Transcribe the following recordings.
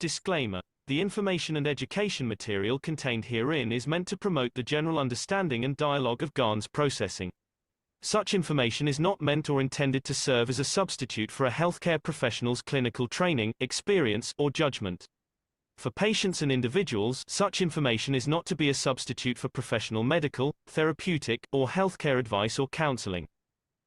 Disclaimer: the information and education material contained herein is meant to promote the general understanding and dialogue of GANs processing. Such information is not meant or intended to serve as a substitute for a healthcare professional's clinical training, experience, or judgment. For patients and individuals, such information is not to be a substitute for professional medical, therapeutic, or healthcare advice or counseling.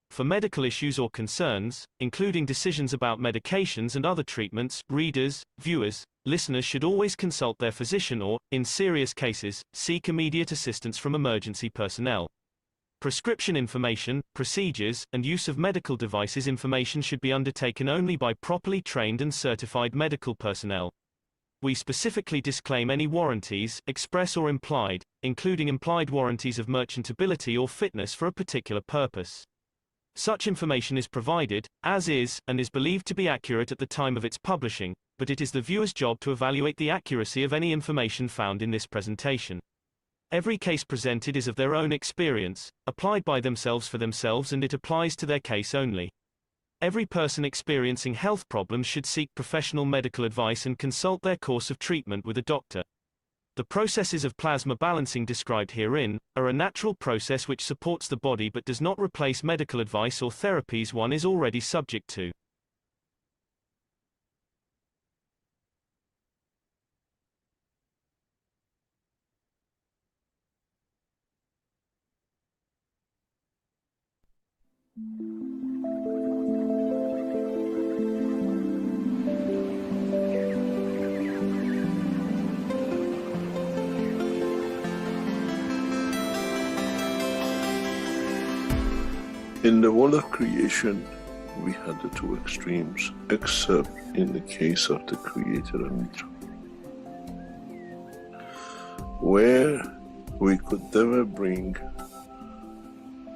For medical issues or concerns, including decisions about medications and other treatments, readers, viewers, listeners should always consult their physician or, in serious cases, seek immediate assistance from emergency personnel. Prescription information, procedures, and use of medical devices information should be undertaken only by properly trained and certified medical personnel. We specifically disclaim any warranties, express or implied, including implied warranties of merchantability or fitness for a particular purpose. Such information is provided, as is, and is believed to be accurate at the time of its publishing, but it is the viewer's job to evaluate the accuracy of any information found in this presentation. Every case presented is of their own experience, applied by themselves for themselves, and it applies to their case only. Every person experiencing health problems should seek professional medical advice and consult their course of treatment with a doctor. The processes of plasma balancing described herein are a natural process which supports the body but does not replace medical advice or therapies one is already subject to. In the world of creation, we had the two extremes, except in the case of the Creator and Mitra, where we could never bring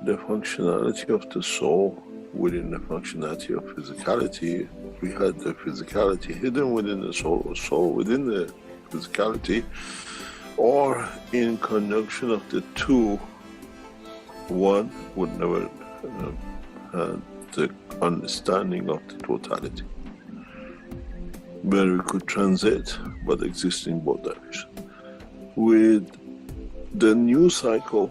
the functionality of the soul within the functionality of physicality. We had the physicality hidden within the soul, or soul within the physicality, or in conjunction of the two, one would never had the understanding of the totality, where we could transit but exist in both directions. With the new cycle,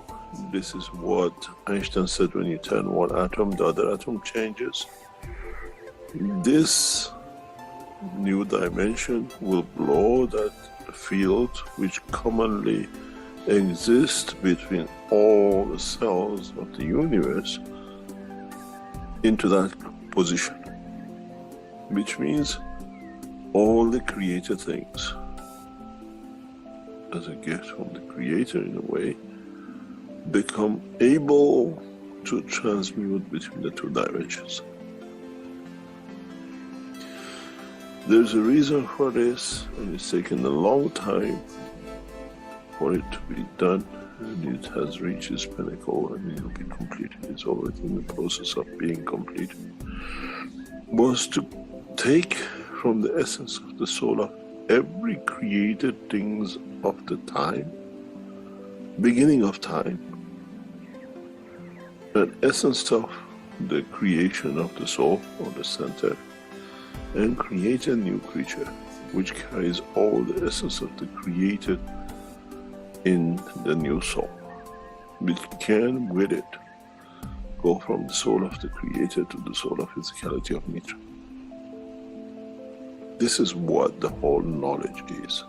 this is what Einstein said: when you turn one atom, the other atom changes. This new dimension will blow that field which commonly exists between all the cells of the universe into that position, which means all the created things, as a gift from the Creator in a way, become able to transmute between the two dimensions. There's a reason for this, and it's taken a long time for it to be done, and it has reached its pinnacle and it will be completed. It's already in the process of being completed. Was to take from the essence of the soul of every created things of the time, beginning of time, an essence of the creation of the soul or the center, and create a new creature which carries all the essence of the created in the new soul, which can with it go from the soul of the Creator to the soul of physicality of Mitra. This is what the whole knowledge is.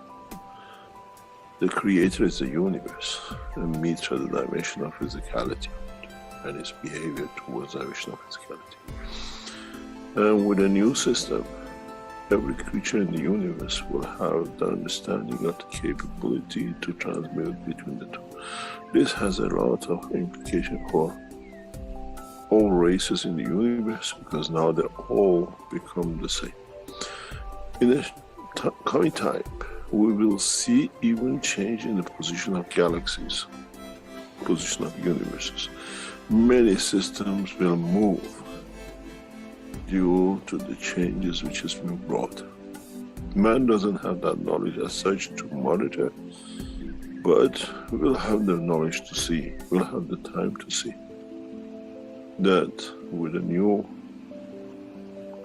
The Creator is the universe, and Mitra the dimension of physicality and its behavior towards the dimension of physicality. And with a new system, every creature in the universe will have the understanding of the capability to transmute between the two. This has a lot of implication for all races in the universe, because now they all become the same. In the coming time, we will see even change in the position of galaxies, position of universes. Many systems will move due to the changes which has been brought. Man doesn't have that knowledge as such to monitor, but we'll have the knowledge to see, we'll have the time to see that with the new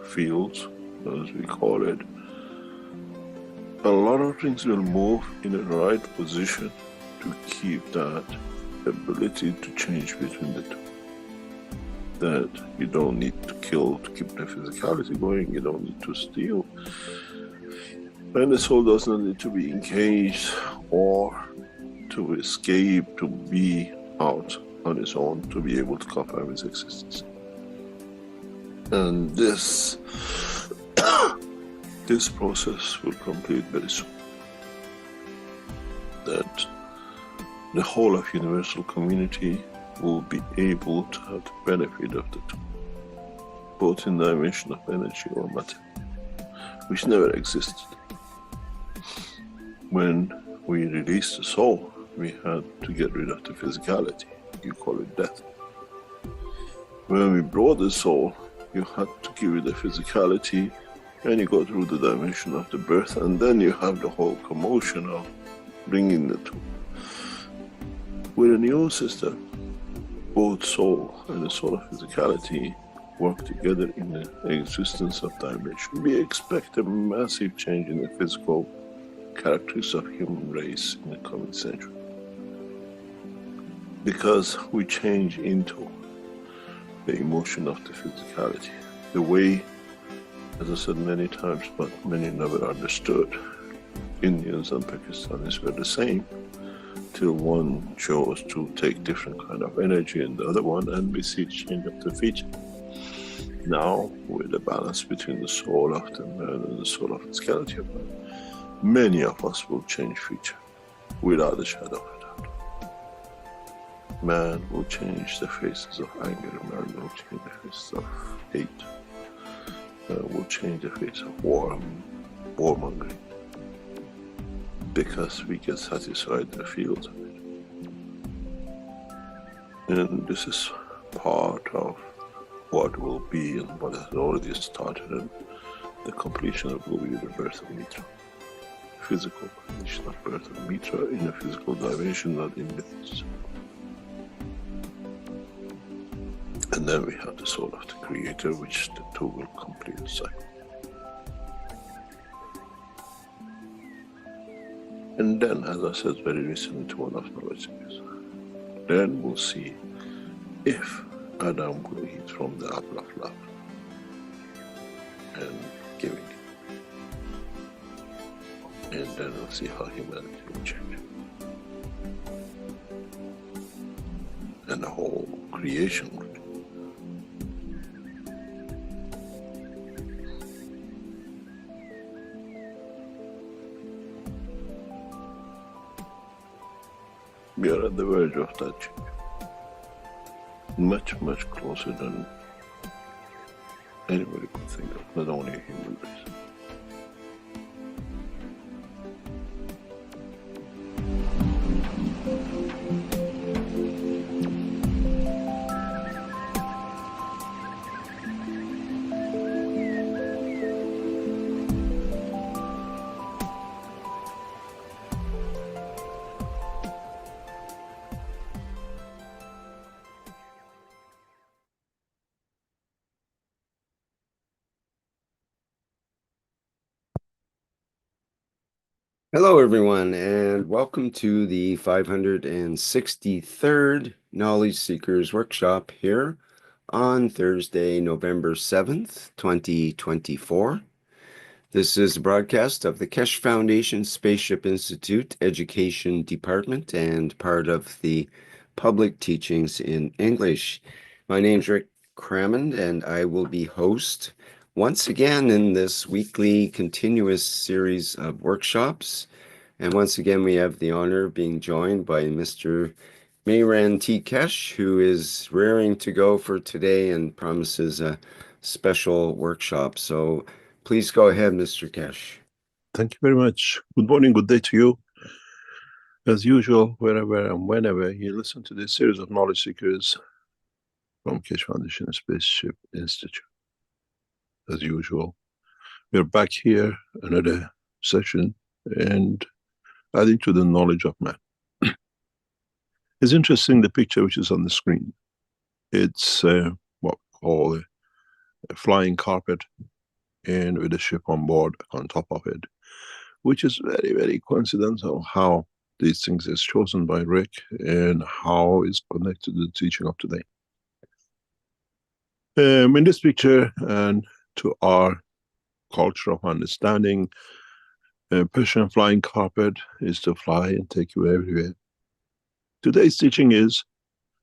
fields, as we call it, a lot of things will move in the right position to keep that ability to change between the two. That you don't need to kill to keep the physicality going, you don't need to steal. And the soul does not need to be encaged or to escape, to be out on its own, to be able to confirm its existence. And this this process will complete very soon. That the whole of universal community will be able to have the benefit of the two, both in the dimension of energy or matter, which never existed. When we released the soul, we had to get rid of the physicality. You call it death. When we brought the soul, you had to give it the physicality, and you go through the dimension of the birth, and then you have the whole commotion of bringing the two. With a new system, both soul and the soul of physicality work together in the existence of dimension. We expect a massive change in the physical characteristics of human race in the coming century, because we change into the emotion of the physicality. The way, as I said many times, but many never understood, Indians and Pakistanis were the same, till one chose to take different kind of energy in the other one, and we see change of the feature. Now, with the balance between the soul of the man and the soul of physicality of man, many of us will change feature, without a shadow of a doubt. Man will change the faces of anger, man will change the faces of hate, man will change the face of warmongering, because we get satisfied in the fields of it. And this is part of what will be and what has already started, and the completion of will be the birth of Mitra. Physical completion of birth of Mitra in a physical dimension, not in myths. And then we have the soul of the Creator, which the two will complete the cycle. And then, as I said very recently to one of the knowledge seekers, then we'll see if Adam will eat from the apple of love and giving it. And then we'll see how humanity will change. And the whole creation will. We are at the verge of that change. Much, much closer than anybody could think of, not only a human race. Hello, everyone, and welcome to the 563rd Knowledge Seekers Workshop here on Thursday, November 7th, 2024. This is a broadcast of the Keshe Foundation Spaceship Institute Education Department and part of the Public Teachings in English. My name's Rick Crammond, and I will be host once again in this weekly continuous series of workshops. And once again, we have the honor of being joined by Mr. Mehran T. Keshe, who is raring to go for today and promises a special workshop. So please go ahead, Mr. Keshe. Thank you very much. Good morning, good day to you. As usual, wherever and whenever you listen to this series of knowledge seekers from Keshe Foundation Spaceship Institute. As usual, we're back here, another session, and adding to the knowledge of man. It's interesting, the picture which is on the screen. It's what we call a flying carpet, and with a ship on board on top of it, which is very, very coincidental how these things is chosen by Rick and how it's connected to the teaching of today. In this picture, and to our culture of understanding, Persian flying carpet is to fly and take you everywhere. Today's teaching is,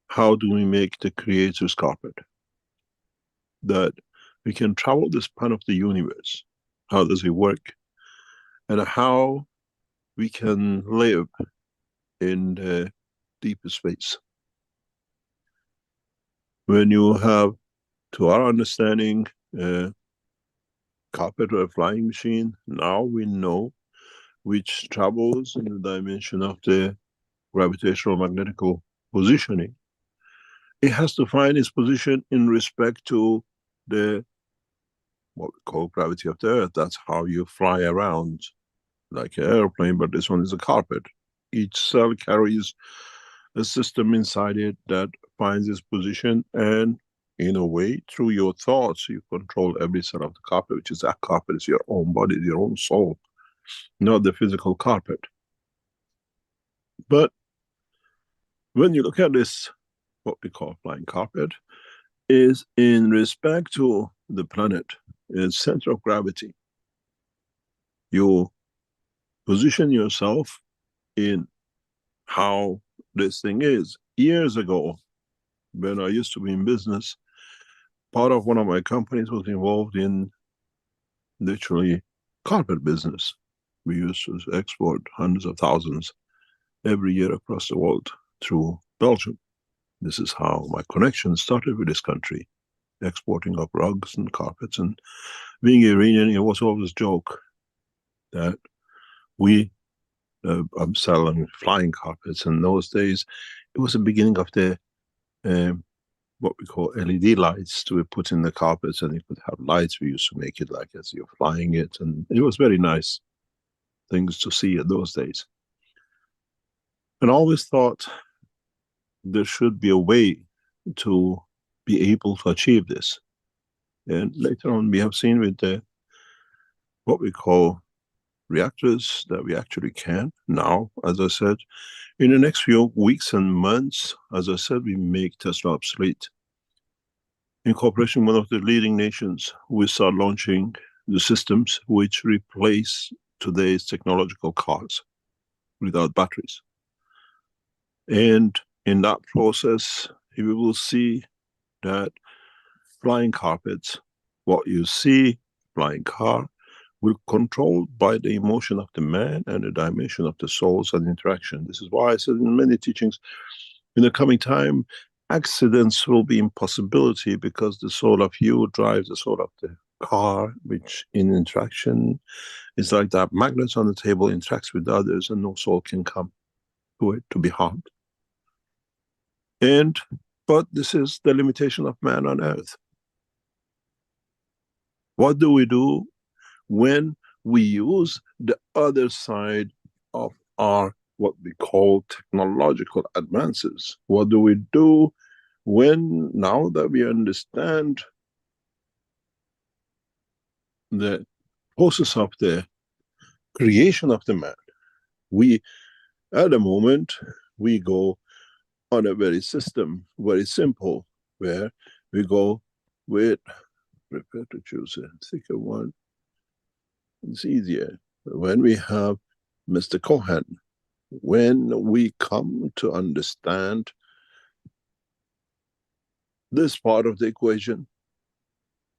how do we make the Creator's carpet? That we can travel the span of the universe. How does it work? And how we can live in the deeper space. When you have, to our understanding, carpet or a flying machine, now we know which travels in the dimension of the gravitational magnetical positioning. It has to find its position in respect to the, what we call gravity of the Earth. That's how you fly around like an airplane, but this one is a carpet. Each cell carries a system inside it that finds its position, and in a way, through your thoughts, you control every cell of the carpet, which is that carpet is your own body, your own soul, not the physical carpet. But when you look at this, what we call flying carpet, is in respect to the planet, its center of gravity. You position yourself in how this thing is. Years ago, when I used to be in business, part of one of my companies was involved in literally carpet business. We used to export hundreds of thousands every year across the world through Belgium. This is how my connection started with this country, exporting of rugs and carpets. And being Iranian, it was always a joke that we I'm selling flying carpets. In those days, it was the beginning of the what we call LED lights to be put in the carpets, and you could have lights. We used to make it like as you're flying it, and it was very nice things to see in those days. And I always thought there should be a way to be able to achieve this. And later on, we have seen with the what we call reactors that we actually can now. As I said, in the next few weeks and months, as I said, we make Tesla obsolete. In cooperation with one of the leading nations, we start launching the systems which replace today's technological cars without batteries. And in that process, you will see that flying carpets, what you see, flying car, will controlled by the emotion of the man and the dimension of the souls and interaction. This is why I said in many teachings, in the coming time, accidents will be impossibility, because the soul of you drives the soul of the car, which in interaction is like that magnet on the table interacts with others, and no soul can come to it to be harmed. But this is the limitation of man on earth. What do we do when we use the other side of our, what we call technological advances? What do we do when, now that we understand the process of the creation of the man, we, at the moment, we go on a very system, very simple, where we go with, prepare to choose a thicker one. It's easier. When we have Mr. Cohen, when we come to understand this part of the equation,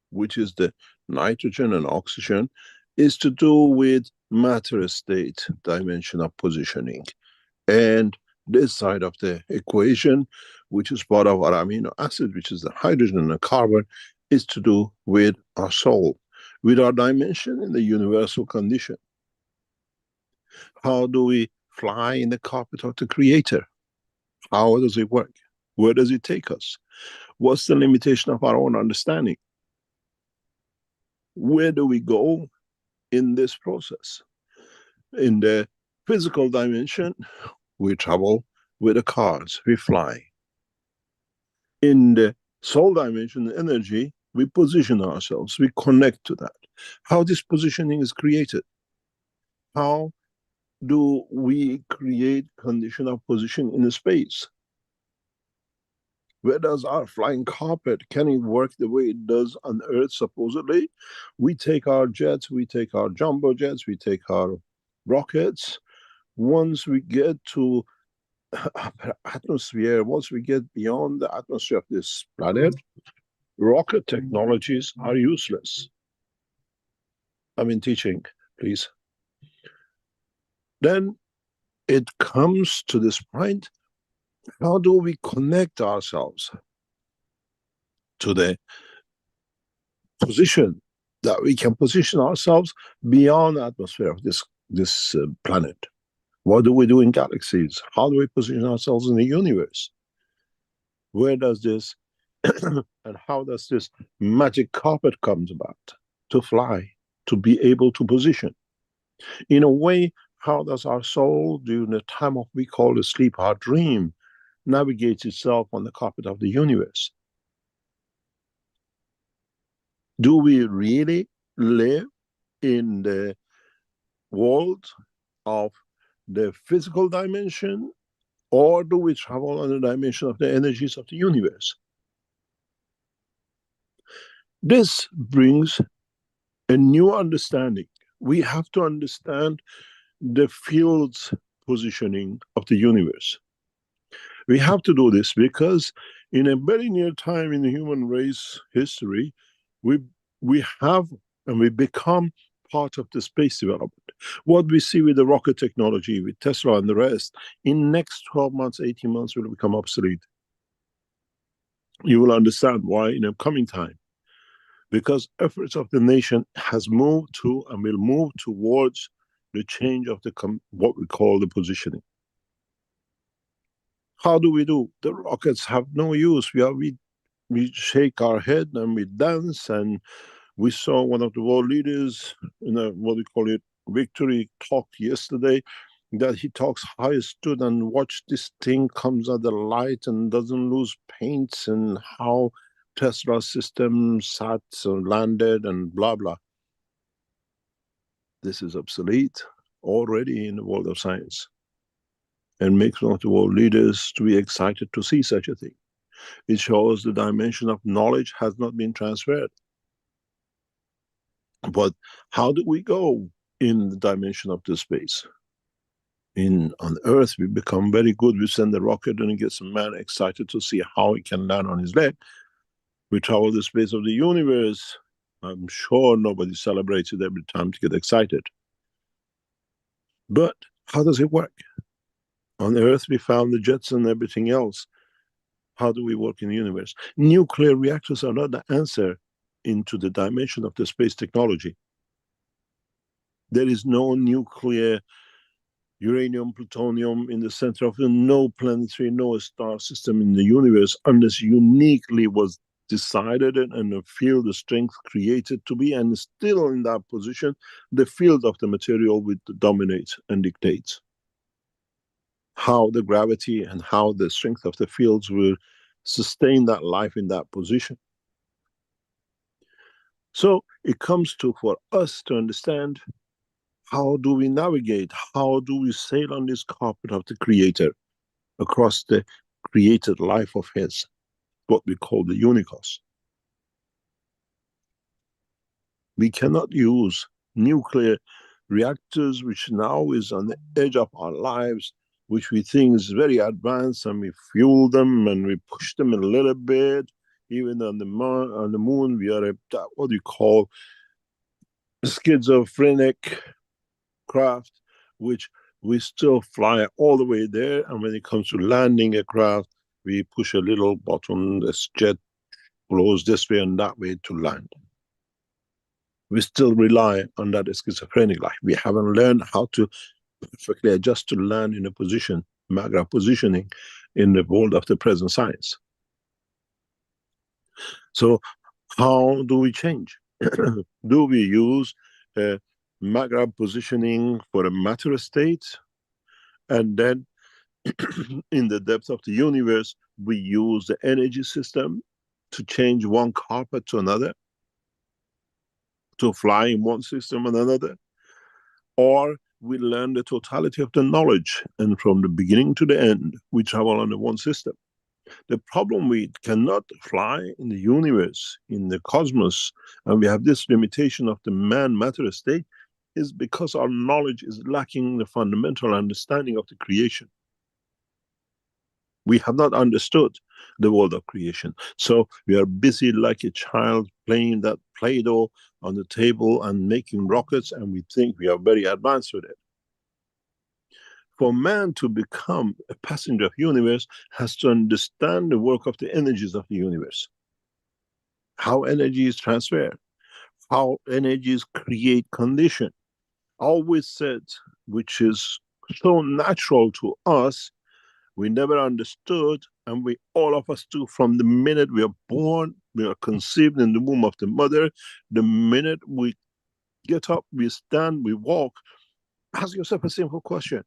which is the nitrogen and oxygen, is to do with matter state dimension of positioning. And this side of the equation, which is part of our amino acid, which is the hydrogen and the carbon, is to do with our soul, with our dimension in the universal condition. How do we fly in the carpet of the Creator? How does it work? Where does it take us? What's the limitation of our own understanding? Where do we go in this process? In the physical dimension, we travel with the cars, we fly. In the soul dimension, the energy, we position ourselves, we connect to that. How this positioning is created? How do we create condition of position in space? Where does our flying carpet, can it work the way it does on Earth supposedly? We take our jets, we take our jumbo jets, we take our rockets. Once we get to atmosphere, once we get beyond the atmosphere of this planet, rocket technologies are useless. I'm in teaching, please. Then it comes to this point, how do we connect ourselves to the position that we can position ourselves beyond the atmosphere of this planet? What do we do in galaxies? How do we position ourselves in the universe? Where does this and how does this magic carpet comes about to fly, to be able to position? In a way, how does our soul, during the time of we call the sleep, our dream, navigate itself on the carpet of the universe? Do we really live in the world of the physical dimension, or do we travel on the dimension of the energies of the universe? This brings a new understanding. We have to understand the field's positioning of the universe. We have to do this because in a very near time in the human race history, we have and we become part of the space development. What we see with the rocket technology, with Tesla and the rest, in next 12 months, 18 months will become obsolete. You will understand why in a coming time. Because efforts of the nation has moved to and will move towards the change of what we call the positioning. How do we do? The rockets have no use. We shake our head and we dance, and we saw one of the world leaders in a, what we call it, victory talk yesterday, that he talks how he stood and watched this thing comes at the light and doesn't lose paints, and how Tesla system sat and landed and blah blah. This is obsolete already in the world of science, and makes one of the world leaders to be excited to see such a thing. It shows the dimension of knowledge has not been transferred. But how do we go in the dimension of the space? On Earth, we become very good. We send a rocket and it gets a man excited to see how he can land on his leg. We travel the space of the universe. I'm sure nobody celebrates it every time to get excited. But how does it work? On Earth, we found the jets and everything else. How do we work in the universe? Nuclear reactors are not the answer into the dimension of the space technology. There is no nuclear uranium, plutonium in the center of no planetary, no star system in the universe unless uniquely was decided and a field of strength created to be, and still in that position, the field of the material will dominate and dictate how the gravity and how the strength of the fields will sustain that life in that position. So it comes to for us to understand, how do we navigate? How do we sail on this carpet of the Creator across the created life of His, what we call the unicos? We cannot use nuclear reactors, which now is on the edge of our lives, which we think is very advanced, and we fuel them and we push them a little bit. Even on the moon, we are what we call schizophrenic craft, which we still fly all the way there, and when it comes to landing a craft, we push a little button, this jet blows this way and that way to land. We still rely on that schizophrenic life. We haven't learned how to perfectly adjust to land in a position, Magra positioning, in the world of the present science. So how do we change? Do we use Magra positioning for a matter state, and then in the depth of the universe we use the energy system to change one carpet to another, to fly in one system and another? Or we learn the totality of the knowledge, and from the beginning to the end, we travel under one system. The problem, we cannot fly in the universe, in the cosmos, and we have this limitation of the man-matter state, is because our knowledge is lacking the fundamental understanding of the creation. We have not understood the world of creation. So we are busy like a child playing that Play-Doh on the table and making rockets, and we think we are very advanced with it. For man to become a passenger of the universe, has to understand the work of the energies of the universe. How energy is transferred, how energies create condition. Always said, which is so natural to us, we never understood, and we, all of us do, from the minute we are born, we are conceived in the womb of the mother, the minute we get up, we stand, we walk. Ask yourself a simple question.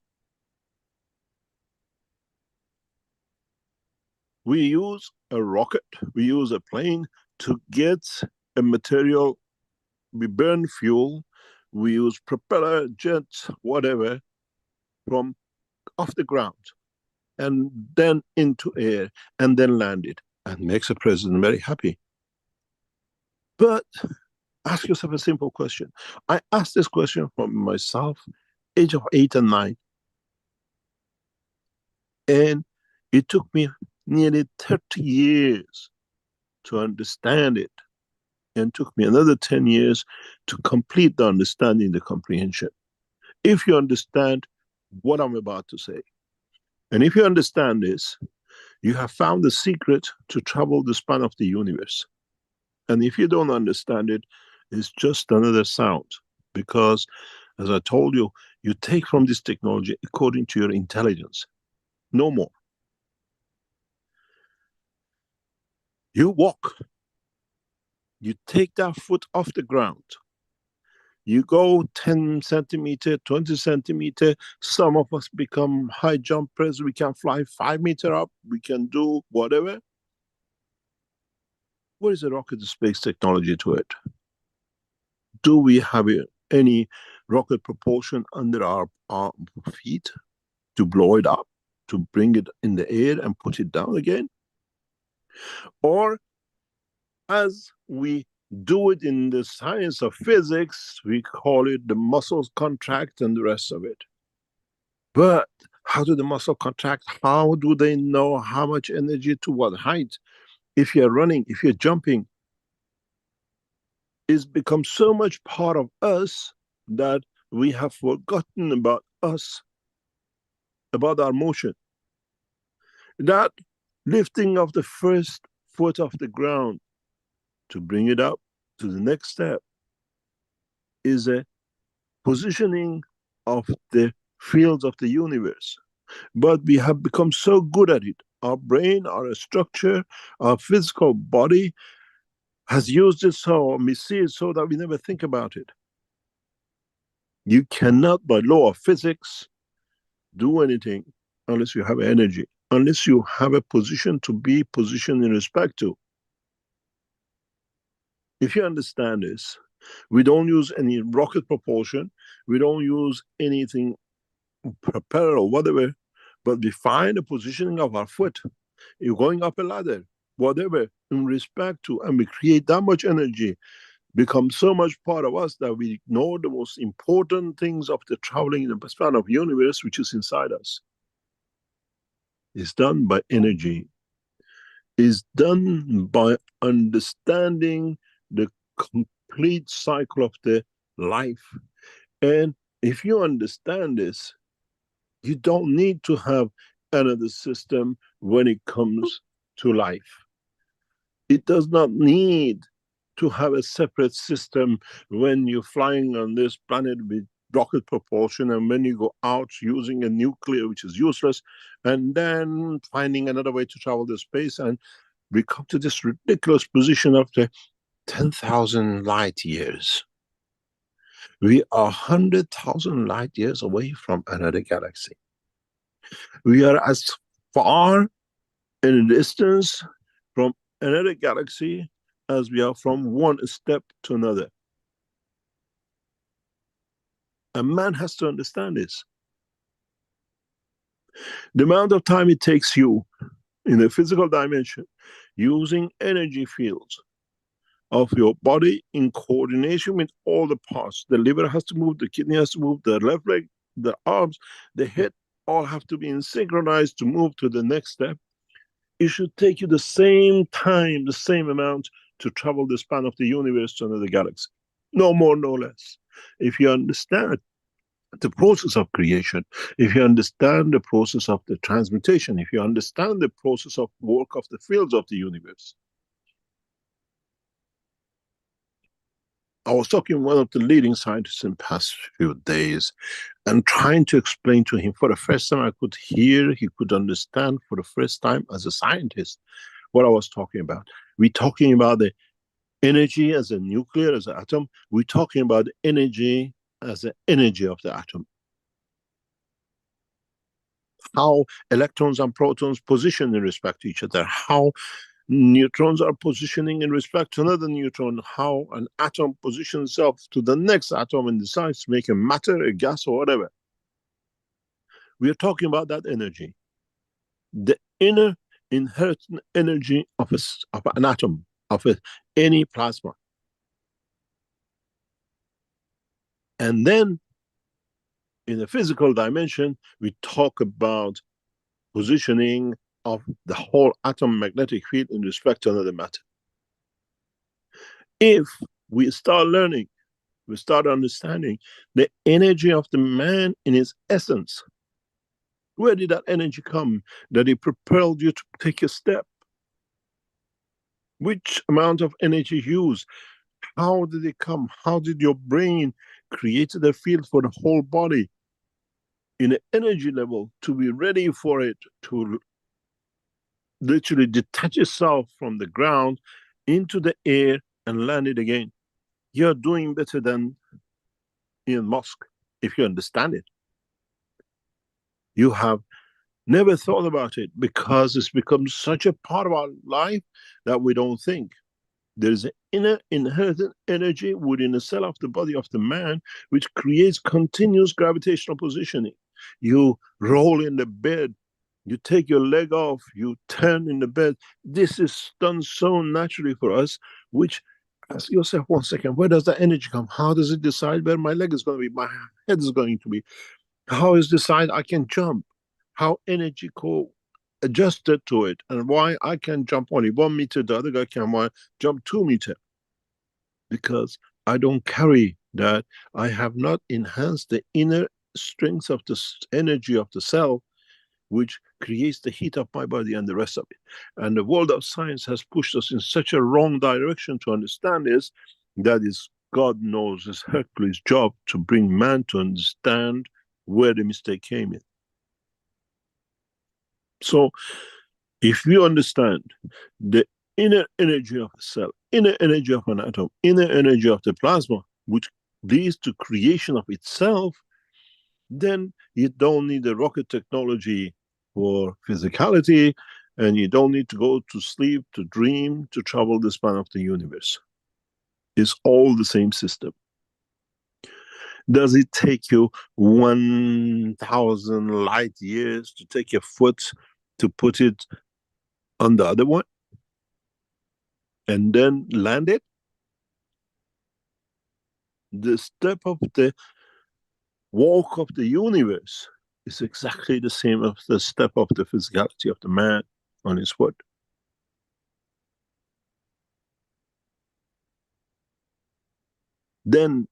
We use a rocket, we use a plane to get a material, we burn fuel, we use propeller, jets, whatever, from off the ground, and then into air, and then land it, and makes a president very happy. But ask yourself a simple question. I asked this question from myself, age of 8 and 9. And it took me nearly 30 years to understand it, and took me another 10 years to complete the understanding, the comprehension. If you understand what I'm about to say, and if you understand this, you have found the secret to travel the span of the universe. And if you don't understand it, it's just another sound. Because, as I told you, you take from this technology according to your intelligence. No more. You walk. You take that foot off the ground. You go 10 centimeter, 20 centimeter. Some of us become high jumpers. We can fly 5 meters up. We can do whatever. What is the rocket space technology to it? Do we have any rocket propulsion under our feet to blow it up, to bring it in the air and put it down again? Or, as we do it in the science of physics, we call it the muscles contract and the rest of it. But how do the muscle contract? How do they know how much energy to what height? If you're running, if you're jumping, it's become so much part of us that we have forgotten about us, about our motion. That lifting of the first foot off the ground to bring it up to the next step is a positioning of the fields of the universe. But we have become so good at it. Our brain, our structure, our physical body has used it so, we see it so that we never think about it. You cannot, by law of physics, do anything unless you have energy, unless you have a position to be positioned in respect to. If you understand this, we don't use any rocket propulsion, we don't use anything, propeller or whatever, but we find the positioning of our foot. You're going up a ladder, whatever, in respect to, and we create that much energy, become so much part of us that we ignore the most important things of the traveling in the span of the universe, which is inside us. It's done by energy. It's done by understanding the complete cycle of the life. And if you understand this, you don't need to have another system when it comes to life. It does not need to have a separate system when you're flying on this planet with rocket propulsion, and when you go out using a nuclear, which is useless, and then finding another way to travel the space, and we come to this ridiculous position of the 10,000 light years. We are 100,000 light years away from another galaxy. We are as far in distance from another galaxy as we are from one step to another. A man has to understand this. The amount of time it takes you in the physical dimension using energy fields of your body in coordination with all the parts. The liver has to move, the kidney has to move, the left leg, the arms, the head, all have to be synchronized to move to the next step. It should take you the same time, the same amount to travel the span of the universe to another galaxy. No more, no less. If you understand the process of creation, if you understand the process of the transmutation, if you understand the process of work of the fields of the universe. I was talking to one of the leading scientists in the past few days and trying to explain to him for the first time I could hear, he could understand for the first time as a scientist what I was talking about. We're talking about the energy as a nuclear, as an atom. We're talking about energy as the energy of the atom. How electrons and protons position in respect to each other, how neutrons are positioning in respect to another neutron, how an atom positions itself to the next atom and decides to make a matter, a gas, or whatever. We are talking about that energy, the inner inherent energy of an atom, of any plasma. And then in the physical dimension, we talk about positioning of the whole atom magnetic field in respect to another matter. If we start learning, we start understanding the energy of the man in its essence, where did that energy come that it propelled you to take a step? Which amount of energy used? How did it come? How did your brain create the field for the whole body in an energy level to be ready for it to literally detach itself from the ground into the air and land it again? You're doing better than Elon Musk, if you understand it. You have never thought about it because it's become such a part of our life that we don't think. There is an inner inherent energy within the cell of the body of the man which creates continuous gravitational positioning. You roll in the bed, you take your leg off, you turn in the bed. This is done so naturally for us, which, ask yourself 1 second, where does that energy come? How does it decide where my leg is going to be, my head is going to be? How is decide I can jump? How energy adjusted to it, and why I can jump only 1 meter, the other guy can jump 2 meters? Because I don't carry that. I have not enhanced the inner strength of the energy of the cell, which creates the heat of my body and the rest of it. And the world of science has pushed us in such a wrong direction to understand this. That is, God knows, it's Hercules' job to bring man to understand where the mistake came in. So, if you understand the inner energy of a cell, inner energy of an atom, inner energy of the plasma, which leads to creation of itself, then you don't need the rocket technology for physicality, and you don't need to go to sleep, to dream, to travel the span of the universe. It's all the same system. Does it take you 1,000 light years to take your foot to put it on the other one and then land it? The step of the walk of the universe is exactly the same as the step of the physicality of the man on his foot. Then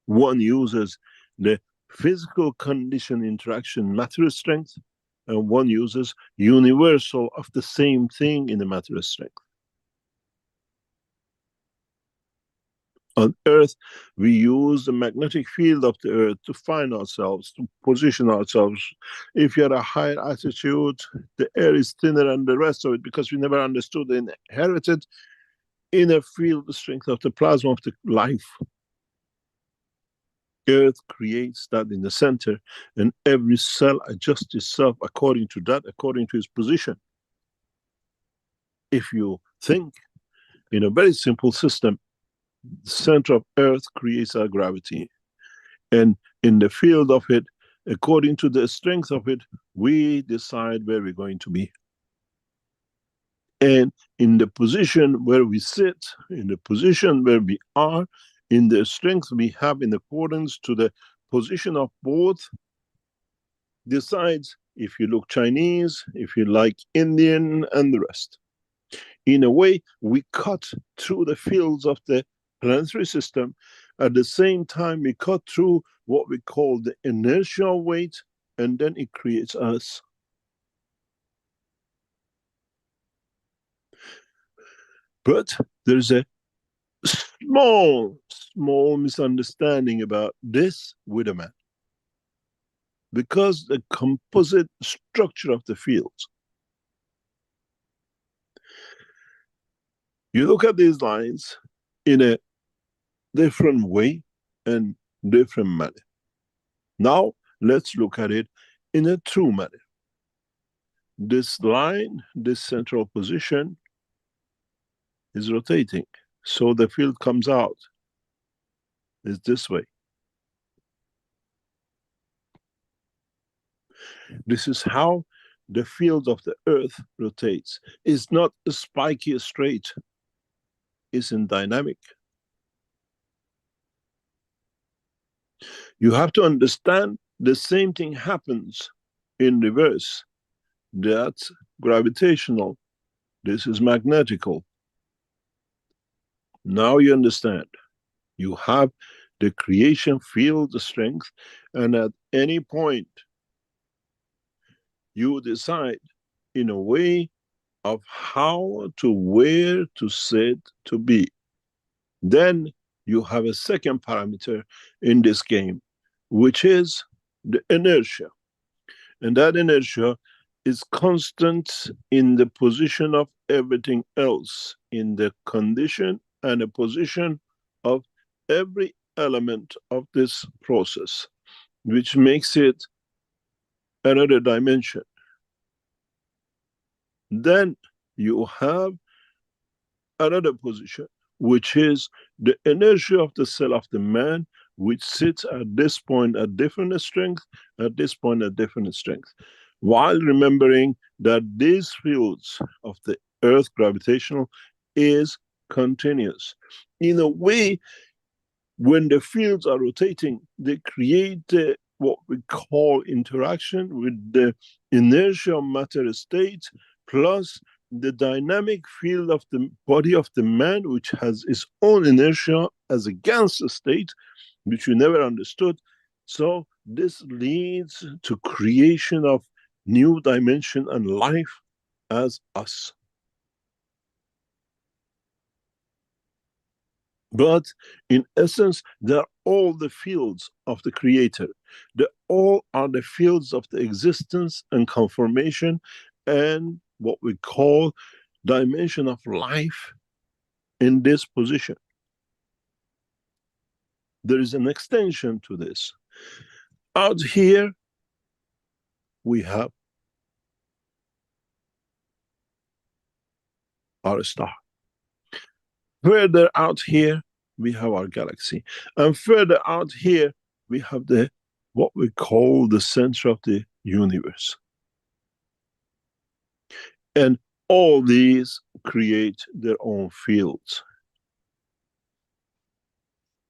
one uses the physical condition interaction matter strength, and one uses universal of the same thing in the matter strength. On Earth, we use the magnetic field of the Earth to find ourselves, to position ourselves. If you're at a higher altitude, the air is thinner than the rest of it because we never understood the inherited inner field strength of the plasma of the life. Earth creates that in the center, and every cell adjusts itself according to that, according to its position. If you think in a very simple system, the center of Earth creates our gravity, and in the field of it, according to the strength of it, we decide where we're going to be. And in the position where we sit, in the position where we are, in the strength we have in accordance to the position of both, decides if you look Chinese, if you like Indian, and the rest. In a way, we cut through the fields of the planetary system. At the same time, we cut through what we call the inertial weight, and then it creates us. But there's a small misunderstanding about this with a man. Because the composite structure of the fields. You look at these lines in a different way and different manner. Now, let's look at it in a true manner. This line, this central position, is rotating. So the field comes out. It's this way. This is how the field of the Earth rotates. It's not a spiky straight. It's in dynamic. You have to understand the same thing happens in reverse. That's gravitational. This is magnetical. Now you understand. You have the creation field strength, and at any point, you decide in a way of how to, where to sit, to be. Then you have a second parameter in this game, which is the inertia. And that inertia is constant in the position of everything else, in the condition and the position of every element of this process, which makes it another dimension. Then you have another position, which is the inertia of the cell of the man, which sits at this point at different strength, at this point at different strength, while remembering that these fields of the Earth gravitational is continuous. In a way, when the fields are rotating, they create what we call interaction with the inertial matter state plus the dynamic field of the body of the man, which has its own inertia as a Gantt state, which we never understood. So this leads to creation of new dimension and life as us. But in essence, they're all the fields of the Creator. They all are the fields of the existence and conformation and what we call dimension of life in this position. There is an extension to this. Out here, we have our star. Further out here, we have our galaxy. And further out here, we have the what we call the center of the universe. And all these create their own fields.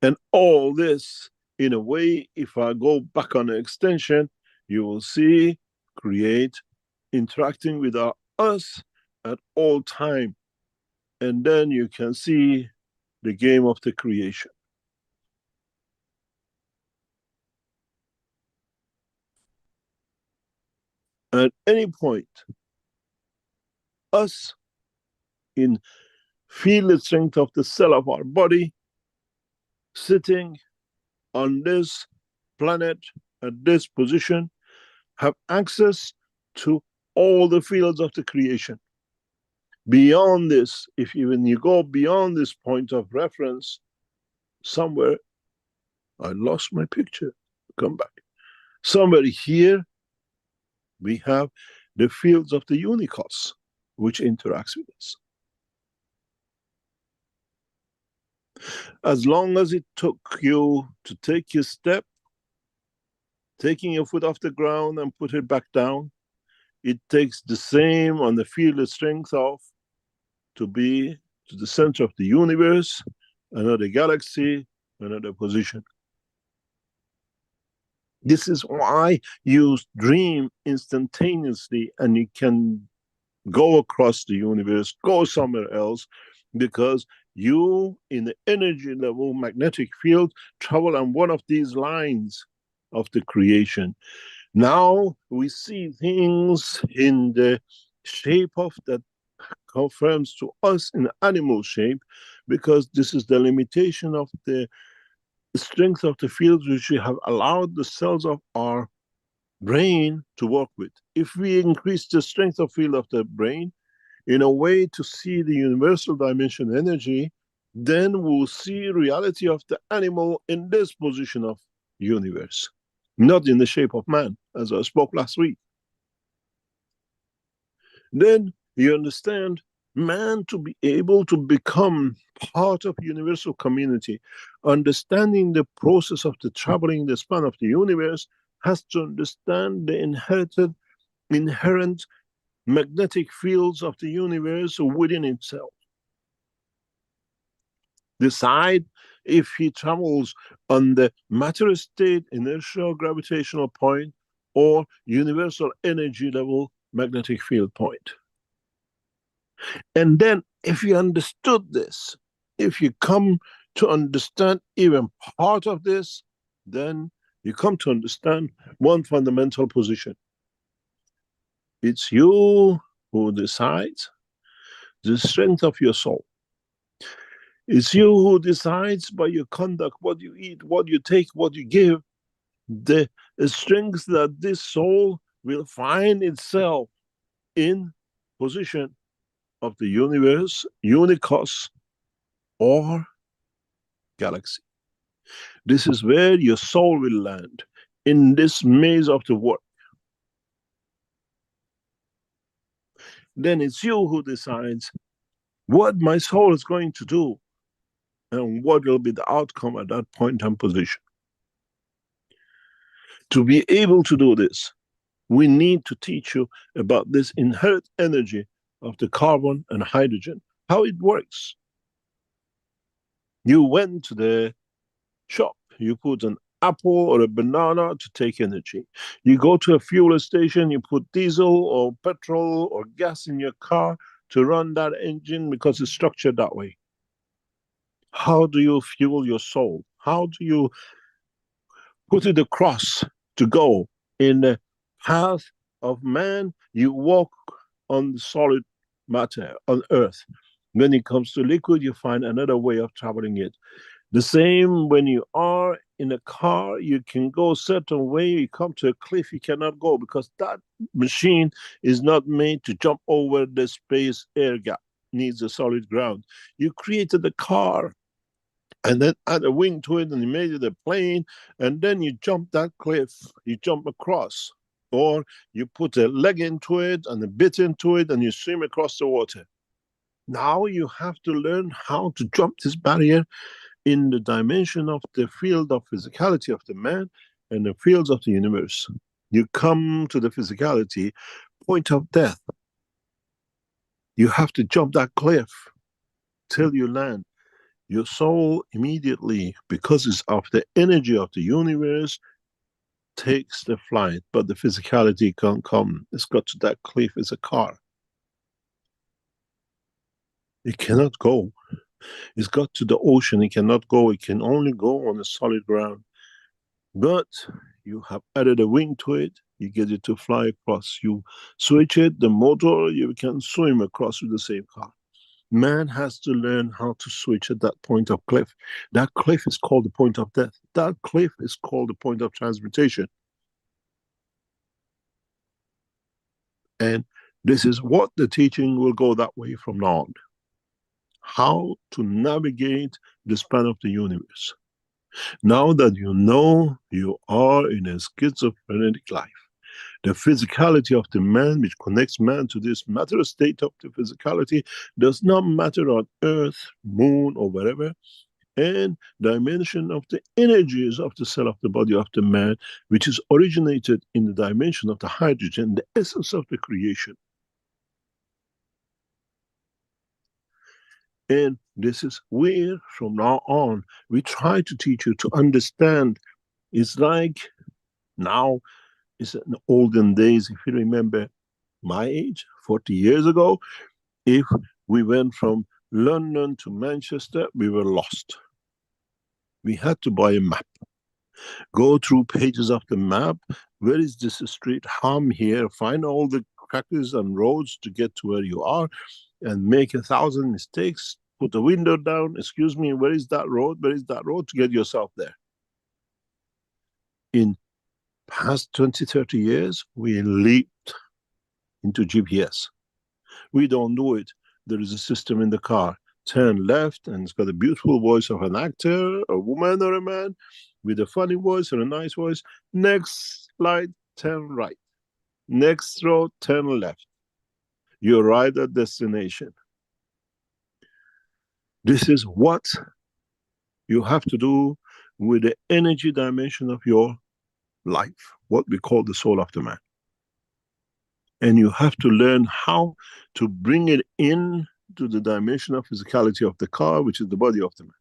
And all this, in a way, if I go back on the extension, you will see, create, interacting with us at all time. And then you can see the game of the creation. At any point, us in field strength of the cell of our body, sitting on this planet at this position, have access to all the fields of the creation. Beyond this, if even you go beyond this point of reference, somewhere, I lost my picture, come back. Somewhere here, we have the fields of the unicos, which interacts with us. As long as it took you to take your step, taking your foot off the ground and put it back down. It takes the same on the field of strength of to be to the center of the universe, another galaxy, another position. This is why you dream instantaneously and you can go across the universe, go somewhere else, because you, in the energy level, magnetic field, travel on one of these lines of the creation. Now we see things in the shape of that confirms to us in animal shape, because this is the limitation of the strength of the fields which we have allowed the cells of our brain to work with. If we increase the strength of field of the brain in a way to see the universal dimension energy, then we'll see reality of the animal in this position of universe, not in the shape of man, as I spoke last week. Then you understand, man to be able to become part of universal community, understanding the process of the traveling the span of the universe, has to understand the inherent magnetic fields of the universe within itself. Decide if he travels on the matter state, inertial gravitational point, or universal energy level magnetic field point. And then if you understood this, if you come to understand even part of this, then you come to understand one fundamental position. It's you who decides the strength of your soul. It's you who decides by your conduct, what you eat, what you take, what you give, the strength that this soul will find itself in position of the universe, unicos, or galaxy. This is where your soul will land, in this maze of the work. Then it's you who decides what my soul is going to do and what will be the outcome at that point and position. To be able to do this, we need to teach you about this inherent energy of the carbon and hydrogen, how it works. You went to the shop, you put an apple or a banana to take energy. You go to a fuel station, you put diesel or petrol or gas in your car to run that engine because it's structured that way. How do you fuel your soul? How do you put it across to go in the path of man? You walk on the solid matter, on earth. When it comes to liquid, you find another way of traveling it. The same when you are in a car, you can go a certain way, you come to a cliff, you cannot go because that machine is not made to jump over the space air gap, needs a solid ground. You created a car and then add a wing to it and you made it a plane, and then you jump that cliff, you jump across. Or you put a leg into it and a bit into it and you swim across the water. Now you have to learn how to jump this barrier in the dimension of the field of physicality of the man and the fields of the universe. You come to the physicality, point of death. You have to jump that cliff till you land. Your soul immediately, because it's of the energy of the universe, takes the flight, but the physicality can't come. It's got to that cliff, it's a car. It cannot go. It's got to the ocean, it cannot go. It can only go on a solid ground. But you have added a wing to it, you get it to fly across. You switch it, the motor, you can swim across with the same car. Man has to learn how to switch at that point of cliff. That cliff is called the point of death. That cliff is called the point of transmutation. And this is what the teaching will go that way from now on. How to navigate the span of the universe. Now that you know you are in a schizophrenic life, the physicality of the man which connects man to this matter state of the physicality does not matter on earth, moon, or wherever. and dimension of the energies of the cell of the body of the man, which is originated in the dimension of the hydrogen, the essence of the creation. And this is where, from now on, we try to teach you to understand. It's like now, it's in the olden days, if you remember my age, 40 years ago, if we went from London to Manchester, we were lost. We had to buy a map, go through pages of the map. Where is this street? I'm here. Find all the crackers and roads to get to where you are, and make 1,000 mistakes. Put the window down. Excuse me, where is that road? Where is that road? To get yourself there. In past 20, 30 years, we leaped into GPS. We don't do it. There is a system in the car. Turn left, and it's got a beautiful voice of an actor, a woman or a man, with a funny voice or a nice voice. Next light, turn right. Next road, turn left. You arrive at destination. This is what you have to do with the energy dimension of your life, what we call the soul of the man. And you have to learn how to bring it in to the dimension of physicality of the car, which is the body of the man.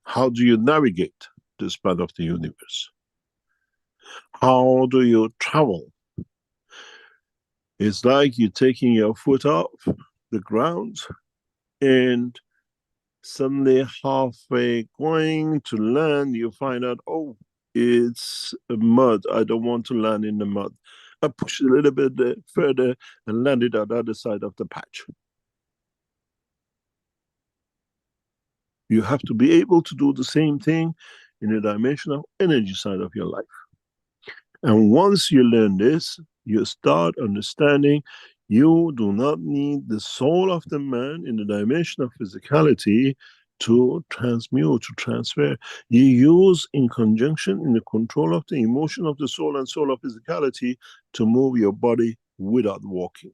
How do you navigate the span of the universe? How do you travel? It's like you're taking your foot off the ground and suddenly halfway going to land, you find out, oh, it's mud. I don't want to land in the mud. I push a little bit further and landed on the other side of the patch. You have to be able to do the same thing in the dimension of energy side of your life. And once you learn this, you start understanding you do not need the soul of the man in the dimension of physicality to transmute, to transfer. You use in conjunction in the control of the emotion of the soul and soul of physicality to move your body without walking.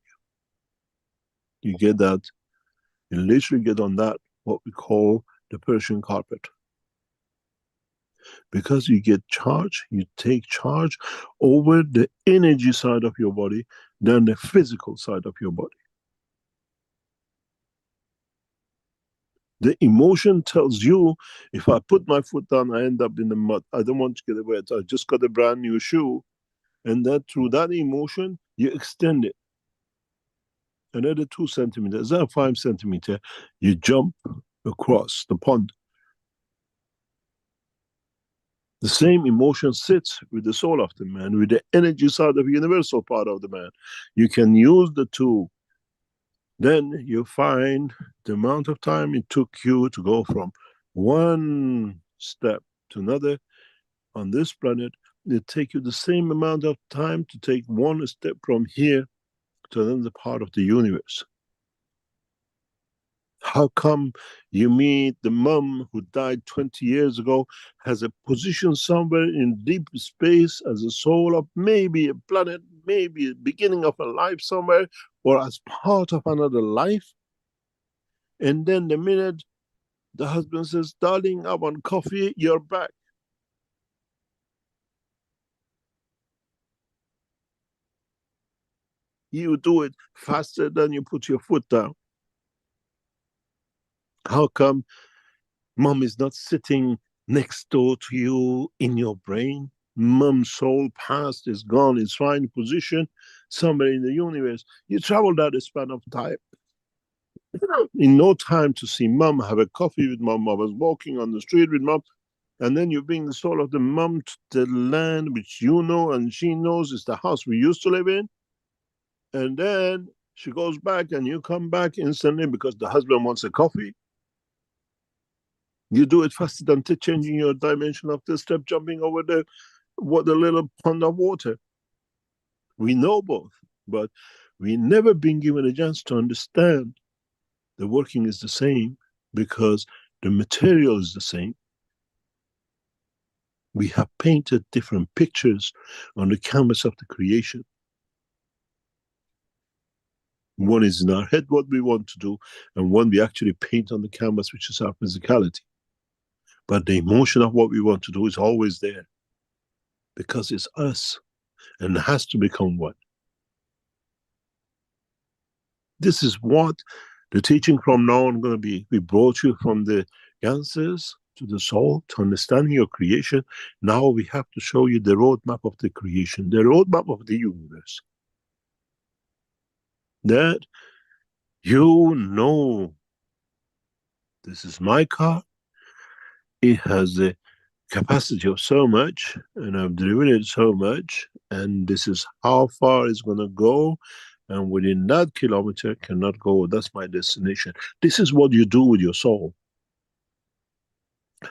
You get that, you literally get on that, what we call the Persian carpet. Because you get charge, you take charge over the energy side of your body than the physical side of your body. The emotion tells you, if I put my foot down, I end up in the mud. I don't want to get wet. I just got a brand new shoe. And that through that emotion, you extend it. Another 2 centimeters, 5 centimeters, you jump across the pond. The same emotion sits with the soul of the man, with the energy side of the universal part of the man. You can use the two. Then you find the amount of time it took you to go from one step to another on this planet. It takes you the same amount of time to take one step from here to another part of the universe. How come you meet the mom who died 20 years ago, has a position somewhere in deep space as a soul of maybe a planet, maybe a beginning of a life somewhere, or as part of another life? And then the minute the husband says, darling, I want coffee, you're back. You do it faster than you put your foot down. How come mom is not sitting next door to you in your brain? Mom's soul past is gone, is fine position somewhere in the universe. You travel that span of time. In no time to see mom, have a coffee with mom. I was walking on the street with mom. And then you bring the soul of the mom to the land which you know and she knows is the house we used to live in. And then she goes back and you come back instantly because the husband wants a coffee. You do it faster than changing your dimension of the step, jumping over the little pond of water. We know both, but we never been given a chance to understand the working is the same because the material is the same. We have painted different pictures on the canvas of the creation. One is in our head, what we want to do, and one we actually paint on the canvas, which is our physicality. But the emotion of what we want to do is always there because it's us and it has to become one. This is what the teaching from now on going to be. We brought you from the ganses to the soul, to understanding your creation. Now we have to show you the roadmap of the creation, the roadmap of the universe. That you know, this is my car. It has the capacity of so much, and I've driven it so much, and this is how far it's going to go, and within that kilometer cannot go. That's my destination. This is what you do with your soul.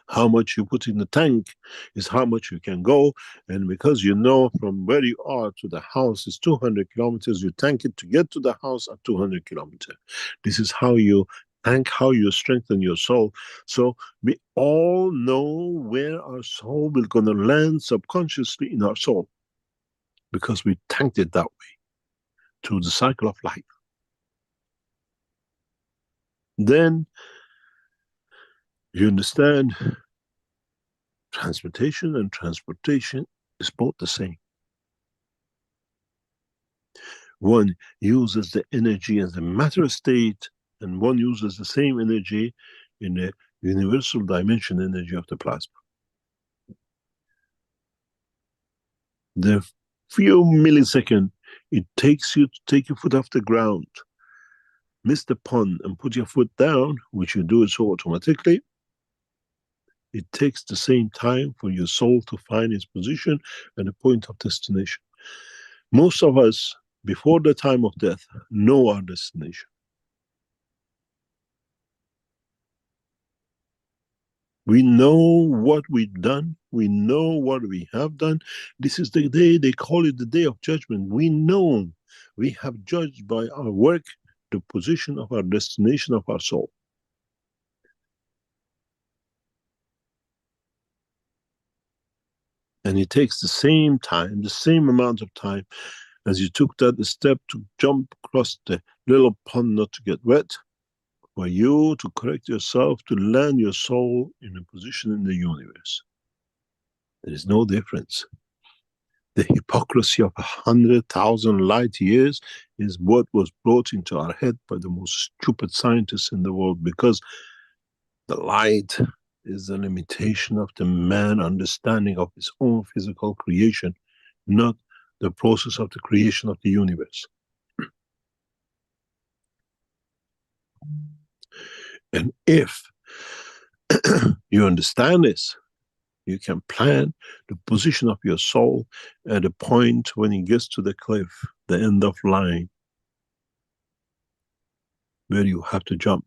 How much you put in the tank is how much you can go, and because you know from where you are to the house is 200 kilometers, you tank it to get to the house at 200 kilometers. This is how you tank, how you strengthen your soul. So we all know where our soul is going to land subconsciously in our soul, because we tanked it that way through the cycle of life. Then you understand transmutation and transportation is both the same. One uses the energy as a matter state, and one uses the same energy in the universal dimension energy of the plasma. The few milliseconds it takes you to take your foot off the ground, miss the pond and put your foot down, which you do it so automatically, it takes the same time for your soul to find its position and the point of destination. Most of us, before the time of death, know our destination. We know what we've done. We know what we have done. This is the day, they call it the day of judgment. We know we have judged by our work the position of our destination of our soul. And it takes the same time, the same amount of time as you took that step to jump across the little pond not to get wet, for you to correct yourself, to land your soul in a position in the universe. There is no difference. The hypocrisy of 100,000 light years is what was brought into our head by the most stupid scientists in the world, because the light is the limitation of the man understanding of his own physical creation, not the process of the creation of the universe. And if you understand this, you can plan the position of your soul at a point when it gets to the cliff, the end of line, where you have to jump.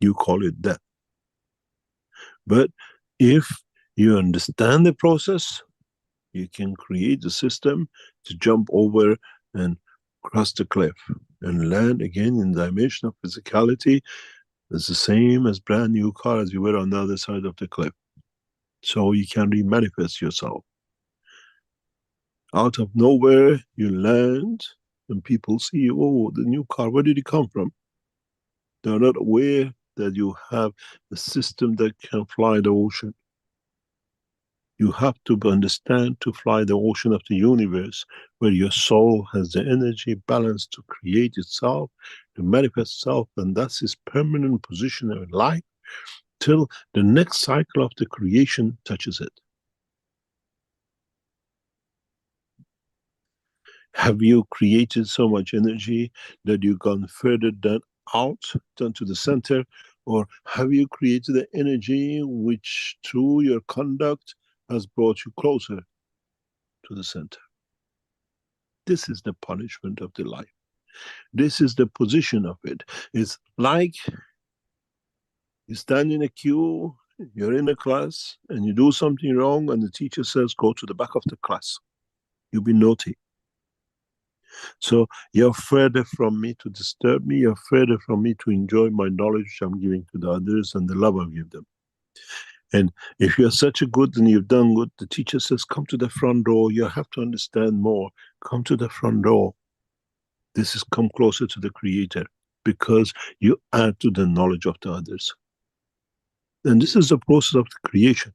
You call it death. But if you understand the process, you can create a system to jump over and cross the cliff and land again in the dimension of physicality. It's the same as brand new car as you were on the other side of the cliff. So you can re-manifest yourself. Out of nowhere, you land and people see, oh, the new car, where did it come from? They're not aware that you have a system that can fly the ocean. You have to understand to fly the ocean of the universe, where your soul has the energy balance to create itself, to manifest itself, and that's its permanent position in life till the next cycle of the creation touches it. Have you created so much energy that you've gone further than out, down to the center? Or have you created the energy which through your conduct has brought you closer to the center? This is the punishment of the life. This is the position of it. It's like you stand in a queue, you're in a class, and you do something wrong, and the teacher says, go to the back of the class. You've been naughty. So you're further from me to disturb me, you're further from me to enjoy my knowledge I'm giving to the others and the love I give them. And if you're such a good and you've done good, the teacher says, come to the front door, you have to understand more. Come to the front door. This is come closer to the Creator because you add to the knowledge of the others. And this is the process of the creation.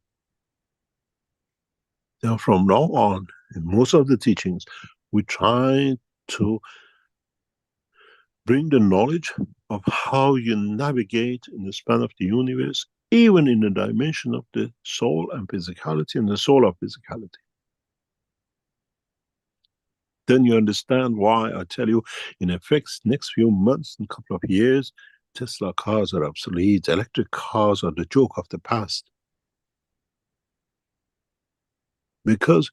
Now, from now on, in most of the teachings, we try to bring the knowledge of how you navigate in the span of the universe, even in the dimension of the soul and physicality and the soul of physicality. Then you understand why I tell you, in effect, next few months and couple of years, Tesla cars are obsolete, electric cars are the joke of the past. Because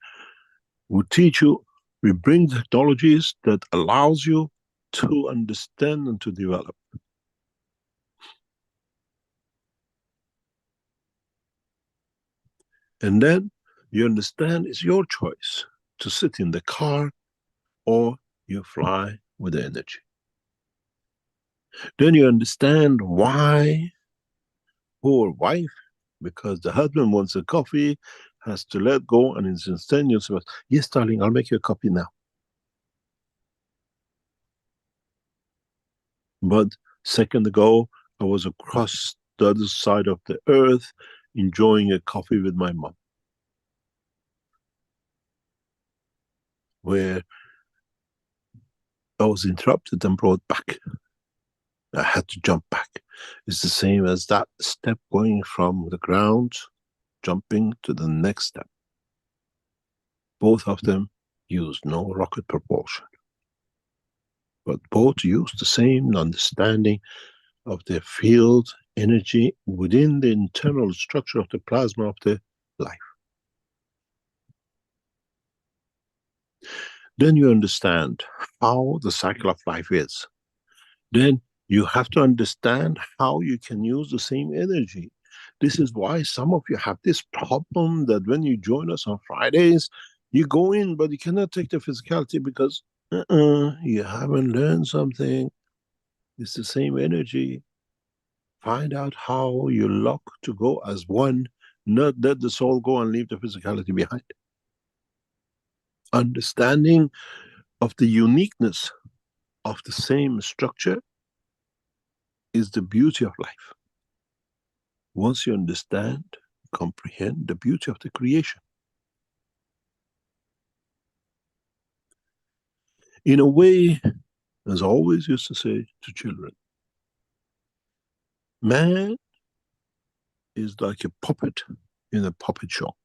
we teach you, we bring technologies that allows you to understand and to develop. And then you understand it's your choice to sit in the car or you fly with the energy. Then you understand why poor wife, because the husband wants a coffee, has to let go and is instantaneous. Yes, darling, I'll make you a coffee now. But second ago, I was across the other side of the earth enjoying a coffee with my mom, where I was interrupted and brought back. I had to jump back. It's the same as that step going from the ground, jumping to the next step. Both of them use no rocket propulsion, but both use the same understanding of the field energy within the internal structure of the plasma of the life. Then you understand how the cycle of life is. Then you have to understand how you can use the same energy. This is why some of you have this problem that when you join us on Fridays, you go in, but you cannot take the physicality because you haven't learned something. It's the same energy. Find out how you lock to go as one, not let the soul go and leave the physicality behind. Understanding of the uniqueness of the same structure is the beauty of life. Once you understand, comprehend the beauty of the creation. In a way, as I always used to say to children, man is like a puppet in a puppet show.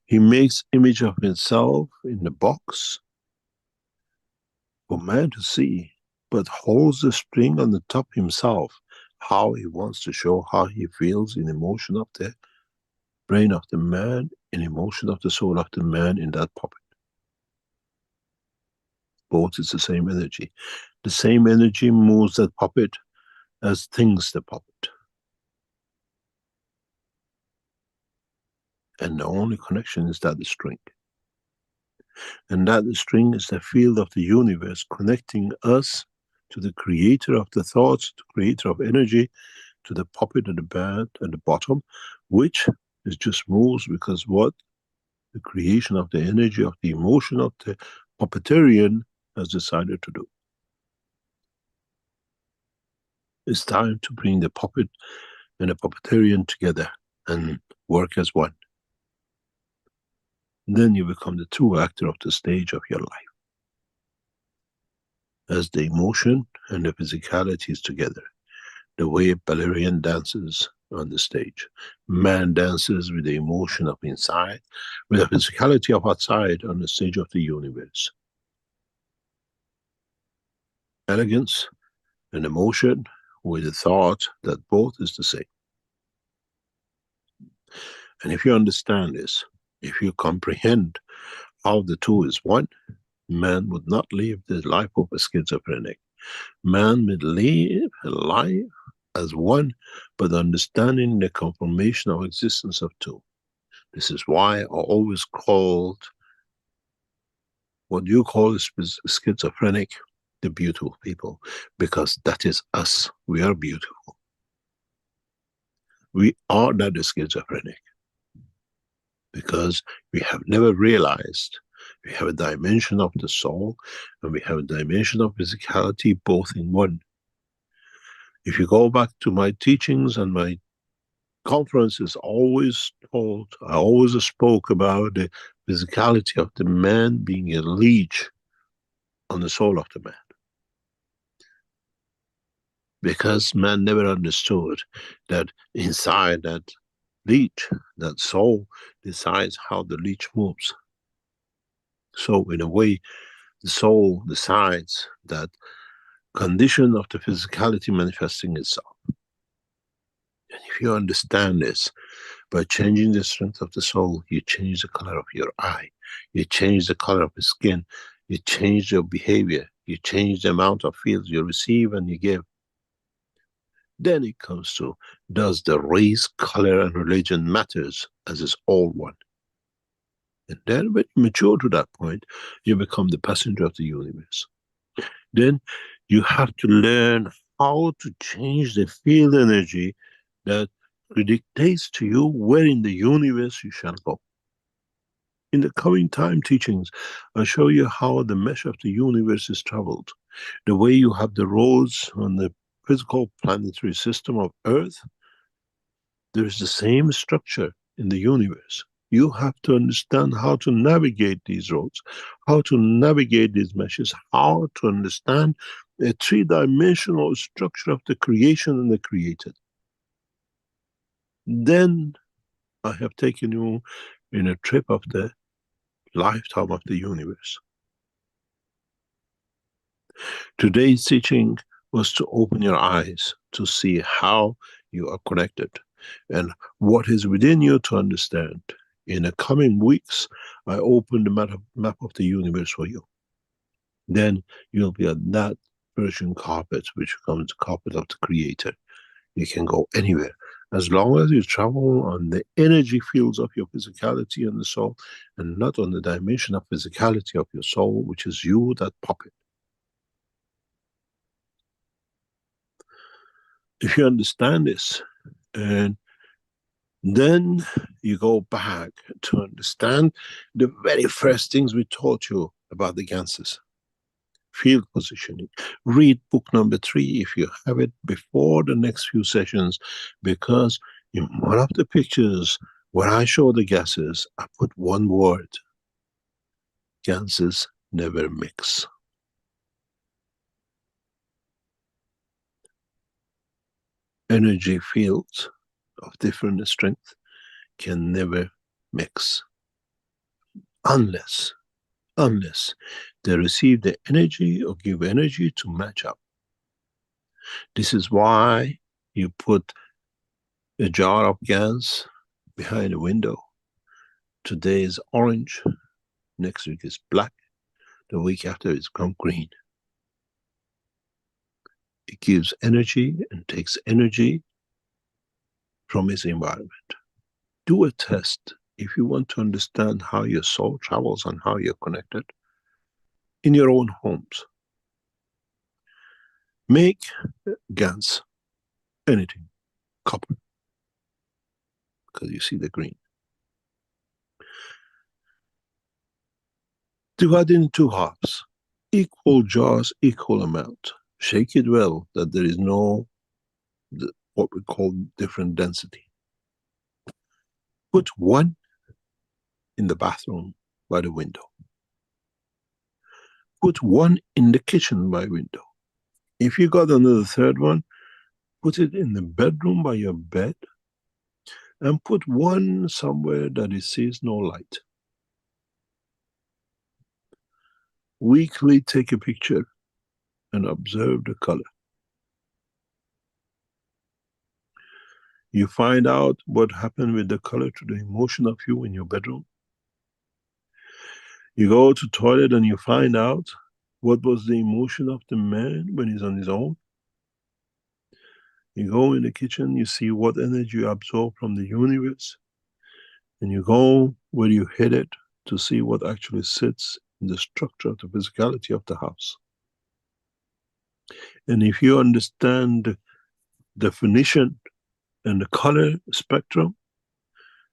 He makes image of himself in the box for man to see, but holds the string on the top himself, how he wants to show how he feels in emotion of the brain of the man, in emotion of the soul of the man in that puppet. Both is the same energy. The same energy moves that puppet as thinks the puppet. And the only connection is that string. And that string is the field of the universe connecting us to the creator of the thoughts, the creator of energy, to the puppet at the band at the bottom, which is just moves because what? The creation of the energy of the emotion of the puppeterian has decided to do. It's time to bring the puppet and the puppeterian together and work as one. Then you become the true actor of the stage of your life. As the emotion and the physicality is together. The way a ballerina dances on the stage. Man dances with the emotion of inside, with the physicality of outside on the stage of the universe. Elegance and emotion with the thought that both is the same. And if you understand this, if you comprehend how the two is one, man would not live the life of a schizophrenic. Man would live a life as one, but understanding the conformation of existence of two. This is why I always called what you call schizophrenic the beautiful people, because that is us. We are beautiful. We are not schizophrenic because we have never realized, We have a dimension of the soul, and we have a dimension of physicality, both in one. If you go back to my teachings and my conferences, I always spoke about the physicality of the man being a leech on the soul of the man. Because man never understood that inside that leech, that soul decides how the leech moves. So in a way, the soul decides that condition of the physicality manifesting itself. And if you understand this, by changing the strength of the soul, you change the color of your eye, you change the color of the skin, you change your behavior, you change the amount of fields you receive and you give. Then it comes to, does the race, color, and religion matters, as is all one? And then when you mature to that point, you become the passenger of the universe. Then you have to learn how to change the field energy that dictates to you where in the universe you shall go. In the coming time teachings, I'll show you how the mesh of the universe is traveled. The way you have the roads on the physical planetary system of Earth, there is the same structure in the universe. You have to understand how to navigate these roads, how to navigate these meshes, how to understand a three-dimensional structure of the creation and the created. Then I have taken you in a trip of the lifetime of the universe. Today's teaching was to open your eyes to see how you are connected and what is within you to understand. In the coming weeks, I open the map of the universe for you. Then you'll be on that Persian carpet, which becomes the carpet of the Creator. You can go anywhere. As long as you travel on the energy fields of your physicality and the soul, and not on the dimension of physicality of your soul, which is you, that puppet. If you understand this, and then you go back to understand the very first things we taught you about the Ganses. Field positioning. Read book number 3 if you have it before the next few sessions, because in one of the pictures where I show the gases, I put one word: Ganses never mix. Energy fields of different strength can never mix unless they receive the energy or give energy to match up. This is why you put a jar of gas behind a window. Today is orange, next week is black, the week after it's become green. It gives energy and takes energy from its environment. Do a test if you want to understand how your soul travels and how you're connected in your own homes. Make GANs, anything, copper, because you see the green. Divide in 2 halves, equal jars, equal amount. Shake it well, that there is no, what we call different density. Put one in the bathroom by the window. Put one in the kitchen by window. If you got another third one, put it in the bedroom by your bed, and put one somewhere that it sees no light. Weekly take a picture and observe the color. You find out what happened with the color to the emotion of you in your bedroom. You go to toilet and you find out what was the emotion of the man when he's on his own. You go in the kitchen, you see what energy you absorb from the universe, and you go where you hid it to see what actually sits in the structure of the physicality of the house. And if you understand the definition and the color spectrum,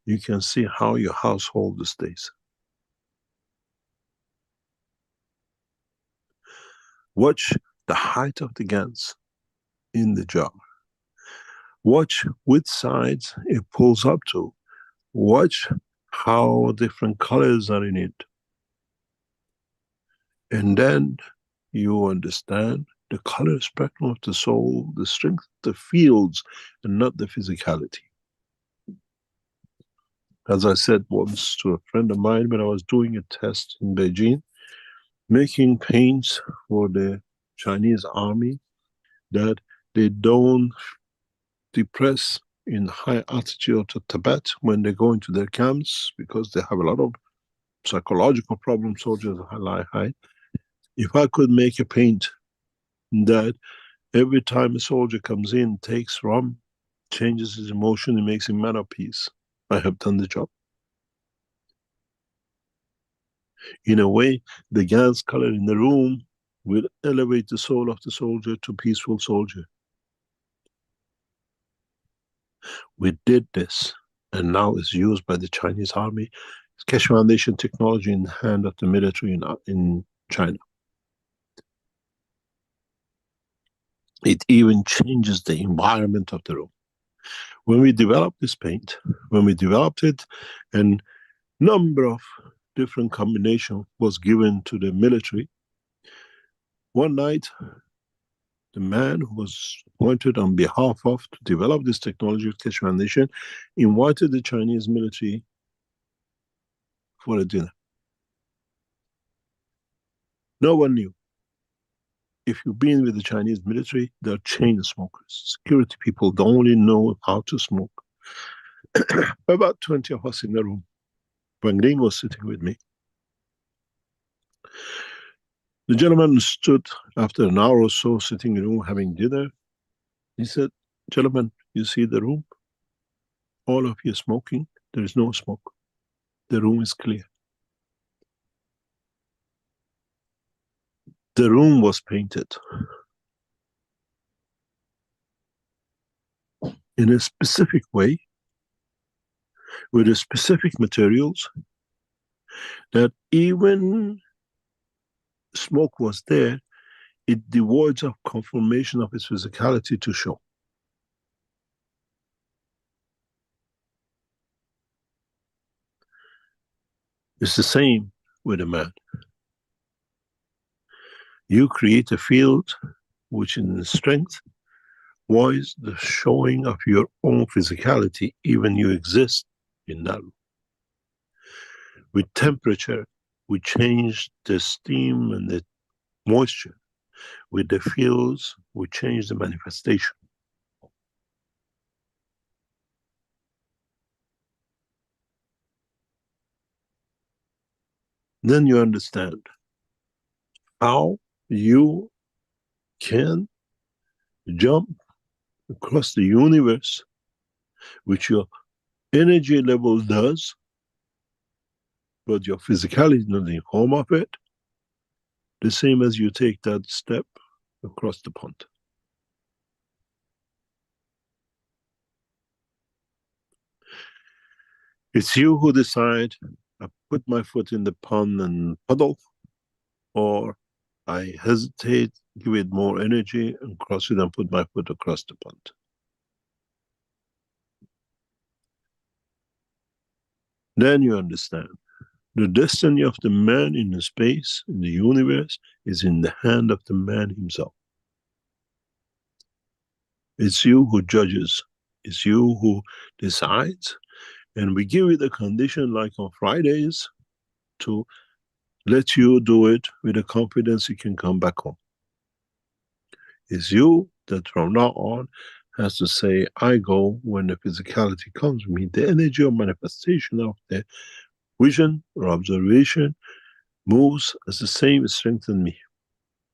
you can see how your household stays. Watch the height of the GANs in the jar. Watch which sides it pulls up to. Watch how different colors are in it. And then you understand the color spectrum of the soul, the strength of the fields, and not the physicality. As I said once to a friend of mine when I was doing a test in Beijing, making paints for the Chinese army that they don't depress in high altitude to Tibet when they go into their camps, because they have a lot of psychological problems, soldiers lie high. If I could make a paint that every time a soldier comes in, takes rum, changes his emotion, and makes him man of peace, I have done the job. In a way, the gas color in the room will elevate the soul of the soldier to peaceful soldier. We did this, and now it's used by the Chinese army. It's Keshe Foundation technology in the hand of the military in China. It even changes the environment of the room. When we developed this paint, when we developed it, and number of different combination was given to the military, one night, the man who was appointed on behalf of to develop this technology with Keshe Foundation invited the Chinese military for a dinner. No one knew. If you've been with the Chinese military, they're chain smokers. Security people don't only know how to smoke. About 20 of us in the room. Wang Ling was sitting with me. The gentleman stood after an hour or so sitting in the room having dinner. He said, "Gentlemen, you see the room? All of you smoking. There is no smoke. The room is clear." The room was painted in a specific way, with a specific materials, that even smoke was there, it devoids of conformation of its physicality to show. It's the same with a man. You create a field which in strength voids the showing of your own physicality, even you exist in that. With temperature, we change the steam and the moisture. With the fields, we change the manifestation. Then you understand how you can jump across the universe, which your energy level does, but your physicality is not in form of it, the same as you take that step across the pond. It's you who decide, I put my foot in the pond and puddle, or I hesitate, give it more energy and cross it and put my foot across the pond. Then you understand. The destiny of the man in the space, in the universe, is in the hand of the man himself. It's you who judges. It's you who decides. And we give you the condition, like on Fridays, to let you do it with the confidence you can come back home. It's you that from now on has to say, I go when the physicality comes with me. The energy of manifestation of the vision or observation moves as the same strength in me.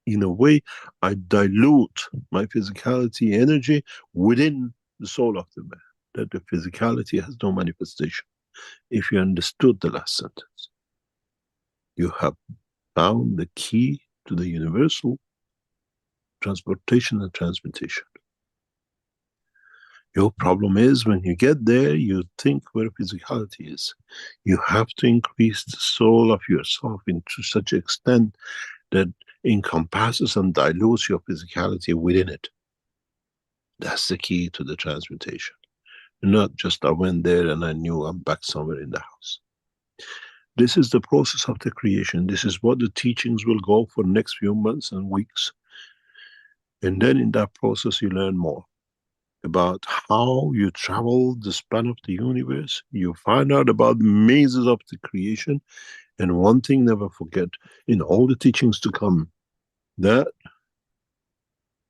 In a way, I dilute my physicality energy within the soul of the man, that the physicality has no manifestation. If you understood the last sentence, you have found the key to the universal transportation and transmutation. Your problem is when you get there, you think where physicality is. You have to increase the soul of yourself into such extent that encompasses and dilutes your physicality within it. That's the key to the transmutation. Not just I went there and I knew I'm back somewhere in the house. This is the process of the creation. This is what the teachings will go for next few months and weeks. And then in that process you learn more about how you travel the span of the universe. You find out about the mazes of the creation. And one thing never forget, in all the teachings to come, that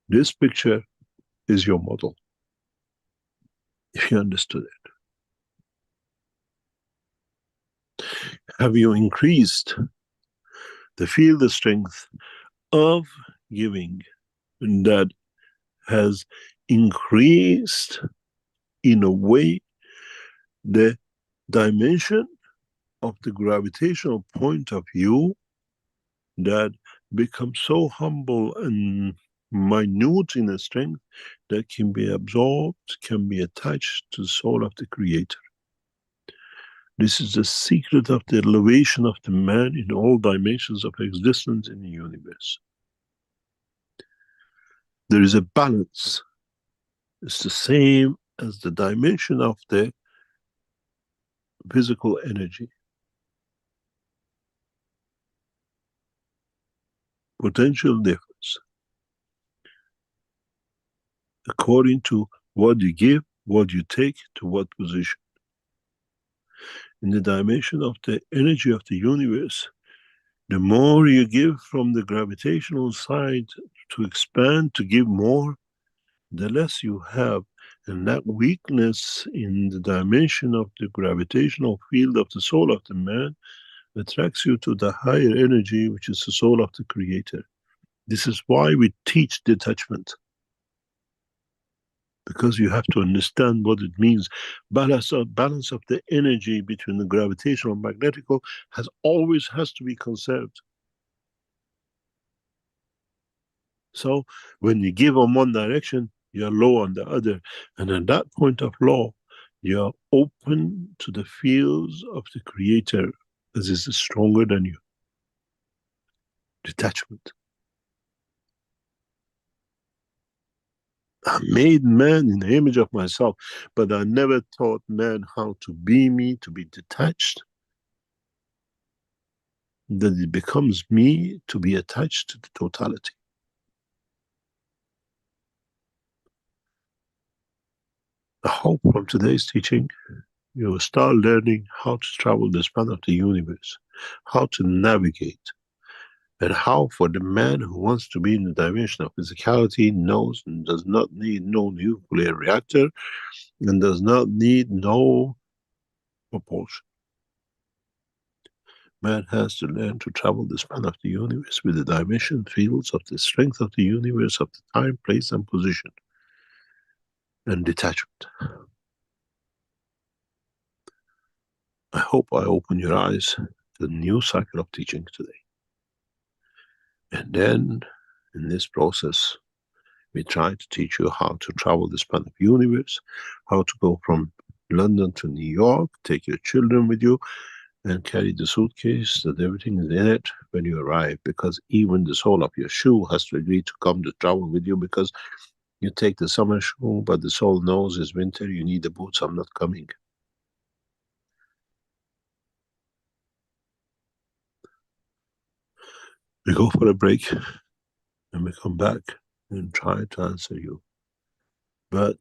this picture is your model. If you understood it. Have you increased the field of strength of giving that has increased in a way the dimension of the gravitational point of view that becomes so humble and minute in a strength that can be absorbed, can be attached to the soul of the Creator. This is the secret of the elevation of the man in all dimensions of existence in the universe. There is a balance. It's the same as the dimension of the physical energy. Potential difference. According to what you give, what you take, to what position. In the dimension of the energy of the universe, the more you give from the gravitational side to expand, to give more, the less you have. And that weakness in the dimension of the gravitational field of the soul of the man attracts you to the higher energy, which is the soul of the Creator. This is why we teach detachment. Because you have to understand what it means. Balance of the energy between the gravitational and magnetical always has to be conserved. So when you give on one direction, you're low on the other. And at that point of low, you're open to the fields of the Creator, as is stronger than you. Detachment. I made man in the image of myself, but I never taught man how to be me, to be detached. That it becomes me to be attached to the totality. I hope from today's teaching, you will start learning how to travel the span of the universe, how to navigate, and how for the man who wants to be in the dimension of physicality knows and does not need no nuclear reactor and does not need no propulsion. Man has to learn to travel the span of the universe with the dimension fields of the strength of the universe, of the time, place, and position, and detachment. I hope I open your eyes to the new cycle of teaching today. And then, in this process, we try to teach you how to travel the span of the universe, how to go from London to New York, take your children with you, and carry the suitcase that everything is in it when you arrive, because even the sole of your shoe has to agree to come to travel with you, because you take the summer shoe, but the sole knows it's winter, you need the boots, I'm not coming. We go for a break, and we come back and try to answer you. But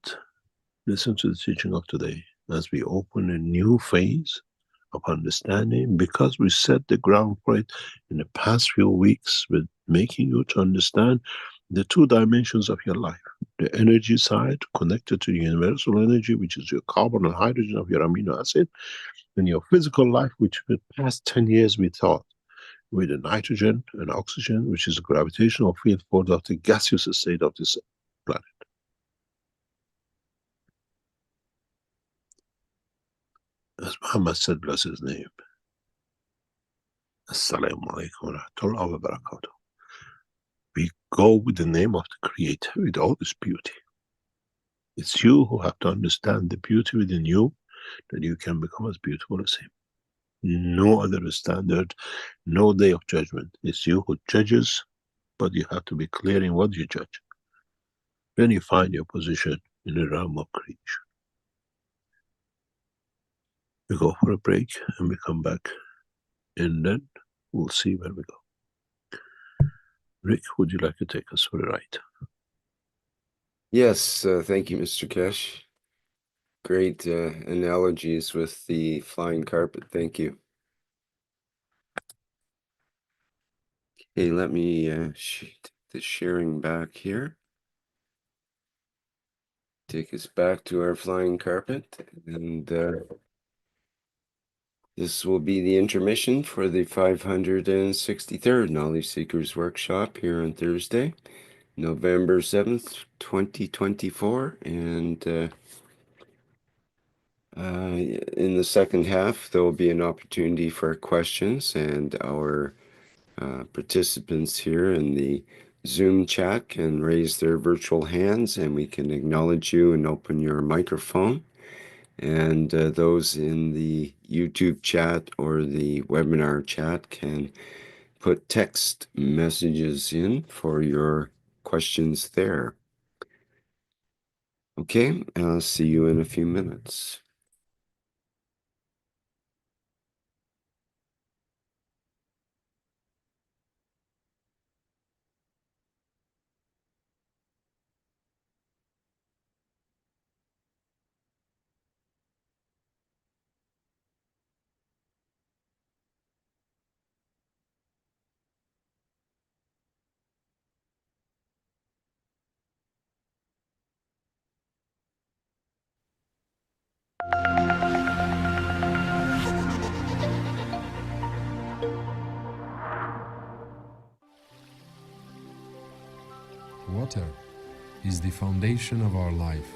listen to the teaching of today as we open a new phase of understanding, because we set the ground for it in the past few weeks with making you to understand the two dimensions of your life. The energy side connected to the universal energy, which is your carbon and hydrogen of your amino acid, and your physical life, which for the past 10 years we thought with the nitrogen and oxygen, which is a gravitational field for the gaseous state of this planet. As Muhammad said, bless his name. Assalamu alaikum wa rahmatullahi wa barakatuh. We go with the name of the Creator, with all its beauty. It's you who have to understand the beauty within you, that you can become as beautiful as Him. No other standard, no day of judgment. It's you who judges but you have to be clear in what you judge. Then you find your position in the realm of creation. We go for a break and we come back, and then we'll see where we go. Rick, would you like to take us for a ride? Yes, thank you, Mr. Keshe. Great analogies with the flying carpet. Thank you. Okay, let me take the sharing back here. Take us back to our flying carpet, and this will be the intermission for the 563rd Knowledge Seekers Workshop here on Thursday, November 7th, 2024, and in the second half, there will be an opportunity for questions, and our participants here in the Zoom chat can raise their virtual hands, and we can acknowledge you and open your microphone. And those in the YouTube chat or the webinar chat can put text messages in for your questions there. Okay, I'll see you in a few minutes. Water is the foundation of our life.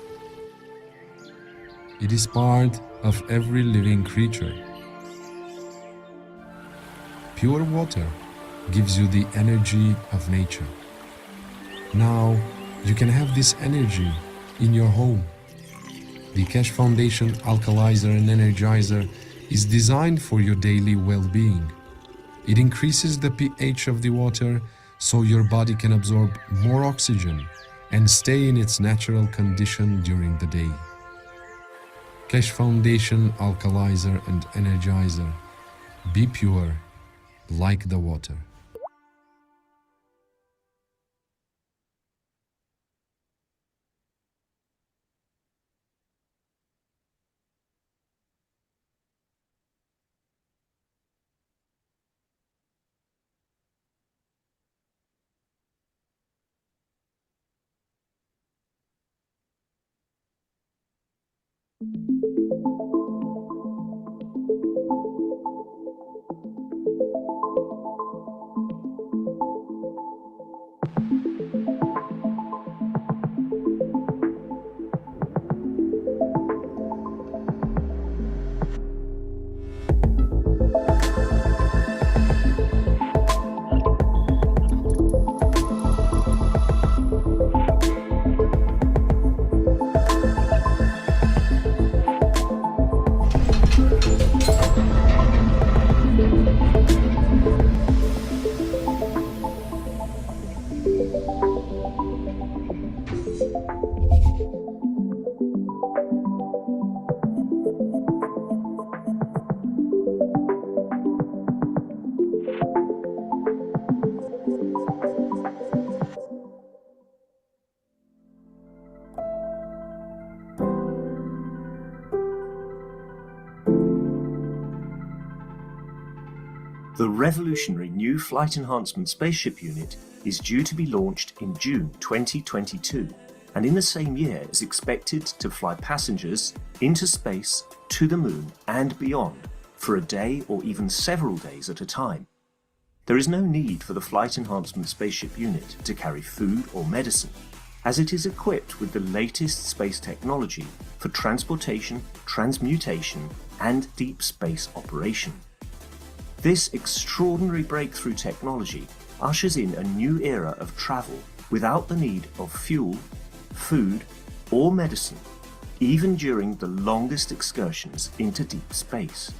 It is part of every living creature. Pure water gives you the energy of nature. Now you can have this energy in your home. The Keshe Foundation Alkalizer and Energizer is designed for your daily well-being. It increases the pH of the water so your body can absorb more oxygen and stay in its natural condition during the day. Keshe Foundation Alkalizer and Energizer. Be pure like the water. The revolutionary new Flight Enhancement Spaceship unit is due to be launched in June 2022, and in the same year is expected to fly passengers into space, to the moon and beyond for a day or even several days at a time. There is no need for the Flight Enhancement Spaceship unit to carry food or medicine, as it is equipped with the latest space technology for transportation, transmutation and deep space operation. This extraordinary breakthrough technology ushers in a new era of travel without the need of fuel, food or medicine, even during the longest excursions into deep space.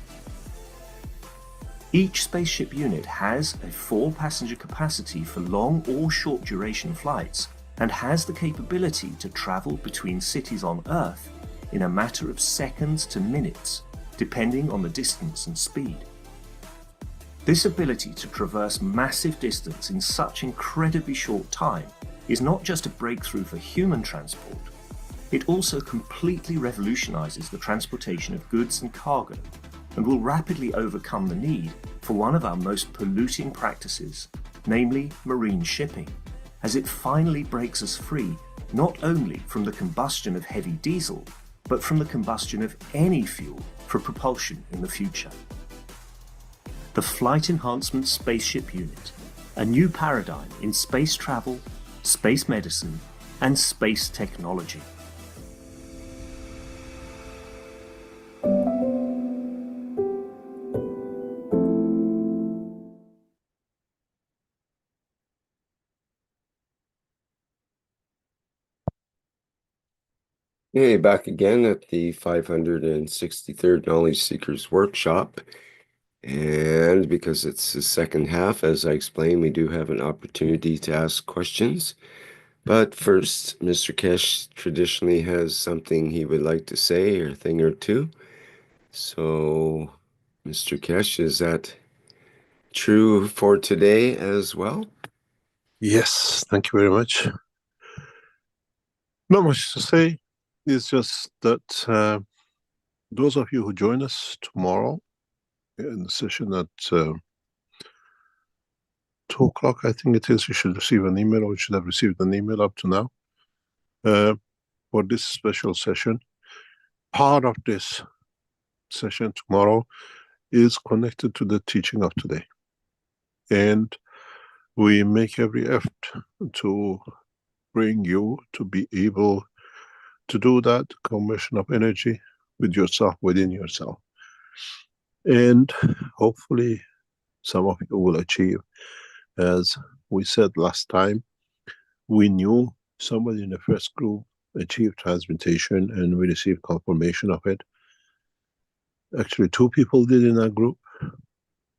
Each spaceship unit has a 4-passenger capacity for long or short duration flights and has the capability to travel between cities on Earth in a matter of seconds to minutes, depending on the distance and speed. This ability to traverse massive distance in such incredibly short time is not just a breakthrough for human transport, it also completely revolutionizes the transportation of goods and cargo and will rapidly overcome the need for one of our most polluting practices, namely marine shipping, as it finally breaks us free not only from the combustion of heavy diesel, but from the combustion of any fuel for propulsion in the future. The Flight Enhancement Spaceship Unit, a new paradigm in space travel, space medicine, and space technology. Hey, back again at the 563rd Knowledge Seekers Workshop. And because it's the second half, as I explained, we do have an opportunity to ask questions. But first, Mr. Keshe traditionally has something he would like to say, or a thing or two. So, Mr. Keshe, is that true for today as well? Yes, thank you very much. Not much to say. It's just that those of you who join us tomorrow in the session at 2 o'clock, I think it is, you should receive an email, or you should have received an email up to now for this special session. Part of this session tomorrow is connected to the teaching of today. And we make every effort to bring you to be able to do that conversion of energy with yourself, within yourself. And hopefully some of you will achieve. As we said last time, we knew somebody in the first group achieved transmutation and we received confirmation of it. Actually, 2 people did in our group.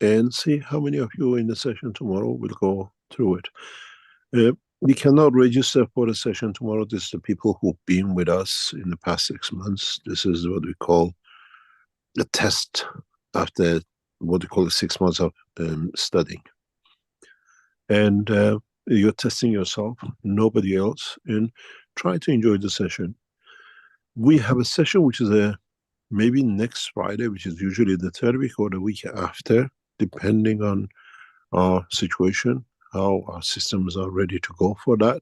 And see how many of you in the session tomorrow will go through it. We cannot register for the session tomorrow. This is the people who've been with us in the past 6 months. This is what we call the test after what we call the 6 months of studying. And you're testing yourself, nobody else, and try to enjoy the session. We have a session which is maybe next Friday, which is usually the 3rd week or the week after, depending on our situation, how our systems are ready to go for that,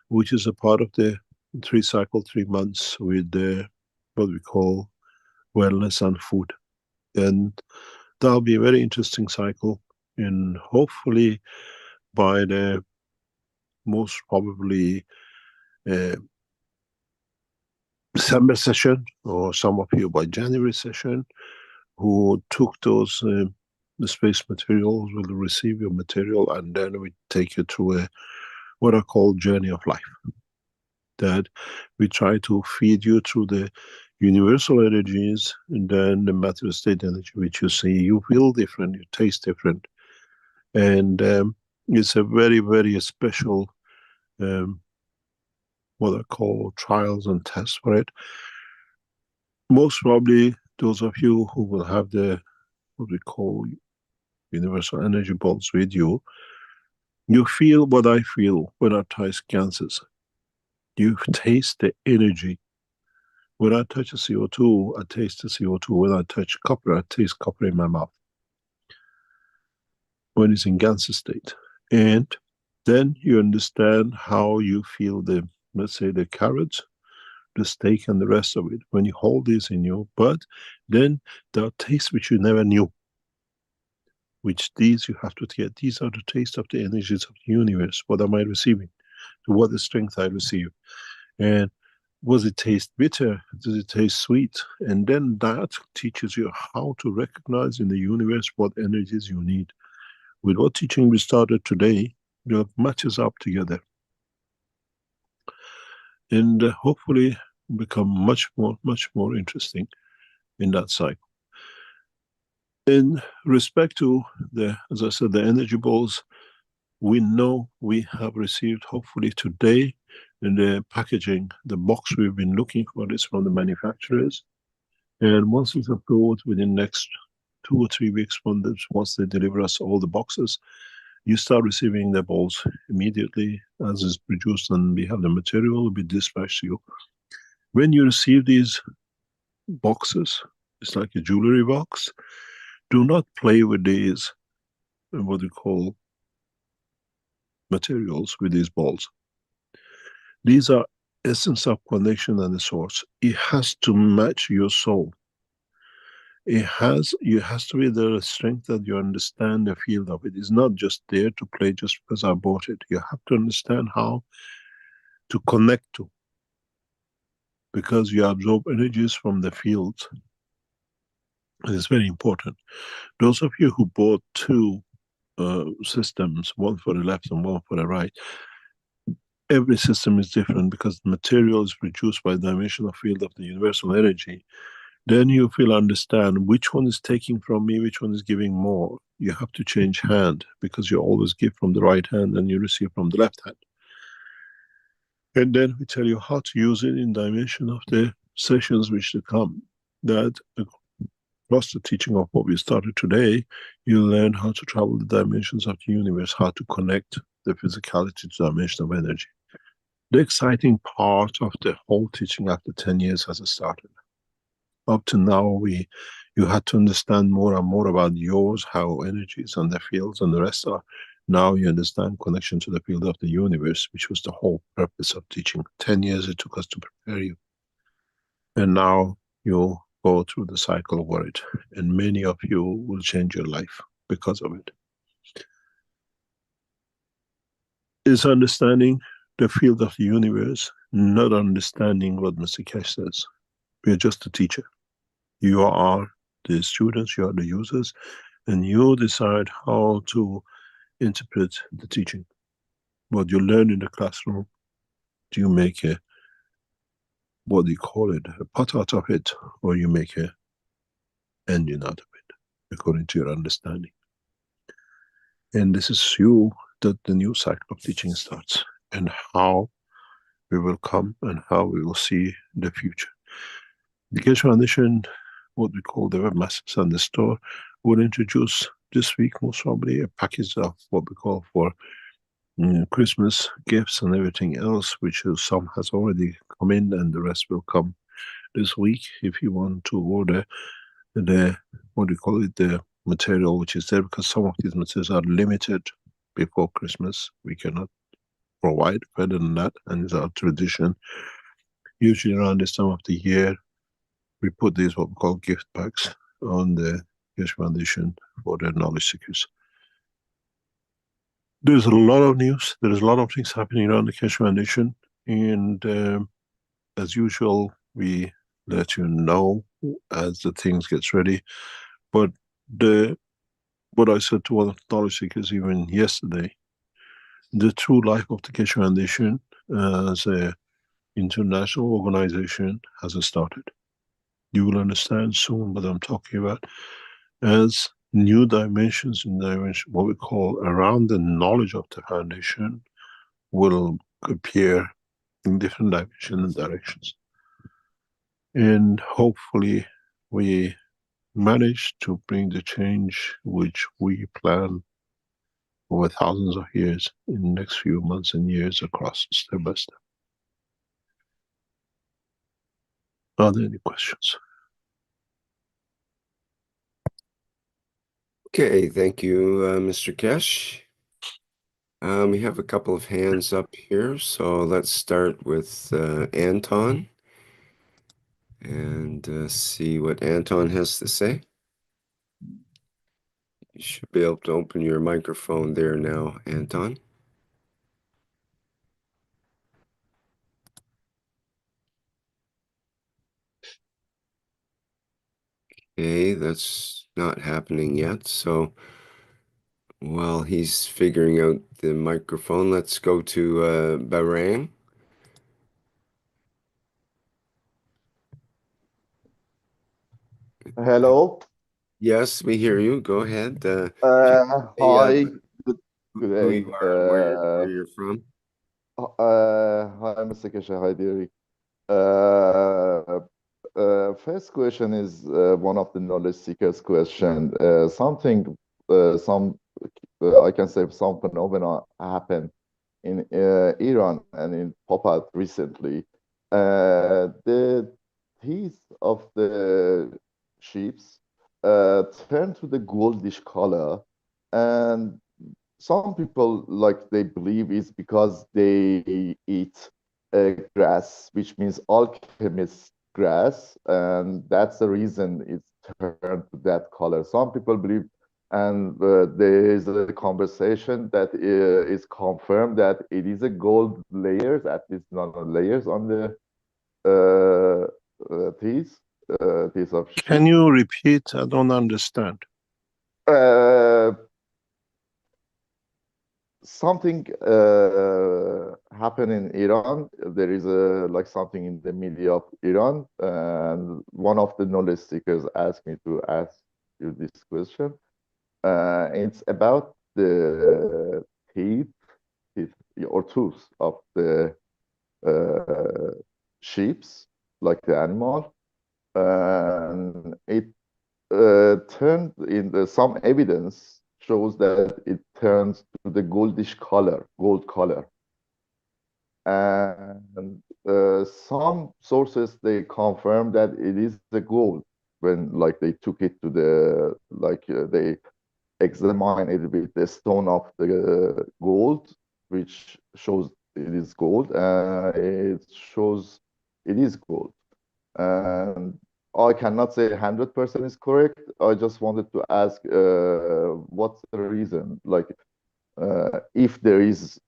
which is a part of the 3 months with what we call wellness and food. And that'll be a very interesting cycle. And hopefully by the most probably December session, or some of you by January session, who took those the space materials will receive your material, and then we take you through what I call journey of life. That we try to feed you through the universal energies, and then the matter state energy, which you see, you feel different, you taste different. And it's a very, very special what I call trials and tests for it. Most probably those of you who will have the what we call universal energy bolts with you, you feel what I feel when I touch gases. You taste the energy. When I touch a CO2, I taste the CO2. When I touch copper, I taste copper in my mouth. When it's in gaseous state. And then you understand how you feel the, let's say, the carrots, the steak, and the rest of it. When you hold this in you, but then there are tastes which you never knew. Which these you have to get. These are the taste of the energies of the universe. What am I receiving? To what the strength I receive. And does it taste bitter? Does it taste sweet? And then that teaches you how to recognize in the universe what energies you need. With what teaching we started today, it matches up together. And hopefully become much more interesting in that cycle. In respect to as I said, the energy balls, we know we have received, hopefully today, in the packaging, the box we've been looking for is from the manufacturers. And once it's approved within next 2 or 3 weeks, once they deliver us all the boxes, you start receiving the balls immediately as is produced, and we have the material will be dispatched to you. When you receive these boxes, it's like a jewelry box. Do not play with these, what we call materials, with these balls. These are essence of connection and the source. It has to match your soul. You has to be the strength that you understand the field of it. It's not just there to play just because I bought it. You have to understand how to connect to, because you absorb energies from the field. And it's very important. Those of you who bought two systems, one for the left and one for the right, every system is different because the material is produced by the dimensional field of the universal energy. Then you will understand which one is taking from me, which one is giving more. You have to change hand because you always give from the right hand and you receive from the left hand. And then we tell you how to use it in dimension of the sessions which to come. That across the teaching of what we started today, you'll learn how to travel the dimensions of the universe, how to connect the physicality to the dimension of energy. The exciting part of the whole teaching after 10 years has started. Up to now, you had to understand more and more about yours, how energies and the fields and the rest are. Now you understand connection to the field of the universe, which was the whole purpose of teaching. 10 years it took us to prepare you. And now you go through the cycle of it, and many of you will change your life because of it. Is understanding the field of the universe, not understanding what Mr. Keshe says. We are just a teacher. You are the students, you are the users, and you decide how to interpret the teaching. What you learn in the classroom, do you make a, what do you call it, a pot out of it, or you make a engine out of it, according to your understanding. And this is that the new cycle of teaching starts, and how we will come and how we will see the future. The Keshe Foundation, what we call the webmasters and the store, will introduce this week most probably a package of what we call for Christmas gifts and everything else, which some has already come in and the rest will come this week. If you want to order the, what do you call it, the material which is there, because some of these materials are limited before Christmas. We cannot provide further than that, and it's our tradition. Usually around this time of the year, we put these what we call gift packs on the Keshe Foundation for the knowledge seekers. There's a lot of news, there's a lot of things happening around the Keshe Foundation, and as usual, we let you know as the things gets ready. But what I said to one of the knowledge seekers even yesterday, the true life of the Keshe Foundation as a international organization has started. You will understand soon what I'm talking about, as new dimensions in dimension, what we call around the knowledge of the foundation, will appear in different dimensions and directions. And hopefully we manage to bring the change which we plan over thousands of years in the next few months and years across, step by step. Are there any questions? Okay, thank you, Mr. Keshe. We have a couple of hands up here, so let's start with Anton and see what Anton has to say. You should be able to open your microphone there now, Anton. Okay, that's not happening yet, so while he's figuring out the microphone, let's go to Bahrain. Hello. Yes, we hear you. Go ahead. Just say Hi, good, good who day. you are and where you're from. Hi, Mr. Keshe. Hi, Derek. Uh, First question is one of the knowledge seekers question. I can say some phenomena happened in Iran and in pop out recently. The teeth of the sheeps turn to the goldish color, and some people like they believe it's because they eat grass, which means alchemist grass, and that's the reason it's turned to that color. Some people believe, and there is a conversation that is confirmed that it is a gold layers, at least nano layers on the teeth of sheep. Can you repeat? I don't understand. Uh, Something happened in Iran. There is like something in the media of Iran, and one of the knowledge seekers asked me to ask you this question. It's about the teeth, teeth or tooth of the sheeps, like the animal, and it turned in some evidence shows that it turns to the goldish color, gold color. And some sources they confirm that it is the gold when like they took it to the they examine it with the stone of the gold, which shows it is gold. It shows it is gold. And I cannot say 100% is correct. I just wanted to ask what's the reason? Like, if there is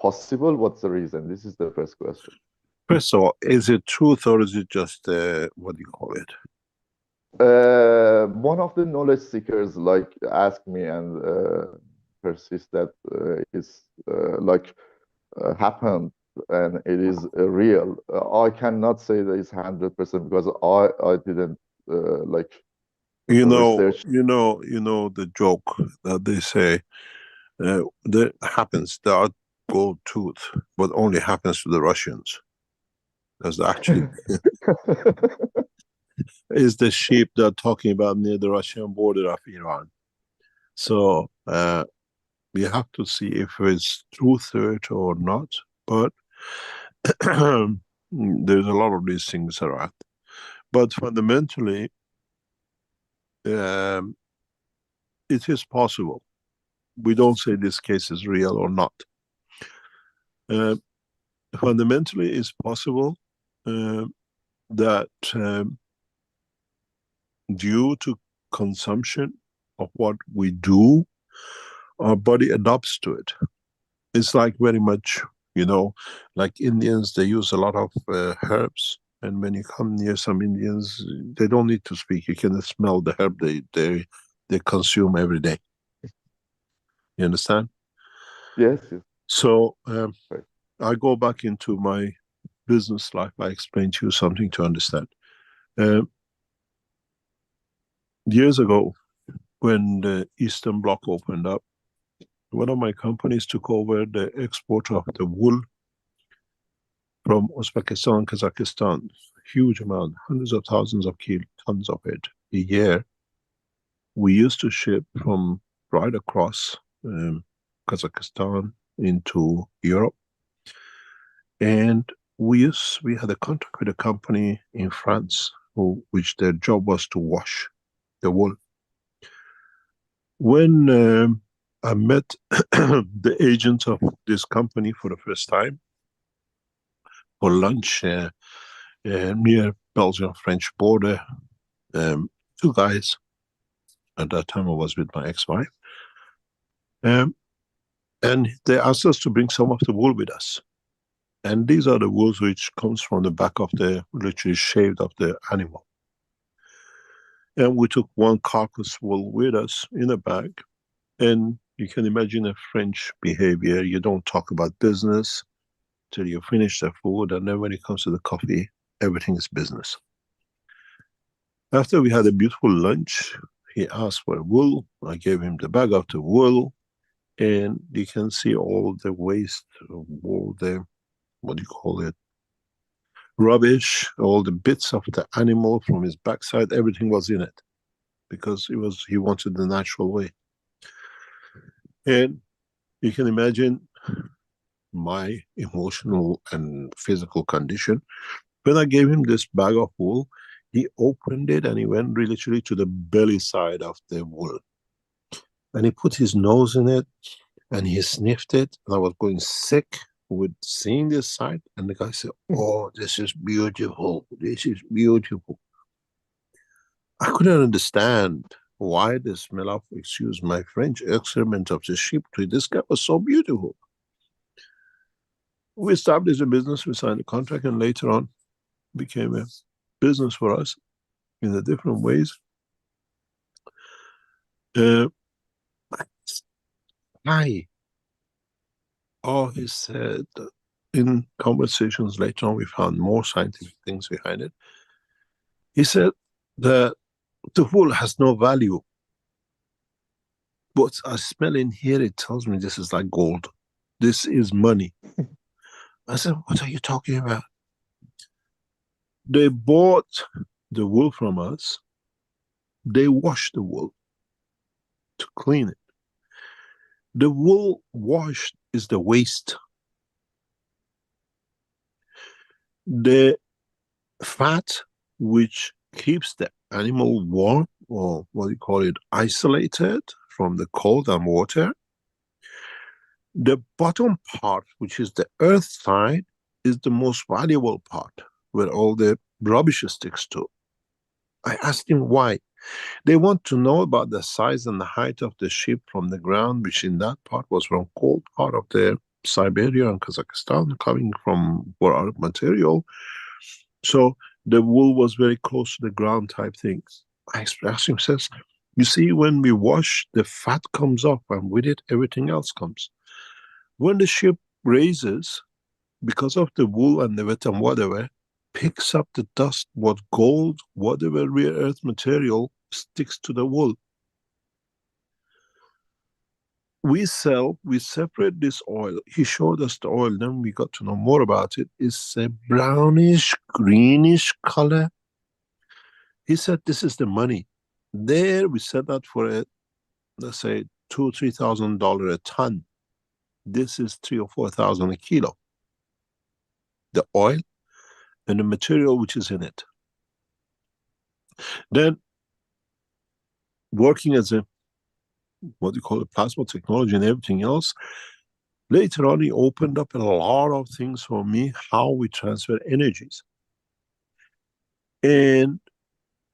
possible, what's the reason? This is the first question. First of all, is it truth or is it just, what do you call it? One of the knowledge seekers like asked me and persist that it's like happened and it is real. I cannot say that it's 100% because I didn't like research. You know the joke that they say, that happens, there are gold tooth, but only happens to the Russians. That's actually is the sheep they're talking about near the Russian border of Iran. So we have to see if it's truth to it or not, but there's a lot of these things around. But fundamentally, it is possible. We don't say this case is real or not. Fundamentally, it's possible that due to consumption of what we do, our body adapts to it. It's like very much, you know, like Indians, they use a lot of herbs. And when you come near some Indians, they don't need to speak. You can smell the herb they consume every day. You understand? Yes, yes. So Right. I go back into my business life. I explain to you something to understand. Years ago, when the Eastern Bloc opened up, one of my companies took over the export of the wool from Uzbekistan, Kazakhstan. Huge amount, hundreds of thousands of tons of it a year. We used to ship from right across Kazakhstan into Europe. And we had a contract with a company in France, which their job was to wash the wool. When I met the agent of this company for the first time for lunch near Belgian-French border, two guys. At that time, I was with my ex-wife, and they asked us to bring some of the wool with us. And these are the wools which comes from the back of the, literally shaved of the animal. And we took one carcass wool with us in a bag. And you can imagine a French behavior. You don't talk about business till you finish the food, and then when it comes to the coffee, everything is business. After we had a beautiful lunch, he asked for wool. I gave him the bag of the wool, and you can see all the waste, all the, what do you call it, rubbish, all the bits of the animal from his backside, everything was in it, because he wanted the natural way. And you can imagine my emotional and physical condition. When I gave him this bag of wool, he opened it and he went literally to the belly side of the wool. And he put his nose in it and he sniffed it. And I was going sick with seeing this sight. And the guy said, "Oh, this is beautiful. This is beautiful." I couldn't understand why the smell of, excuse my French, excrement of the sheep tree, this guy was so beautiful. We established a business, we signed a contract, and later on became a business for us in the different ways. I always said, in conversations later on, we found more scientific things behind it. He said that the wool has no value, but I smell in here, it tells me this is like gold. This is money. I said, "What are you talking about?" They bought the wool from us. They washed the wool to clean it. The wool washed is the waste. The fat, which keeps the animal warm, or what do you call it, isolated from the cold and water. The bottom part, which is the earth side, is the most valuable part, where all the rubbish sticks to. I asked him why. They want to know about the size and the height of the sheep from the ground, which in that part was from cold part of the Siberia and Kazakhstan, coming from for our material. So the wool was very close to the ground type things. I asked him, says, "You see, when we wash, the fat comes off, and with it, everything else comes. When the sheep raises, because of the wool and the wet and whatever, picks up the dust, what gold, whatever rare earth material sticks to the wool. We separate this oil." He showed us the oil, then we got to know more about it. It's a brownish, greenish color. He said, "This is the money." There we set that for a, let's say, $2,000-3,000 a ton. This is 3,000 or 4,000 a kilo. The oil and the material which is in it. Then, working as a, what do you call it, plasma technology and everything else, later on he opened up a lot of things for me, how we transfer energies. And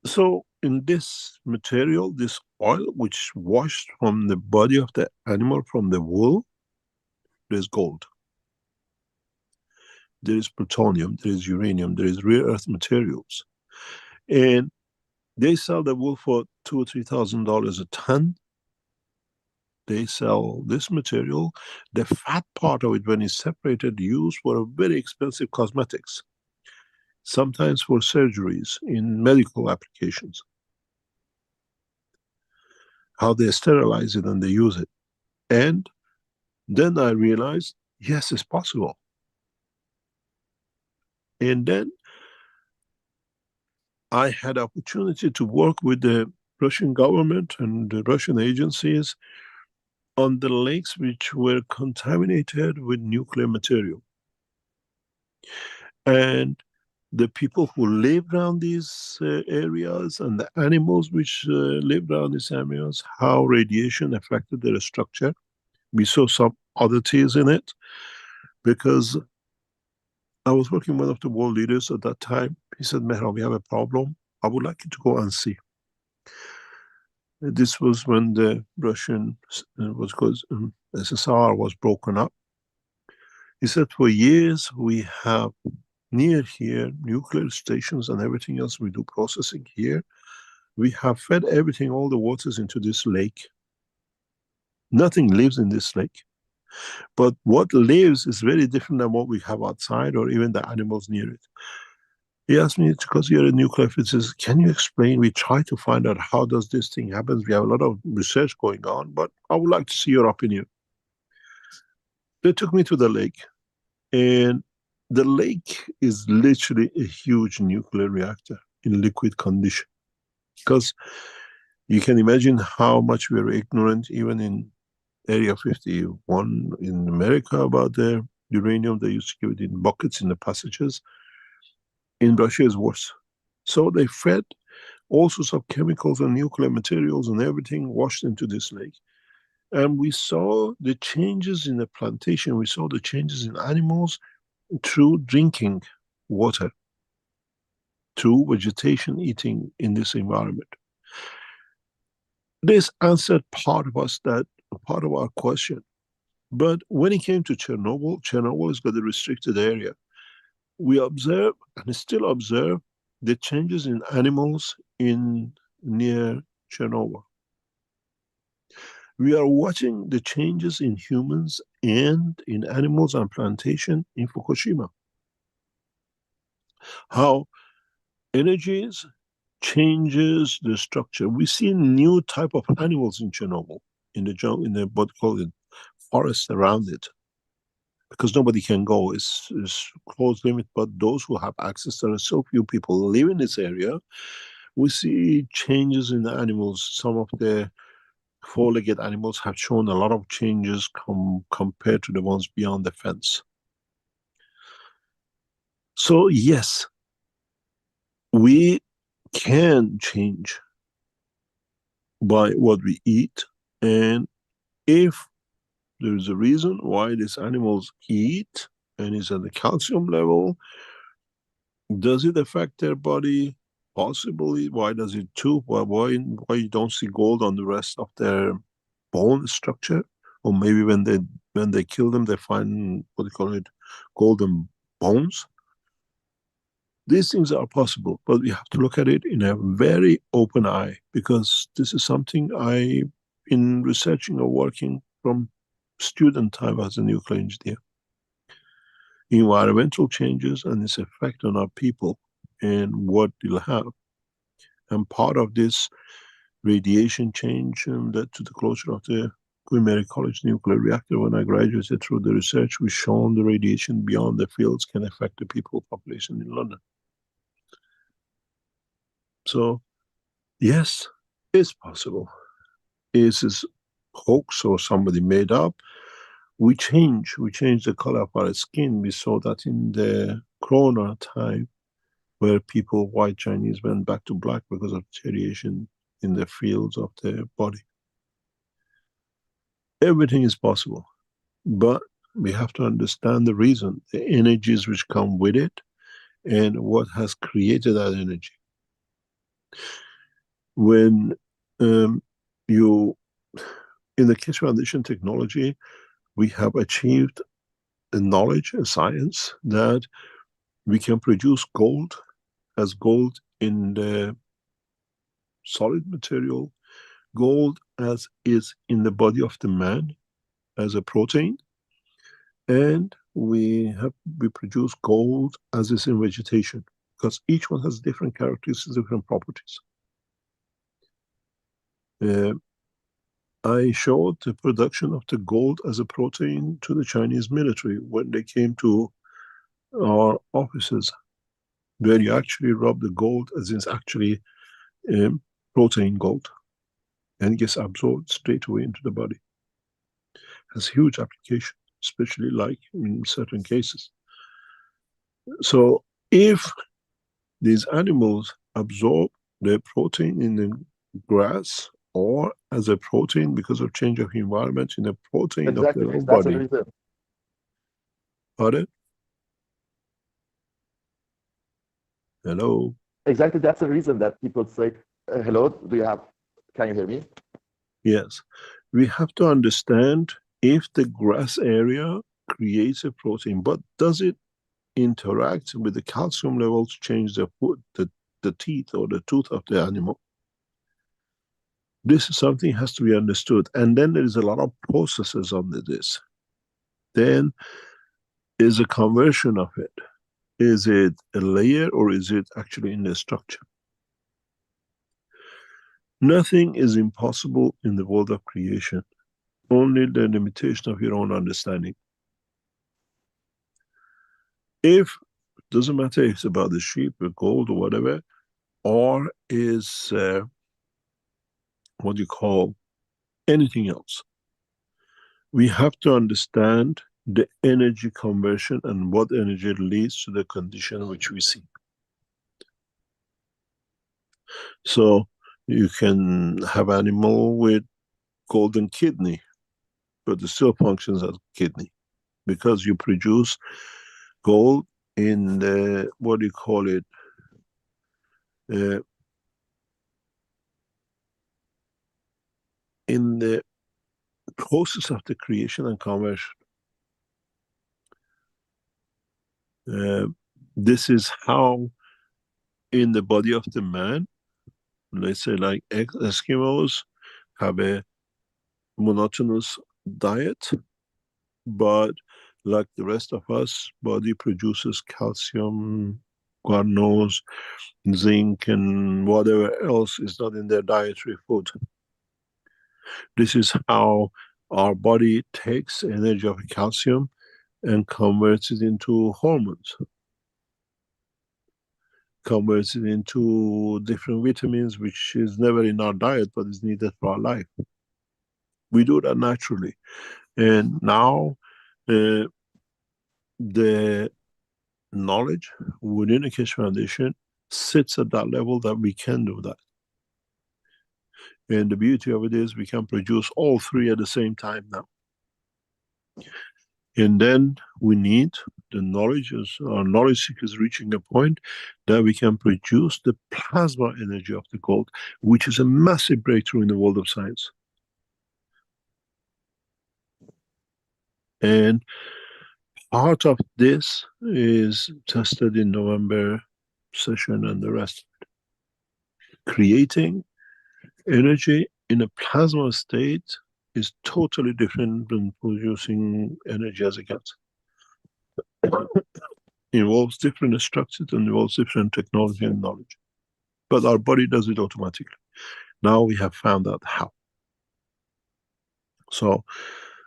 so in this material, this oil which washed from the body of the animal, from the wool, there's gold, there is plutonium, there is uranium, there is rare earth materials. And they sell the wool for $2,000 or $3,000 a ton. They sell this material. The fat part of it, when it's separated, used for a very expensive cosmetics, sometimes for surgeries in medical applications. How they sterilize it and they use it. And then I realized, yes, it's possible. And then I had opportunity to work with the Russian government and the Russian agencies on the lakes which were contaminated with nuclear material. And the people who live around these areas and the animals which live around these areas, how radiation affected their structure. We saw some oddities in it, because I was working with one of the world leaders at that time. He said, "Mehran, we have a problem. I would like you to go and see." This was when the Russian SSR was broken up. He said, "For years we have near here nuclear stations and everything else. We do processing here. We have fed everything, all the waters into this lake. Nothing lives in this lake. But what lives is very different than what we have outside or even the animals near it. He asked me, because you're a nuclear physicist, can you explain? We try to find out how does this thing happen. We have a lot of research going on, but I would like to see your opinion. They took me to the lake, and the lake is literally a huge nuclear reactor in liquid condition. Because you can imagine how much we are ignorant, even in Area 51 in America, about the uranium. They used to give it in buckets in the passages. In Russia is worse. So they fed all sorts of chemicals and nuclear materials and everything washed into this lake. And we saw the changes in the plantation. We saw the changes in animals through drinking water, through vegetation eating in this environment. This answered part of our question. But when it came to Chernobyl, Chernobyl has got a restricted area. We observe and still observe the changes in animals in near Chernobyl. We are watching the changes in humans and in animals and plantation in Fukushima. How energies changes the structure. We see new type of animals in Chernobyl, in the jungle, in the what call it forest around it, because nobody can go. It's closed limit, but those who have access, there are so few people live in this area. We see changes in the animals. Some of the four-legged animals have shown a lot of changes compared to the ones beyond the fence. So yes, we can change by what we eat, and if there is a reason why these animals eat and is at the calcium level, does it affect their body? Possibly. Why does it too? Why you don't see gold on the rest of their bone structure? Or maybe when they kill them, they find what they call it, golden bones. These things are possible, but we have to look at it in a very open eye, because this is something I, in researching or working from student time as a nuclear engineer. Environmental changes and its effect on our people and what it'll have. And part of this radiation change led to the closure of the Queen Mary College nuclear reactor. When I graduated, through the research, we shown the radiation beyond the fields can affect the people population in London. So yes, it's possible. Is this hoax or somebody made up? We change the color of our skin. We saw that in the Corona time, where people, white Chinese, went back to black because of radiation in the fields of their body. Everything is possible, but we have to understand the reason, the energies which come with it, and what has created that energy. When in the Keshe Foundation technology, we have achieved a knowledge, a science, that we can produce gold as gold in the solid material, gold as is in the body of the man as a protein, and we produce gold as is in vegetation, because each one has different characteristics, different properties. I showed the production of the gold as a protein to the Chinese military when they came to our offices, where you actually rub the gold as is actually protein gold, and it gets absorbed straight away into the body. It has huge application, especially like in certain cases. So if these animals absorb their protein in the grass, or as a protein because of change of environment in the protein Exactly. of their own That's the body. reason. Pardon? Hello? Exactly, that's the reason that people say, hello, can you hear me? Yes. We have to understand if the grass area creates a protein, but does it interact with the calcium level to change the food, the teeth or the tooth of the animal? This is something has to be understood. And then there is a lot of processes under this. Then is a conversion of it. Is it a layer or is it actually in the structure? Nothing is impossible in the world of creation, only the limitation of your own understanding. If, doesn't matter if it's about the sheep or gold or whatever, or is what you call anything else, we have to understand the energy conversion and what energy leads to the condition which we see. So you can have animal with golden kidney, but it still functions as kidney because you produce gold in the, what do you call it, in the process of the creation and conversion. This is how in the body of the man, let's say like Eskimos have a monotonous diet, but like the rest of us, body produces calcium, God knows, zinc and whatever else is not in their dietary food. This is how our body takes energy of calcium and converts it into hormones, converts it into different vitamins, which is never in our diet, but is needed for our life. We do that naturally. And now the knowledge within the Keshe Foundation sits at that level that we can do that. And the beauty of it is we can produce all three at the same time now. And then we need the knowledge, as our knowledge seeker is reaching a point that we can produce the plasma energy of the gold, which is a massive breakthrough in the world of science. And part of this is tested in November session and the rest. Creating energy in a plasma state is totally different than producing energy as a gas. Involves different structures and involves different technology and knowledge. But our body does it automatically. Now we have found out how. So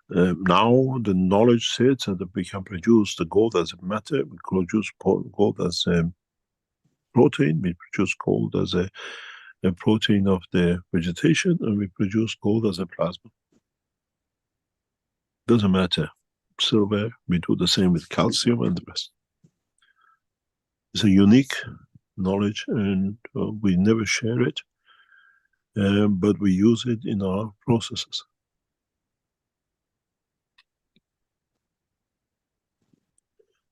now the knowledge sits and that we can produce the gold as a matter, we produce gold as a protein, we produce gold as a protein of the vegetation, and we produce gold as a plasma. Doesn't matter. Silver, we do the same with calcium and the rest. It's a unique knowledge and we never share it, but we use it in our processes.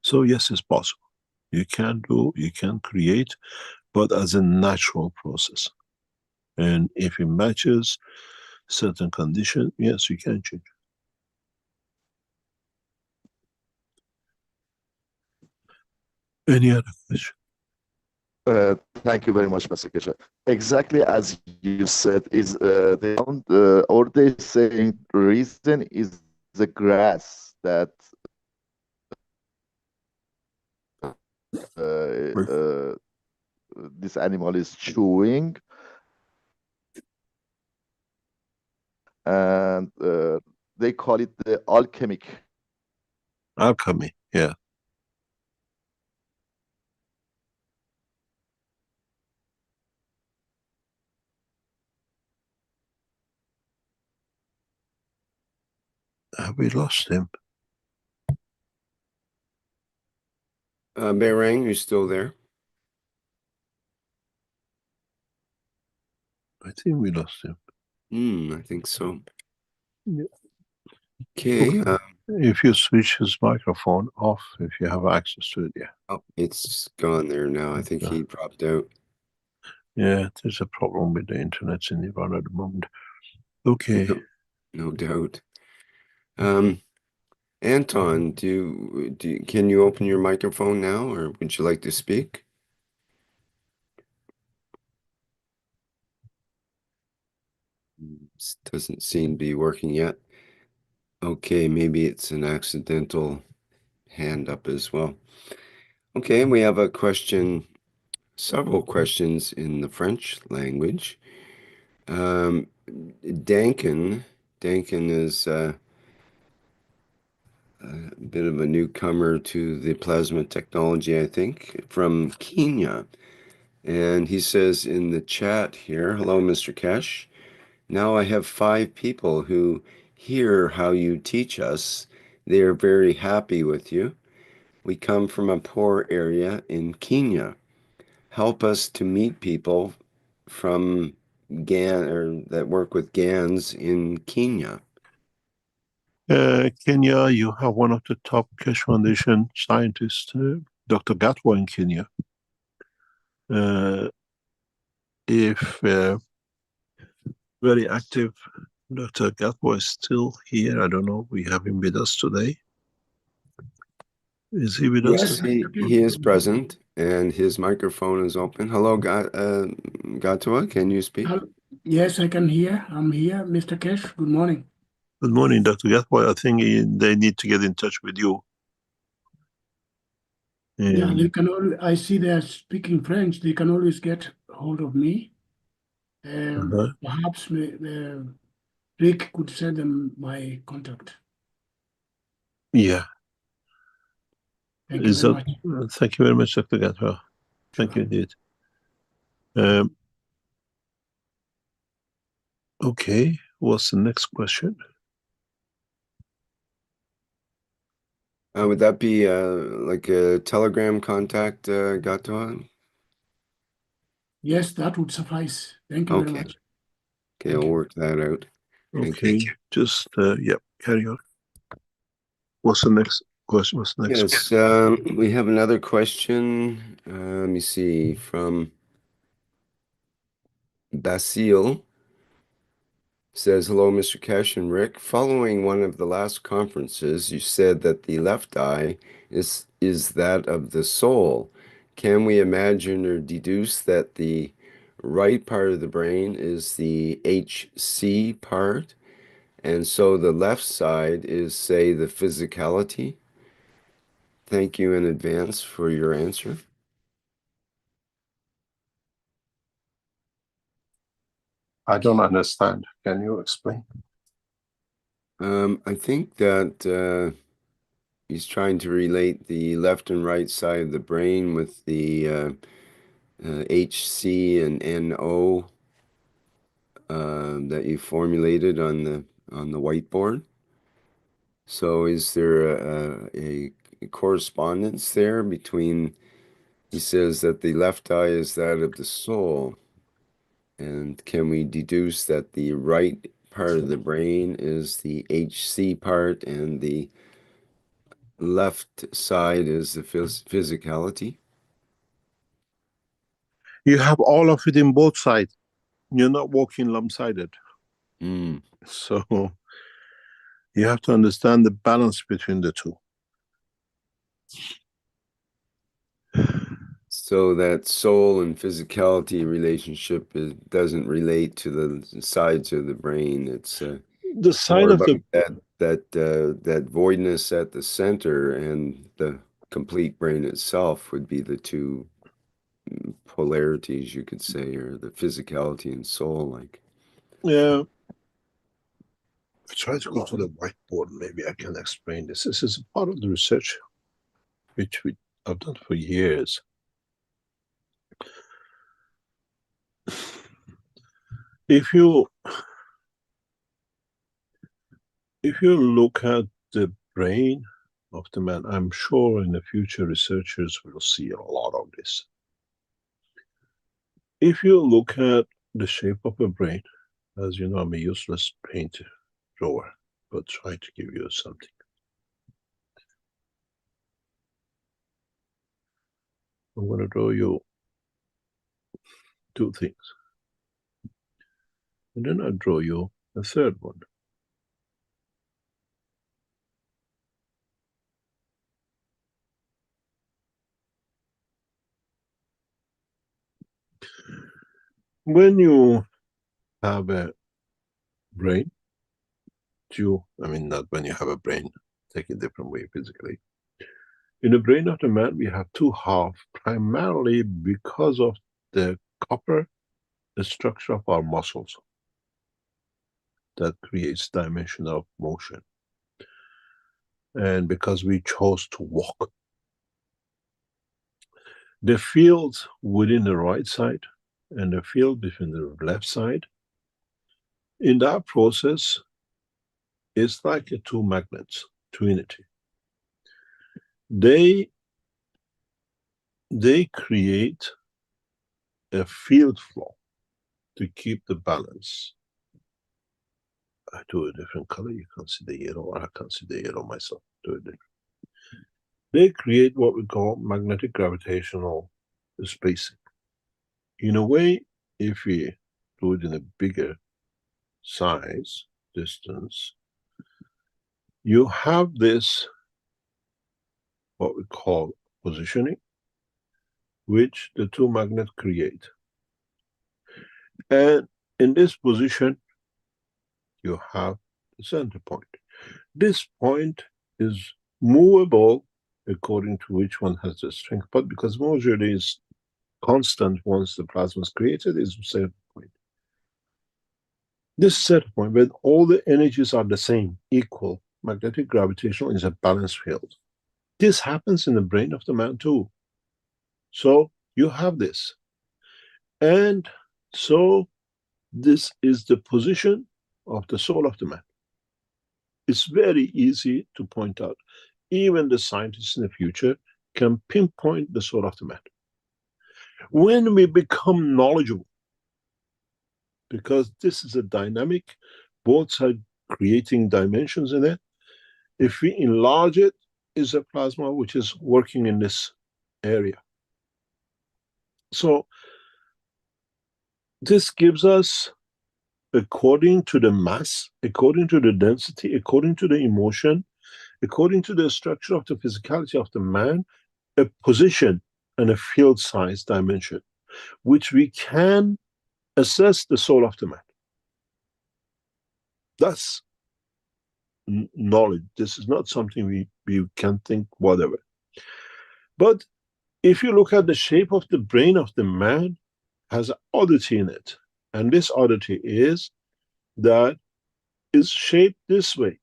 So yes, it's possible. You can do, you can create, but as a natural process. And if it matches certain condition, yes, you can change. Any other question? Thank you very much, Mr. Keshe. Exactly as you said, is or they saying the reason is the grass that this animal is chewing, and they call it the alchemic. Alchemy, yeah. Have we lost him? Mehran, you still there? I think we lost him. I think so. Yeah. Okay. If you switch his microphone off, if you have access to it, yeah. Oh, it's gone there now. I think he dropped out. Yeah, there's a problem with the internet in Iran at the moment. Okay. No doubt. Anton, can you open your microphone now, or would you like to speak? This doesn't seem to be working yet. Okay, maybe it's an accidental hand up as well. Okay, we have a question, several questions in the French language. Dankin is a bit of a newcomer to the plasma technology, I think, from Kenya. And he says in the chat here, hello, Mr. Keshe. Now I have 5 people who hear how you teach us. They are very happy with you. We come from a poor area in Kenya. Help us to meet people from GAN or that work with GANs in Kenya. Kenya, you have one of the top Keshe Foundation scientists, Dr. Gatwa in Kenya. If very active Dr. Gatwa is still here, I don't know, we have him with us today. Is he with us? Yes, he is present and his microphone is open. Hello, Gatwa, can you speak? Yes, I can hear. I'm here, Mr. Keshe. Good morning. Good morning, Dr. Gatwa. I think they need to get in touch with you. Yeah, they can I see they're speaking French. They can always get hold of me. Perhaps Rick could send them my contact. Yeah. Thank you very much. Thank you very much, Dr. Gatwa. Thank you indeed. Okay, what's the next question? Would that be like a Telegram contact, Gatwa? Yes, that would suffice. Thank you very much. Okay, I'll work that out. Okay, just, carry on. What's the next question? What's the next? Yes, we have another question. Let me see, from Basile. Says, hello, Mr. Keshe and Rick. Following one of the last conferences, you said that the left eye is that of the soul. Can we imagine or deduce that the right part of the brain is the HC part, and so the left side is, say, the physicality? Thank you in advance for your answer. I don't understand. Can you explain? I think that he's trying to relate the left and right side of the brain with the HC and NO that you formulated on the whiteboard. So is there a correspondence there between, he says that the left eye is that of the soul, and can we deduce that the right part of the brain is the HC part and the left side is the physicality? You have all of it in both sides. You're not walking lopsided. So you have to understand the balance between the two. So that soul and physicality relationship doesn't relate to the sides of the brain. It's the side of the that voidness at the center, and the complete brain itself would be the two polarities, you could say, or the physicality and soul. Like, yeah. I try to go to the whiteboard. Maybe I can explain this. This is a part of the research which I've done for years. If you look at the brain of the man, I'm sure in the future researchers will see a lot of this. If you look at the shape of a brain, as you know, I'm a useless paint drawer, but try to give you something. I'm going to draw you 2 things. And then I'll draw you a third one. When you have a brain, not when you have a brain, take a different way physically. In the brain of the man, we have two halves, primarily because of the copper, the structure of our muscles that creates dimension of motion. And because we chose to walk. The fields within the right side and the field between the left side, in that process, it's like two magnets, trinity. They create a field flow to keep the balance. I do a different color, you can't see the yellow, or I can't see the yellow myself. Do it different. They create what we call magnetic gravitational spacing. In a way, if we do it in a bigger size, distance, you have this, what we call positioning, which the two magnets create. And in this position, you have the center point. This point is movable according to which one has the strength, but because motion is constant once the plasma is created, is the center point. This center point, when all the energies are the same, equal, magnetic gravitational is a balanced field. This happens in the brain of the man too. So you have this. And so this is the position of the soul of the man. It's very easy to point out. Even the scientists in the future can pinpoint the soul of the man. When we become knowledgeable, because this is a dynamic, both sides creating dimensions in it, if we enlarge it, is a plasma which is working in this area. So this gives us, according to the mass, according to the density, according to the emotion, according to the structure of the physicality of the man, a position and a field size dimension, which we can assess the soul of the man. That's knowledge. This is not something we can think whatever. But if you look at the shape of the brain of the man, has an oddity in it. And this oddity is that it's shaped this way.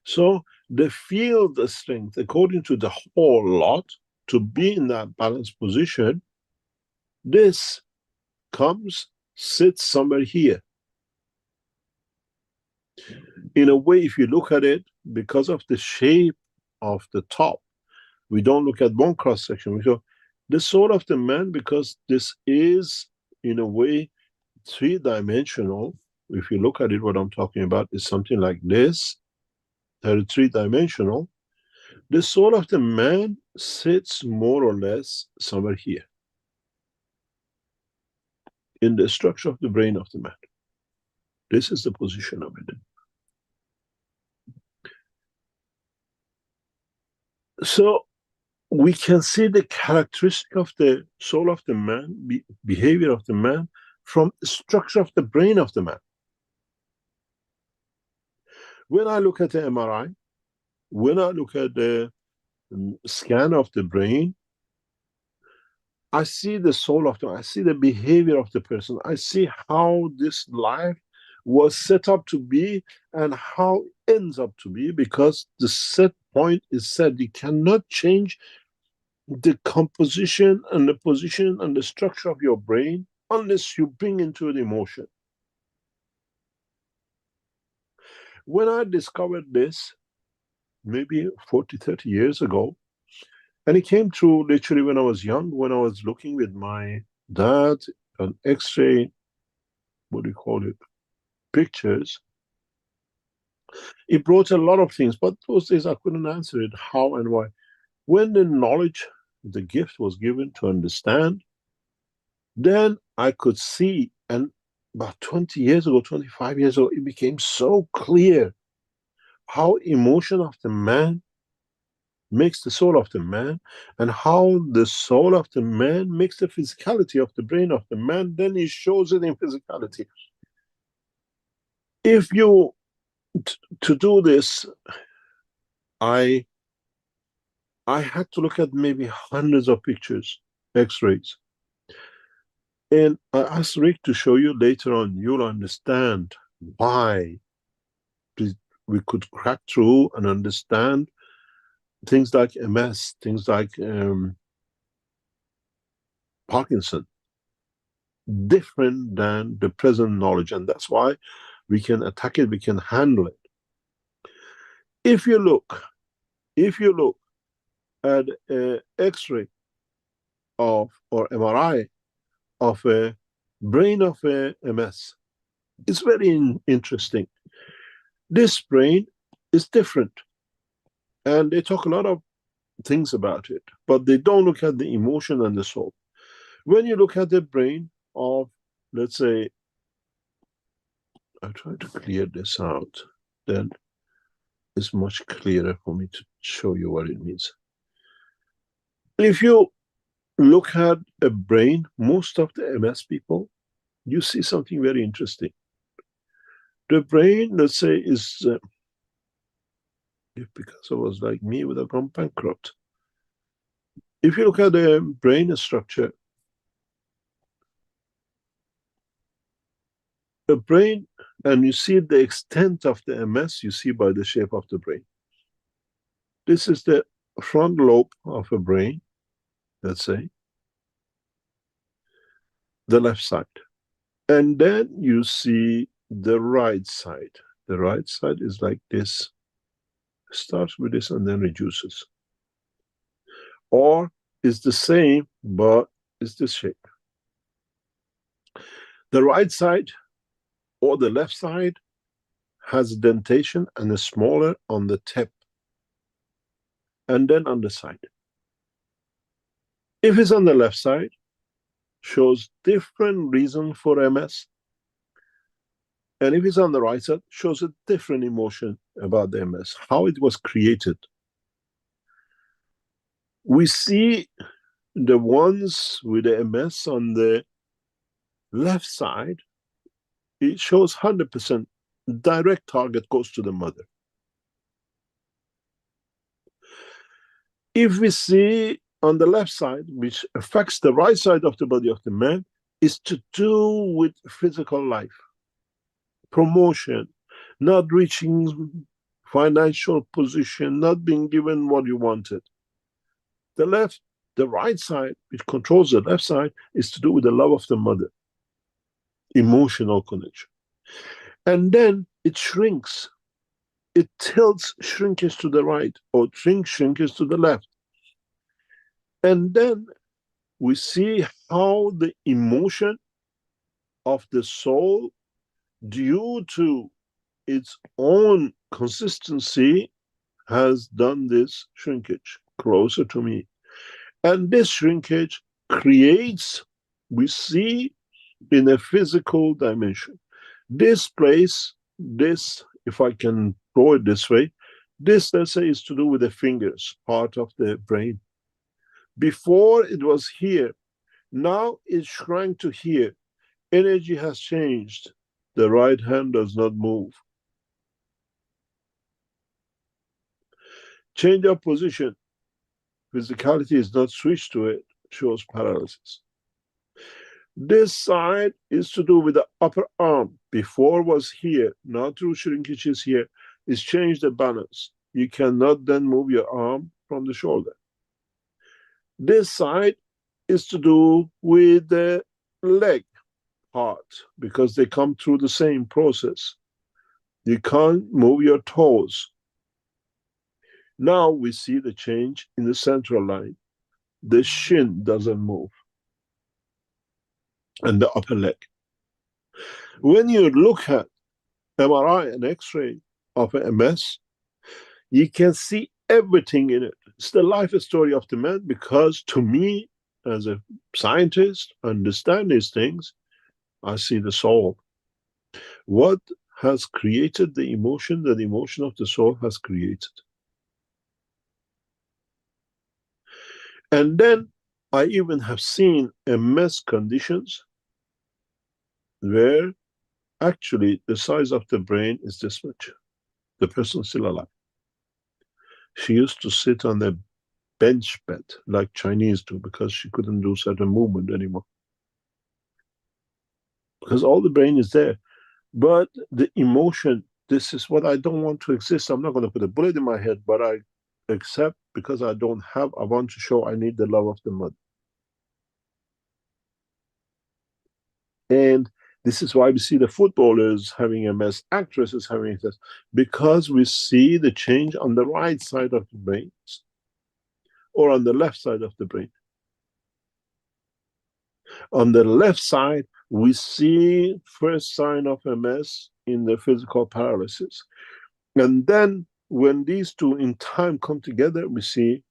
So the field strength, according to the whole lot, to be in that balanced position, this comes, sits somewhere here. In a way, if you look at it, because of the shape of the top, we don't look at one cross section. We go, the soul of the man, because this is, in a way, three-dimensional. If you look at it, what I'm talking about is something like this, that is three-dimensional. The soul of the man sits more or less somewhere here, in the structure of the brain of the man. This is the position of it. So we can see the characteristic of the soul of the man, behavior of the man, from the structure of the brain of the man. When I look at the MRI, when I look at the scan of the brain, I see the soul of the man, I see the behavior of the person, I see how this life was set up to be and how it ends up to be, because the set point is set. You cannot change the composition and the position and the structure of your brain unless you bring into it emotion. When I discovered this, maybe 40, 30 years ago, and it came through literally when I was young, when I was looking with my dad an X-ray, what do you call it, pictures, it brought a lot of things, but those days I couldn't answer it, how and why. When the knowledge, the gift was given to understand, then I could see, and about 20 years ago, 25 years ago, it became so clear how emotion of the man makes the soul of the man, and how the soul of the man makes the physicality of the brain of the man, then he shows it in physicality. If you to do this, I had to look at maybe hundreds of pictures, X-rays. And I asked Rick to show you later on. You'll understand why we could crack through and understand things like MS, things like Parkinson, different than the present knowledge. And that's why we can attack it, we can handle it. If you look at an X-ray of, or MRI of a brain of a MS, it's very interesting. This brain is different. And they talk a lot of things about it, but they don't look at the emotion and the soul. When you look at the brain of, let's say, I'll try to clear this out, then it's much clearer for me to show you what it means. If you look at a brain, most of the MS people, you see something very interesting. The brain, let's say, is, if Picasso was like me, would have gone bankrupt. If you look at the brain structure, the brain, and you see the extent of the MS, you see by the shape of the brain. This is the front lobe of a brain, let's say, the left side. And then you see the right side. The right side is like this. Starts with this and then reduces. Or is the same, but it's this shape. The right side or the left side has a dentation and is smaller on the tip and then on the side. If it's on the left side, shows different reason for MS. And if it's on the right side, shows a different emotion about the MS, how it was created. We see the ones with the MS on the left side, it shows 100% direct target goes to the mother. If we see on the left side, which affects the right side of the body of the man, is to do with physical life, promotion, not reaching financial position, not being given what you wanted. The right side, which controls the left side, is to do with the love of the mother, emotional connection. And then it shrinks. It tilts shrinkage to the right or shrinkage to the left. And then we see how the emotion of the soul, due to its own consistency, has done this shrinkage closer to me. And this shrinkage creates, we see in a physical dimension. This place, this, if I can draw it this way, this, let's say, is to do with the fingers, part of the brain. Before it was here, now it shrank to here. Energy has changed. The right hand does not move. Change of position. Physicality is not switched to it, shows paralysis. This side is to do with the upper arm. Before was here, now through shrinkage is here. It's changed the balance. You cannot then move your arm from the shoulder. This side is to do with the leg part, because they come through the same process. You can't move your toes. Now we see the change in the central line. The shin doesn't move. And the upper leg. When you look at MRI and X-ray of a MS, you can see everything in it. It's the life story of the man, because to me, as a scientist, understand these things, I see the soul. What has created the emotion that the emotion of the soul has created? And then I even have seen MS conditions where actually the size of the brain is this much. the person is still alive. She used to sit on a bench bed like Chinese do because she couldn't do certain movement anymore. Because all the brain is there. But the emotion, this is what I don't want to exist. I'm not going to put a bullet in my head, but I accept because I don't have, I want to show I need the love of the mother. And this is why we see the footballers having MS, actresses having MS, because we see the change on the right side of the brain or on the left side of the brain. On the left side, we see first sign of MS in the physical paralysis. And then when these two in time come together, we see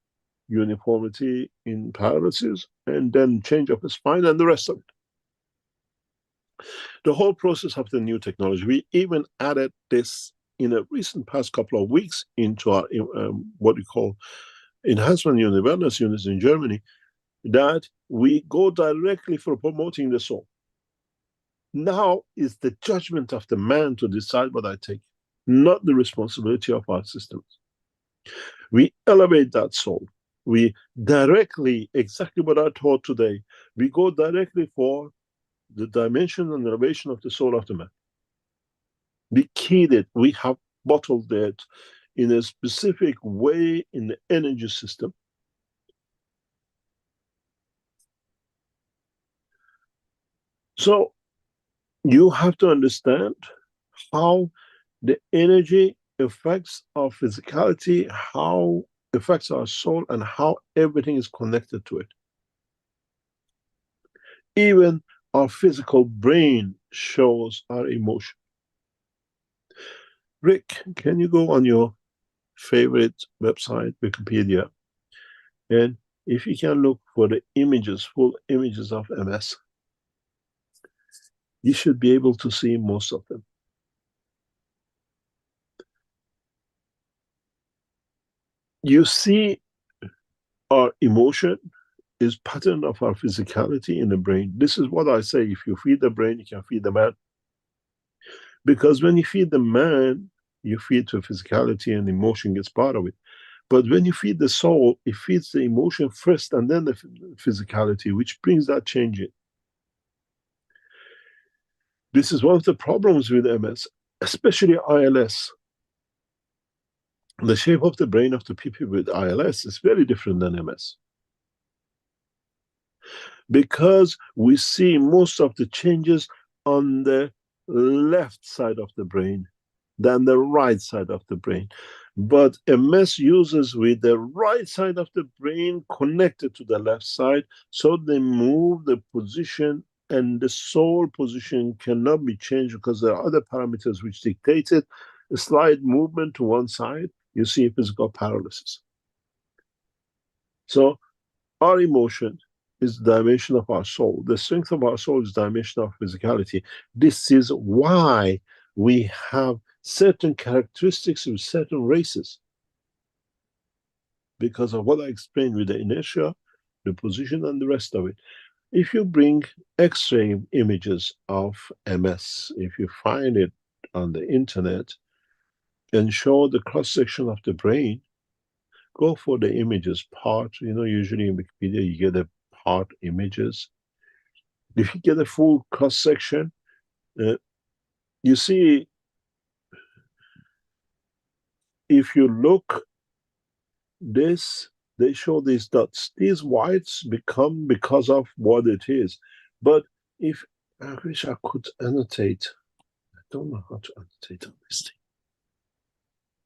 uniformity in paralysis and then change of the spine and the rest of it. The whole process of the new technology, we even added this in a recent past couple of weeks into our what we call enhancement unit, wellness units in Germany, that we go directly for promoting the soul. Now is the judgment of the man to decide what I take, not the responsibility of our systems. We elevate that soul. We directly, exactly what I taught today, we go directly for the dimension and elevation of the soul of the man. We keyed it, we have bottled it in a specific way in the energy system. So you have to understand how the energy affects our physicality, how it affects our soul, and how everything is connected to it. Even our physical brain shows our emotion. Rick, can you go on your favorite website, Wikipedia, and if you can look for the images, full images of MS, you should be able to see most of them. You see our emotion is pattern of our physicality in the brain. This is what I say, if you feed the brain, you can feed the man. Because when you feed the man, you feed to physicality and emotion gets part of it. But when you feed the soul, it feeds the emotion first and then the physicality, which brings that change in. This is one of the problems with MS, especially ILS. The shape of the brain of the people with ILS is very different than MS. Because we see most of the changes on the left side of the brain than the right side of the brain. But MS uses with the right side of the brain connected to the left side, so they move the position, and the soul position cannot be changed because there are other parameters which dictate it. A slight movement to one side, you see physical paralysis. So our emotion is the dimension of our soul. The strength of our soul is the dimension of physicality. This is why we have certain characteristics of certain races. Because of what I explained with the inertia, the position, and the rest of it. If you bring X-ray images of MS, if you find it on the internet, and show the cross-section of the brain, go for the images part. You know, usually in Wikipedia, you get a part images. If you get a full cross-section, you see, if you look, this, they show these dots. These whites become because of what it is. But if, I wish I could annotate. I don't know how to annotate on this thing.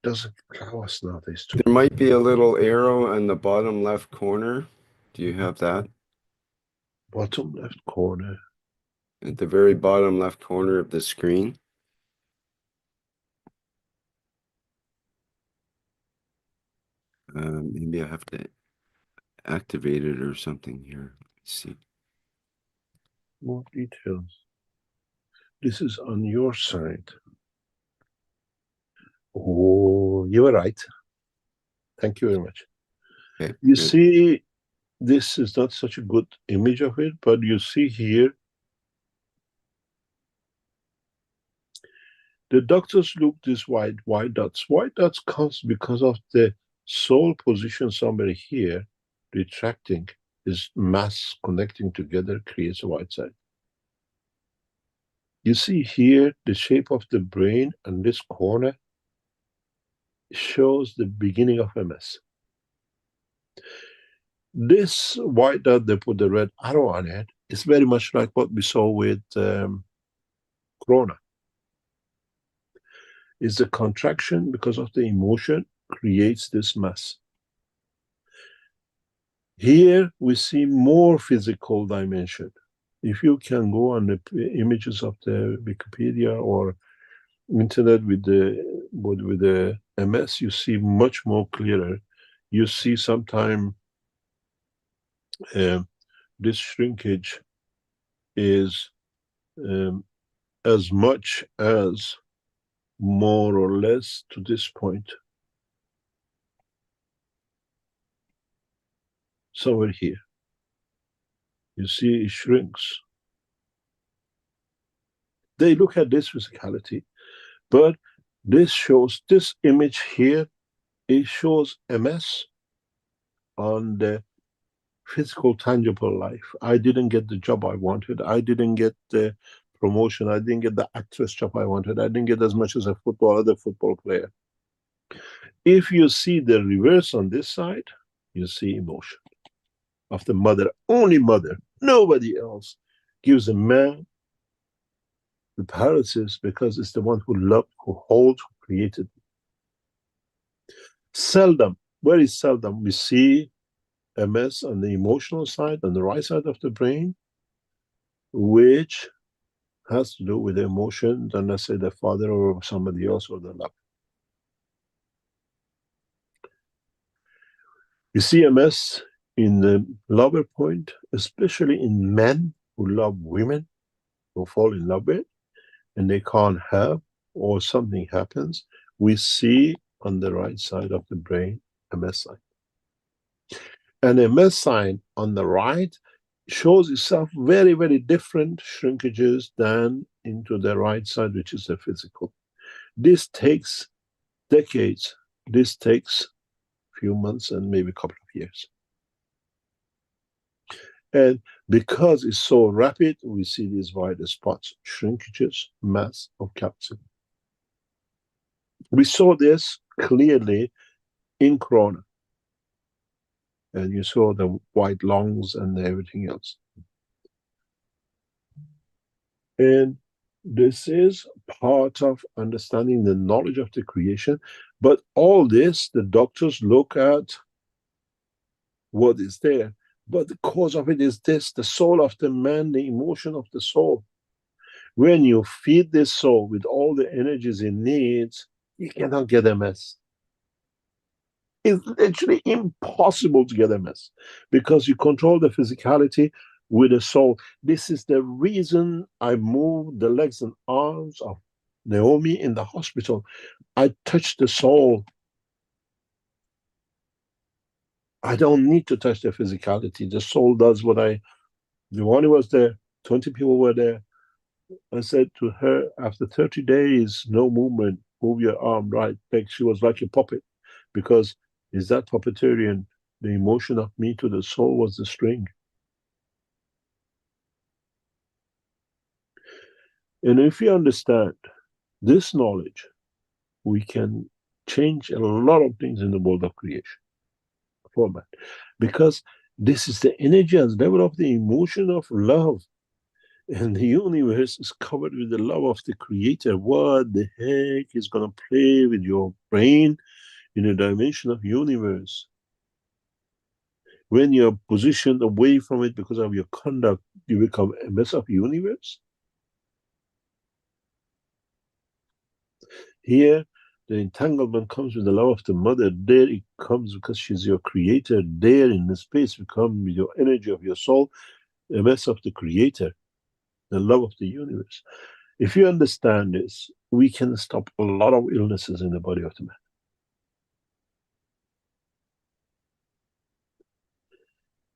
Doesn't allow us nowadays to. There might be a little arrow in the bottom left corner. Do you have that? Bottom left corner. At the very bottom left corner of the screen. Maybe I have to activate it or something here. Let's see. More details. This is on your side. Oh, you were right. Thank you very much. Okay, you good. See, this is not such a good image of it, but you see here The doctors look these white dots. White dots comes because of the soul position somewhere here, retracting. This mass connecting together creates a white side. You see here the shape of the brain, and this corner shows the beginning of MS. This white dot, they put the red arrow on it, is very much like what we saw with corona. It's the contraction because of the emotion creates this mass. Here we see more physical dimension. If you can go on the images of the Wikipedia or internet with the MS, you see much more clearer. You see sometimes this shrinkage is as much as more or less to this point. Somewhere here. You see it shrinks. They look at this physicality, but this shows, this image here, it shows MS on the physical, tangible life. I didn't get the job I wanted. I didn't get the promotion. I didn't get the actress job I wanted. I didn't get as much as a other football player. If you see the reverse on this side, you see emotion of the mother, only mother, nobody else gives a man the paralysis because it's the one who loved, who holds, who created. Seldom, very seldom, we see MS on the emotional side, on the right side of the brain, which has to do with the emotion than, let's say, the father or somebody else or the love. You see MS in the lover point, especially in men who love women, who fall in love with, and they can't have, or something happens, we see on the right side of the brain MS sign. And a MS sign on the right shows itself very, very different shrinkages than into the right side, which is the physical. This takes decades. This takes a few months and maybe a couple of years. And because it's so rapid, we see these wider spots, shrinkages, mass of calcium. We saw this clearly in corona. And you saw the white lungs and everything else. And this is part of understanding the knowledge of the creation. But all this, the doctors look at what is there. But the cause of it is this, the soul of the man, the emotion of the soul. When you feed this soul with all the energies it needs, you cannot get MS. It's literally impossible to get MS because you control the physicality with the soul. This is the reason I moved the legs and arms of Naomi in the hospital. I touched the soul. I don't need to touch the physicality. The soul does what the one who was there, 20 people were there. I said to her, after 30 days, no movement, move your arm right. Like she was like a puppet because is that puppeteering? The emotion of me to the soul was the string. And if you understand this knowledge, we can change a lot of things in the world of creation format. Because this is the energy and level of the emotion of love. And the universe is covered with the love of the creator. What the heck is going to play with your brain in a dimension of universe? When you're positioned away from it because of your conduct, you become a mess of universe. Here, the entanglement comes with the love of the mother. There it comes because she's your creator. There in the space, you come with your energy of your soul, a mess of the creator, the love of the universe. If you understand this, we can stop a lot of illnesses in the body of the man.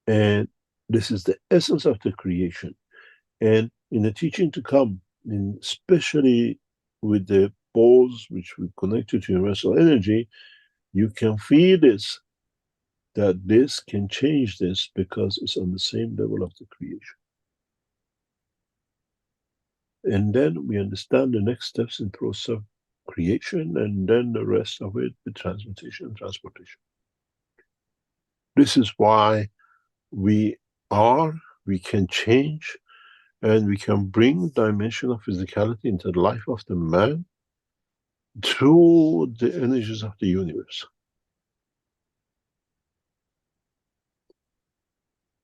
And this is the essence of the creation. And in the teaching to come, especially with the poles which we connected to universal energy, you can feel this, that this can change this because it's on the same level of the creation. And then we understand the next steps in process of creation, and then the rest of it, the transmutation and transportation. This is why we can change, and we can bring dimension of physicality into the life of the man through the energies of the universe.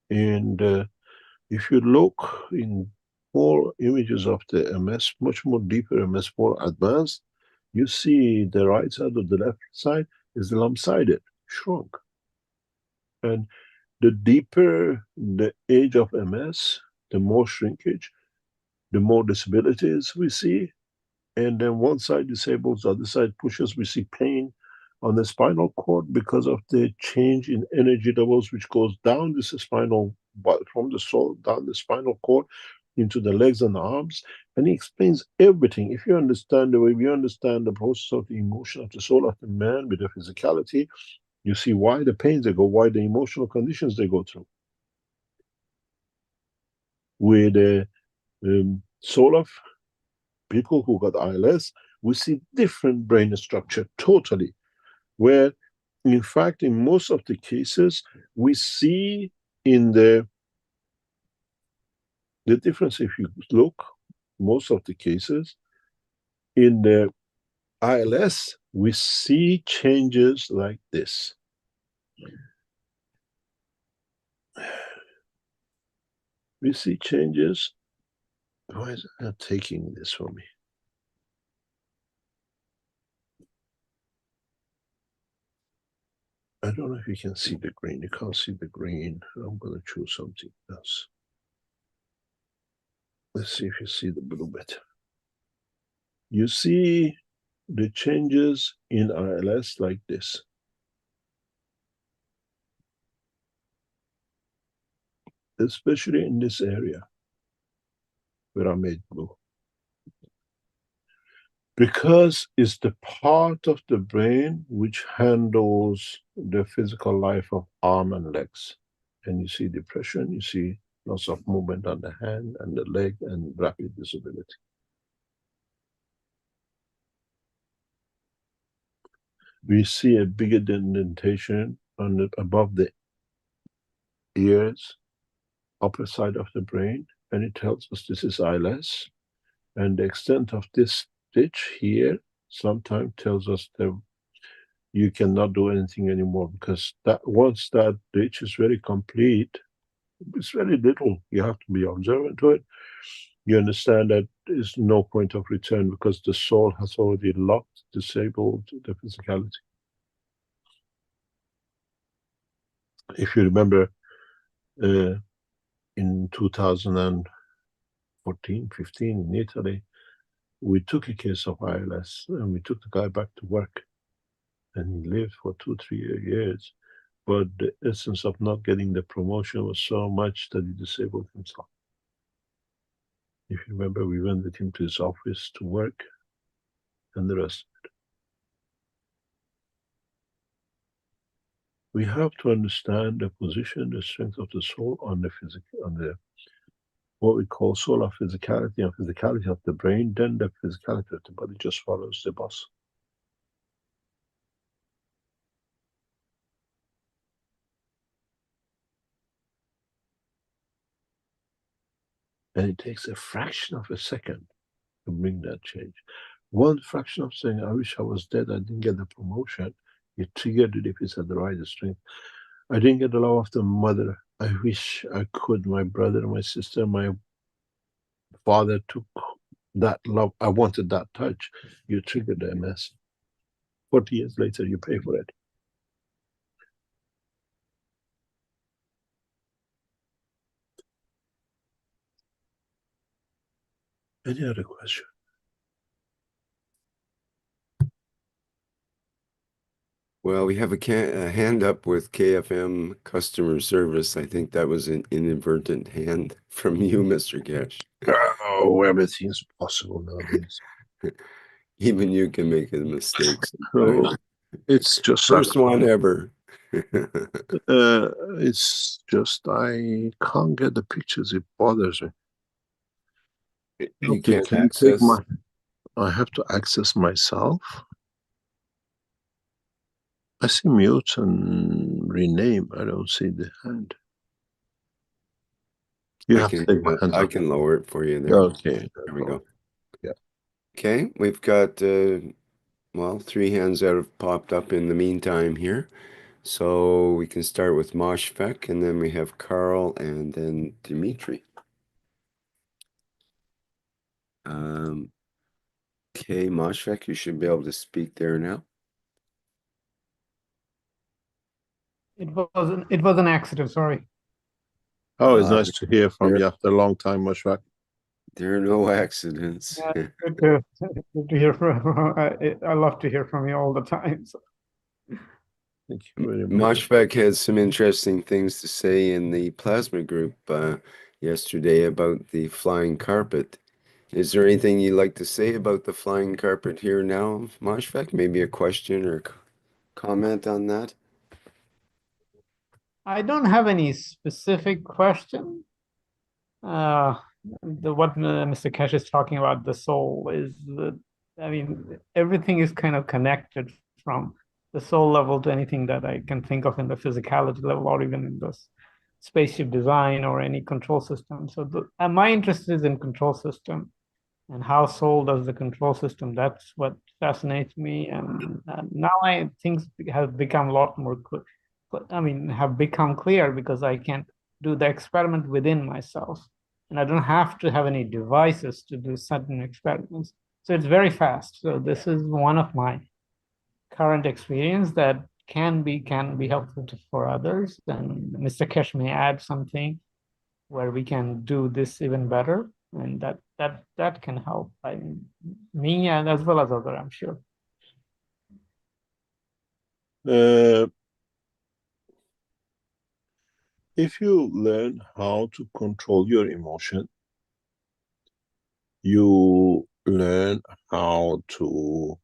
And if you look in more images of the MS, much more deeper MS, more advanced, you see the right side or the left side is lump-sided, shrunk. And the deeper the age of MS, the more shrinkage, the more disabilities we see. And then one side disables, the other side pushes. We see pain on the spinal cord because of the change in energy levels, which goes down this spinal, from the soul down the spinal cord into the legs and the arms. And he explains everything. If you understand the way we understand the process of the emotion of the soul of the man with the physicality, you see why the pains they go, why the emotional conditions they go through. With the soul of people who got ILS, we see different brain structure totally, where in fact in most of the cases we see in the difference. If you look, most of the cases in the ILS we see changes like this. We see changes. Why is it not taking this for me? I don't know if you can see the green. You can't see the green. I'm going to choose something else. Let's see if you see the blue bit. You see the changes in ILS like this. Especially in this area where I made blue. Because it's the part of the brain which handles the physical life of arm and legs. And you see depression, you see loss of movement on the hand and the leg, and rapid disability. We see a bigger indentation on the, above the ears, upper side of the brain, and it tells us this is ILS. And the extent of this stitch here sometimes tells us that you cannot do anything anymore, because that once that ditch is very complete, it's very little. You have to be observant to it. You understand that there's no point of return because the soul has already locked, disabled the physicality. If you remember, in 2014, 15 in Italy, we took a case of ILS and we took the guy back to work, and he lived for 2-3 years. But the essence of not getting the promotion was so much that he disabled himself. If you remember, we went with him to his office to work, and the rest of it. We have to understand the position, the strength of the soul on the physical, on the what we call soul of physicality and physicality of the brain. Then the physicality of the body just follows the boss. And it takes a fraction of a second to bring that change. One fraction of saying, I wish I was dead, I didn't get the promotion, you triggered it if it's at the right strength. I didn't get the love of the mother. I wish I could. My brother, my sister, my father took that love. I wanted that touch. You triggered the MS. 40 years later, you pay for it. Any other question? Well, we have a hand up with KFM customer service. I think that was an inadvertent hand from you, Mr. Keshe. Oh, everything's possible nowadays. Even you can make a mistake So sometimes. it's just First one ever. it's just I can't get the pictures. It bothers me. You Okay, can't can you take access. I have to access myself. I see mute and rename. I don't see the hand. You have to take my hand I off. can lower it for you there. Okay. There we go. Yeah. Okay, we've got well, 3 hands that have popped up in the meantime here. So we can start with Moshfek, and then we have Carl, and then Dimitri. Okay, Moshfek, you should be able to speak there now. It was an accident, sorry. Oh, it's nice to hear from you after a long time, Moshfak. There are no accidents. Yeah, good to hear from. I love to hear from you all the time. So. Thank you very much. Moshfek had some interesting things to say in the plasma group yesterday about the flying carpet. Is there anything you'd like to say about the flying carpet here now, Moshfek? Maybe a question or comment on that? I don't have any specific question. What Mr. Keshe is talking about, the soul, is I mean, everything is kind of connected from the soul level to anything that I can think of in the physicality level, or even in the spaceship design or any control system. So my interest is in control system and how soul does the control system. That's what fascinates me. And now things have become a lot more have become clear because I can do the experiment within myself. And I don't have to have any devices to do certain experiments. So it's very fast. So this is one of my current experience that can be helpful for others. And Mr. Keshe may add something where we can do this even better. And that can help me and as well as others, I'm sure. If you learn how to control your emotion, you learn how to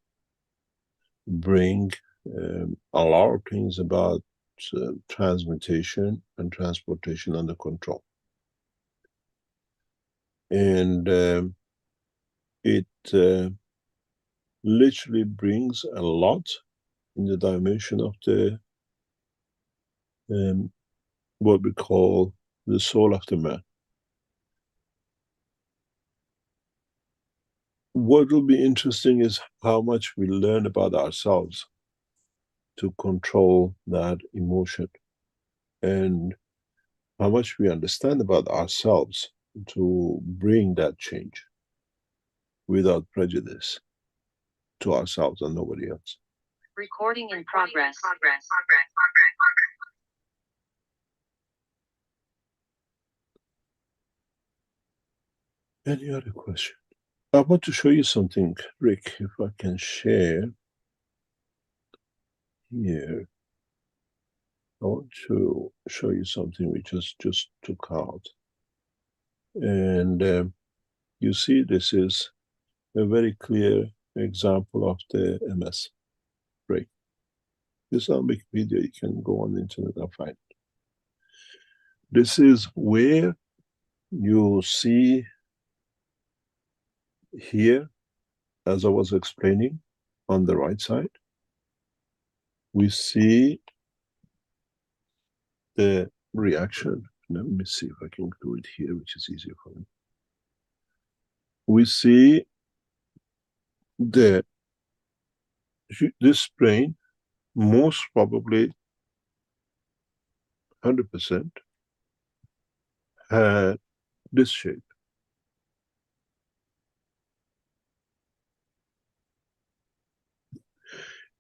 bring a lot of things about transmutation and transportation under control. And it literally brings a lot in the dimension of the what we call the soul of the man. What will be interesting is how much we learn about ourselves to control that emotion, and how much we understand about ourselves to bring that change without prejudice to ourselves and nobody else. Recording in progress. Any other question? I want to show you something, Rick, if I can share here. I want to show you something we just took out. And you see, this is a very clear example of the MS break. This is on Wikipedia. You can go on the internet and find it. This is where you see here, as I was explaining, on the right side, we see the reaction. Let me see if I can do it here, which is easier for me. We see this brain, most probably 100%, had this shape.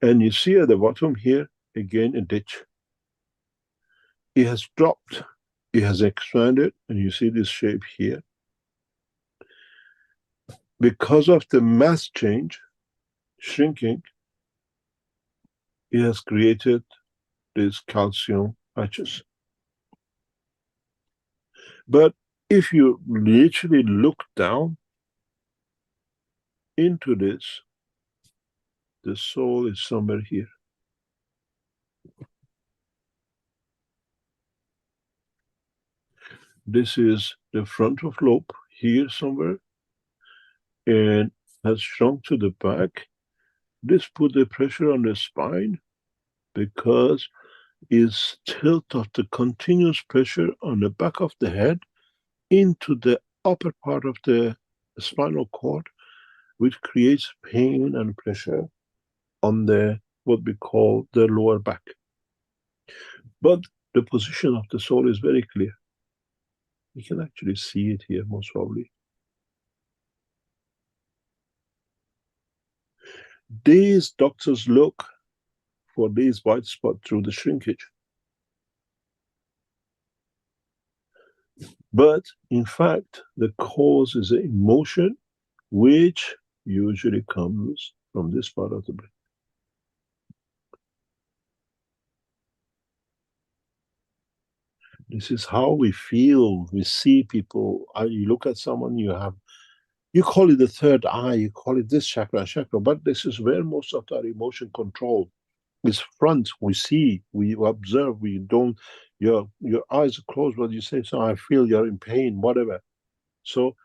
And you see at the bottom here, again, a ditch. It has dropped, it has expanded, and you see this shape here. Because of the mass change, shrinking, it has created these calcium patches. But if you literally look down into this, the soul is somewhere here. This is the frontal lobe here somewhere, and has shrunk to the back. This put the pressure on the spine because is tilt of the continuous pressure on the back of the head into the upper part of the spinal cord, which creates pain and pressure on the what we call the lower back. But the position of the soul is very clear. You can actually see it here most probably. These doctors look for these white spots through the shrinkage. But in fact, the cause is an emotion which usually comes from this part of the brain. This is how we feel. We see people. You look at someone, you call it the third eye, you call it this chakra, but this is where most of our emotion control is front. We see, we observe, we don't, your eyes are closed, but you say, so I feel you're in pain, whatever. So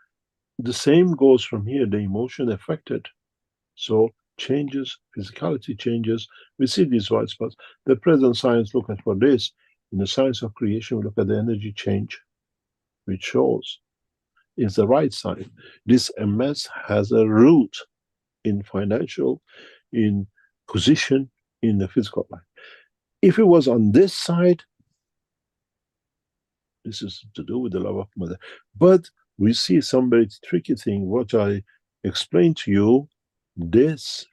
the same goes from here, the emotion affected. So changes, physicality changes. We see these white spots. The present science look at for this. In the science of creation, we look at the energy change, which shows is the right side. This MS has a root in financial, in position, in the physical life. If it was on this side, this is to do with the love of mother. But we see some very tricky thing, what I explained to you, this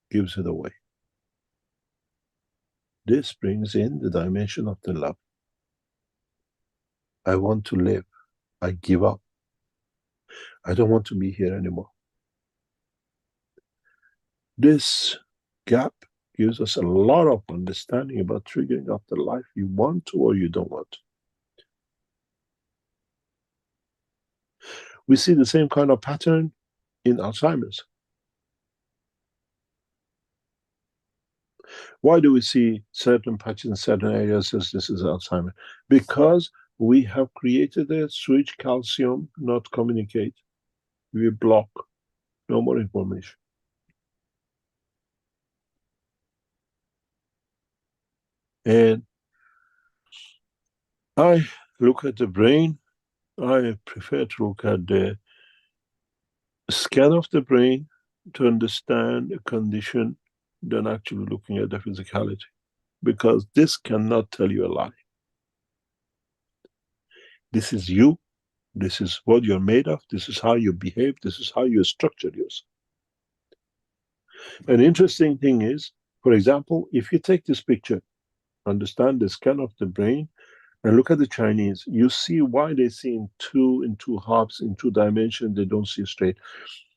gives it away. This brings in the dimension of the love. I want to live. I give up. I don't want to be here anymore. This gap gives us a lot of understanding about triggering up the life you want to or you don't want. We see the same kind of pattern in Alzheimer's. Why do we see certain patches in certain areas as this is Alzheimer's? Because we have created a switch, calcium, not communicate. We block, no more information. And I look at the brain, I prefer to look at the scan of the brain to understand a condition than actually looking at the physicality. Because this cannot tell you a lie. This is you. This is what you're made of. This is how you behave. This is how you structure yourself. An interesting thing is, for example, if you take this picture, understand the scan of the brain, and look at the Chinese, you see why they see in two halves, in two dimensions, they don't see straight.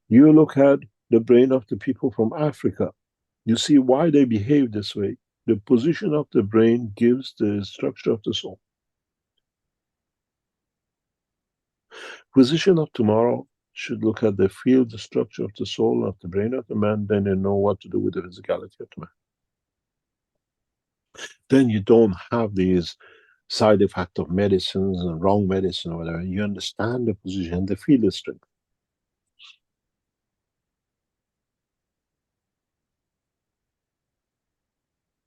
You look at the brain of the people from Africa, you see why they behave this way. The position of the brain gives the structure of the soul. Physician of tomorrow should look at the field, the structure of the soul, of the brain of the man, then they know what to do with the physicality of the man. Then you don't have these side effects of medicines and wrong medicine or whatever. You understand the position, the field is strength.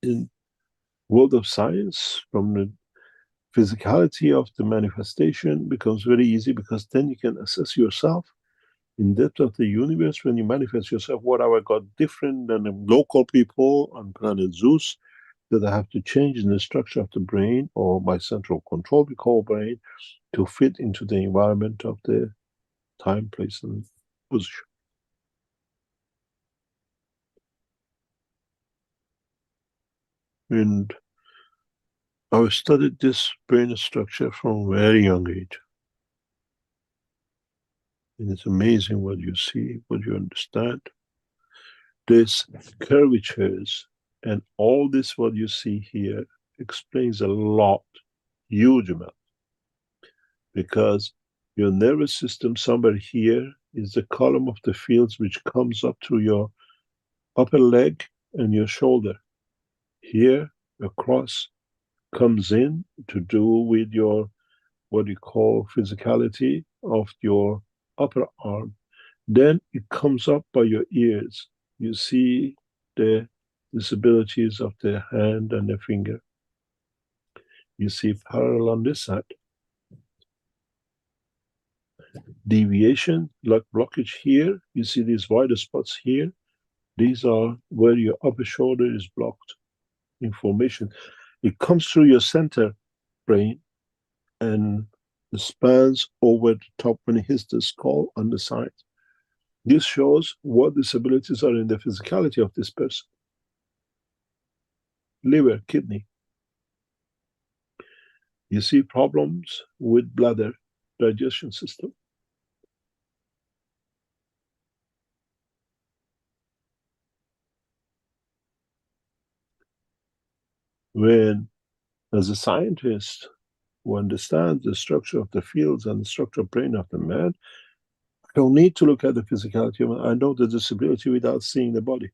In world of science, from the physicality of the manifestation becomes very easy, because then you can assess yourself in depth of the universe. When you manifest yourself, what have I got different than the local people on planet Zeus that I have to change in the structure of the brain or my central control we call brain to fit into the environment of the time, place, and position. And I studied this brain structure from a very young age. And it's amazing what you see, what you understand. This curvatures and all this what you see here explains a lot, huge amount. Because your nervous system somewhere here is the column of the fields which comes up through your upper leg and your shoulder. Here, across, comes in to do with your, what you call physicality of your upper arm. Then it comes up by your ears. You see the disabilities of the hand and the finger. You see parallel on this side. Deviation, like blockage here. You see these wider spots here. These are where your upper shoulder is blocked. Information. It comes through your center brain and spans over the top when it hits the skull on the side. This shows what disabilities are in the physicality of this person. Liver, kidney. You see problems with bladder, digestion system. When, as a scientist who understands the structure of the fields and the structure of brain of the man, I don't need to look at the physicality of it. I know the disability without seeing the body.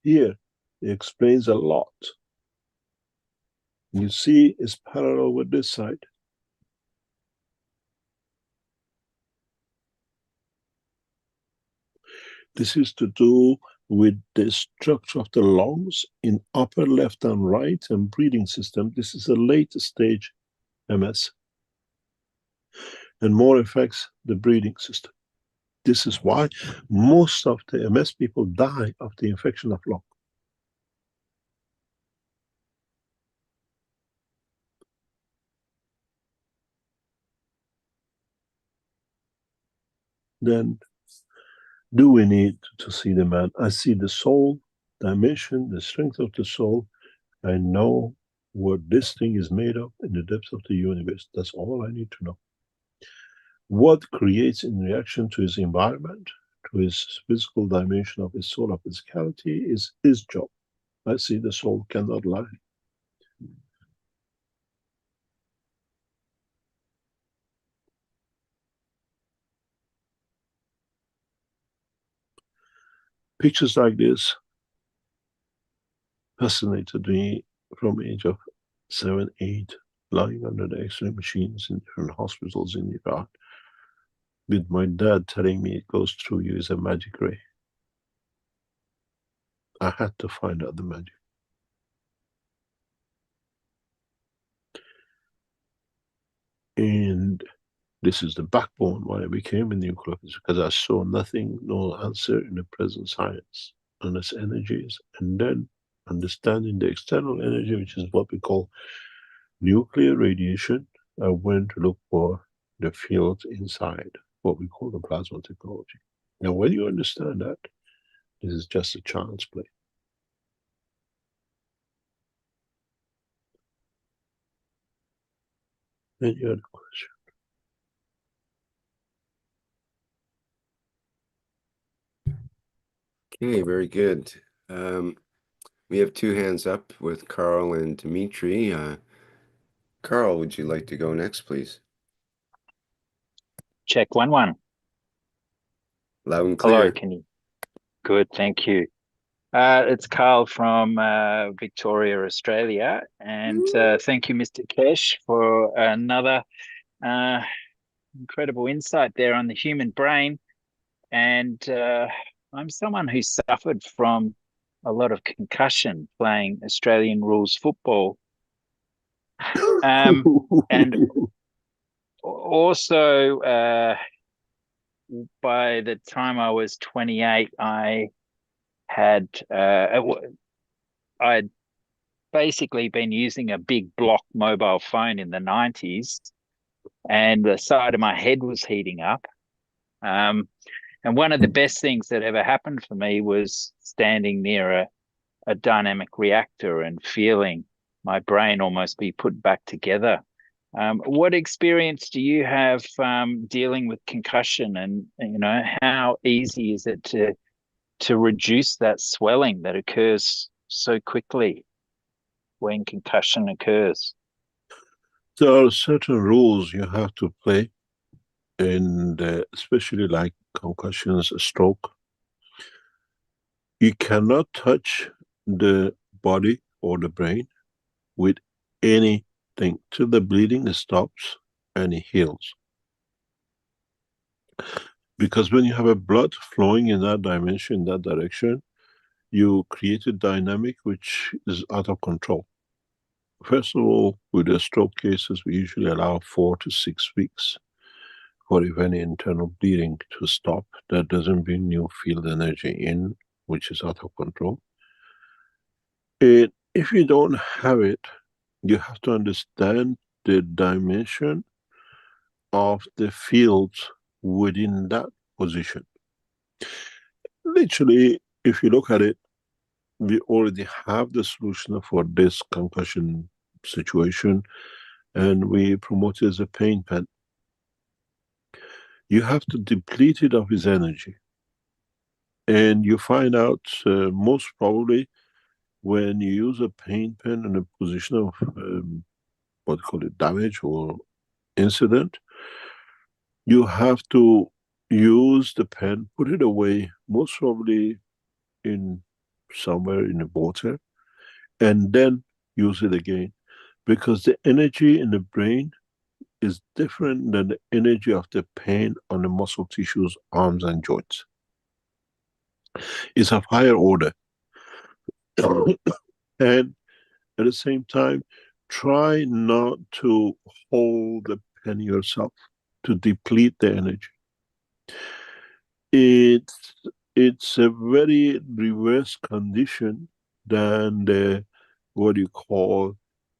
Here, it explains a lot. You see it's parallel with this side. This is to do with the structure of the lungs in upper left and right and breathing system. This is a late stage MS and more affects the breathing system. This is why most of the MS people die of the infection of lung. Then do we need to see the man? I see the soul dimension, the strength of the soul. I know what this thing is made of in the depths of the universe. That's all I need to know. What creates in reaction to his environment, to his physical dimension of his soul, of physicality, is his job. I see the soul cannot lie. Pictures like this fascinated me from the age of 7, 8, lying under the X-ray machines in different hospitals in Iraq, with my dad telling me it goes through you is a magic ray. I had to find out the magic. And this is the backbone why I became a nuclear physicist, because I saw nothing, no answer in the present science and its energies. And then understanding the external energy, which is what we call nuclear radiation, I went to look for the field inside, what we call the plasma technology. Now, when you understand that, this is just a child's play. Any other question? Okay, very good. We have two hands up with Carl and Dimitri. Carl, would you like to go next, please? Check 1 1. Loud and clear. Hello, can you? Good, thank you. It's Carl from Victoria, Australia, and thank you, Mr. Keshe, for another incredible insight there on the human brain. And I'm someone who suffered from a lot of concussion playing Australian rules football. And also, by the time I was 28, I had I'd basically been using a big block mobile phone in the 90s, and the side of my head was heating up. And one of the best things that ever happened for me was standing near a dynamic reactor and feeling my brain almost be put back together. What experience do you have dealing with concussion, and how easy is it to reduce that swelling that occurs so quickly when concussion occurs? There are certain rules you have to play and especially like concussions, stroke, you cannot touch the body or the brain with anything till the bleeding stops and it heals. Because when you have a blood flowing in that dimension, that direction, you create a dynamic which is out of control. First of all, with the stroke cases, we usually allow 4 to 6 weeks for if any internal bleeding to stop. That doesn't bring new field energy in, which is out of control. If you don't have it, you have to understand the dimension of the fields within that position. Literally, if you look at it, we already have the solution for this concussion situation, and we promote it as a pain pen. You have to deplete it of its energy. And you find out most probably when you use a pain pen in a position of what you call it, damage or incident, you have to use the pen, put it away, most probably in somewhere in the water, and then use it again. Because the energy in the brain is different than the energy of the pain on the muscle tissues, arms and joints. It's of higher order. And at the same time, try not to hold the pen yourself to deplete the energy. It's a very reverse condition than the what you call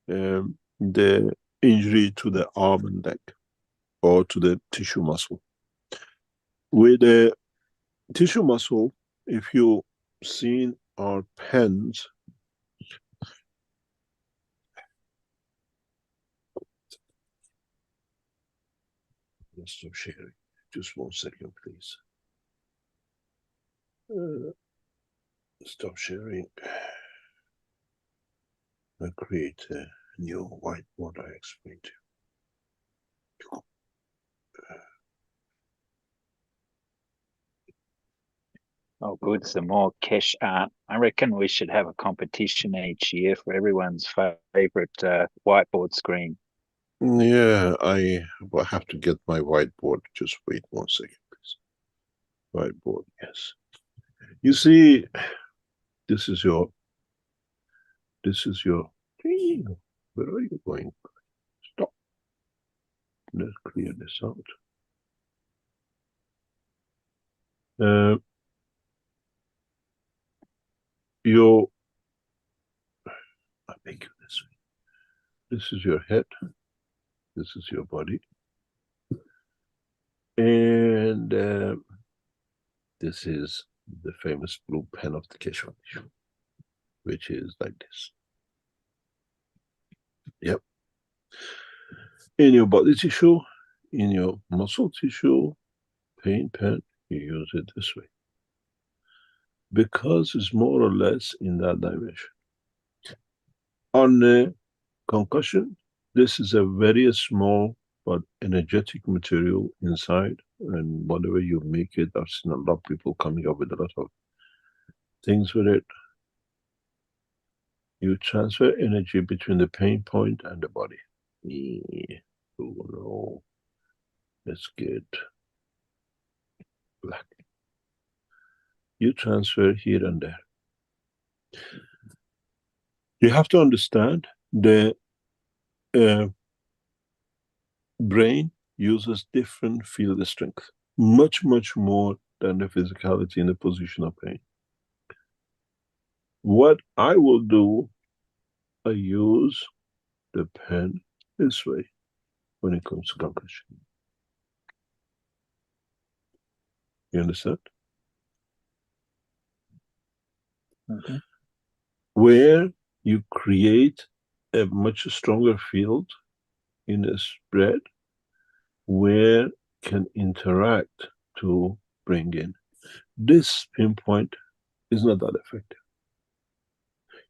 the injury to the arm and leg or to the tissue muscle. With the tissue muscle, if you've seen our pens, let's stop sharing. Just 1 second, please. Stop sharing. I create a new whiteboard I explained to you. Oh, good. Some more Keshe art. I reckon we should have a competition each year for everyone's favorite whiteboard screen. Yeah, I will have to get my whiteboard. Just wait 1 second, please. Whiteboard, yes. You see, this is your, where are you going? Stop. Let's clear this out. I'll make it this way. This is your head. This is your body. And this is the famous blue pen of the Keshe Foundation, which is like this. Yep. In your body tissue, in your muscle tissue, pain pen, you use it this way. Because it's more or less in that dimension. On the concussion, this is a very small but energetic material inside, and whatever you make it, I've seen a lot of people coming up with a lot of things with it. You transfer energy between the pain point and the body. Oh no, let's get black. You transfer here and there. You have to understand the brain uses different field strength, much more than the physicality in the position of pain. What I will do, I use the pen this way when it comes to concussion. You understand? Mm-hmm. Where you create a much stronger field in a spread where can interact to bring in. This pinpoint is not that effective.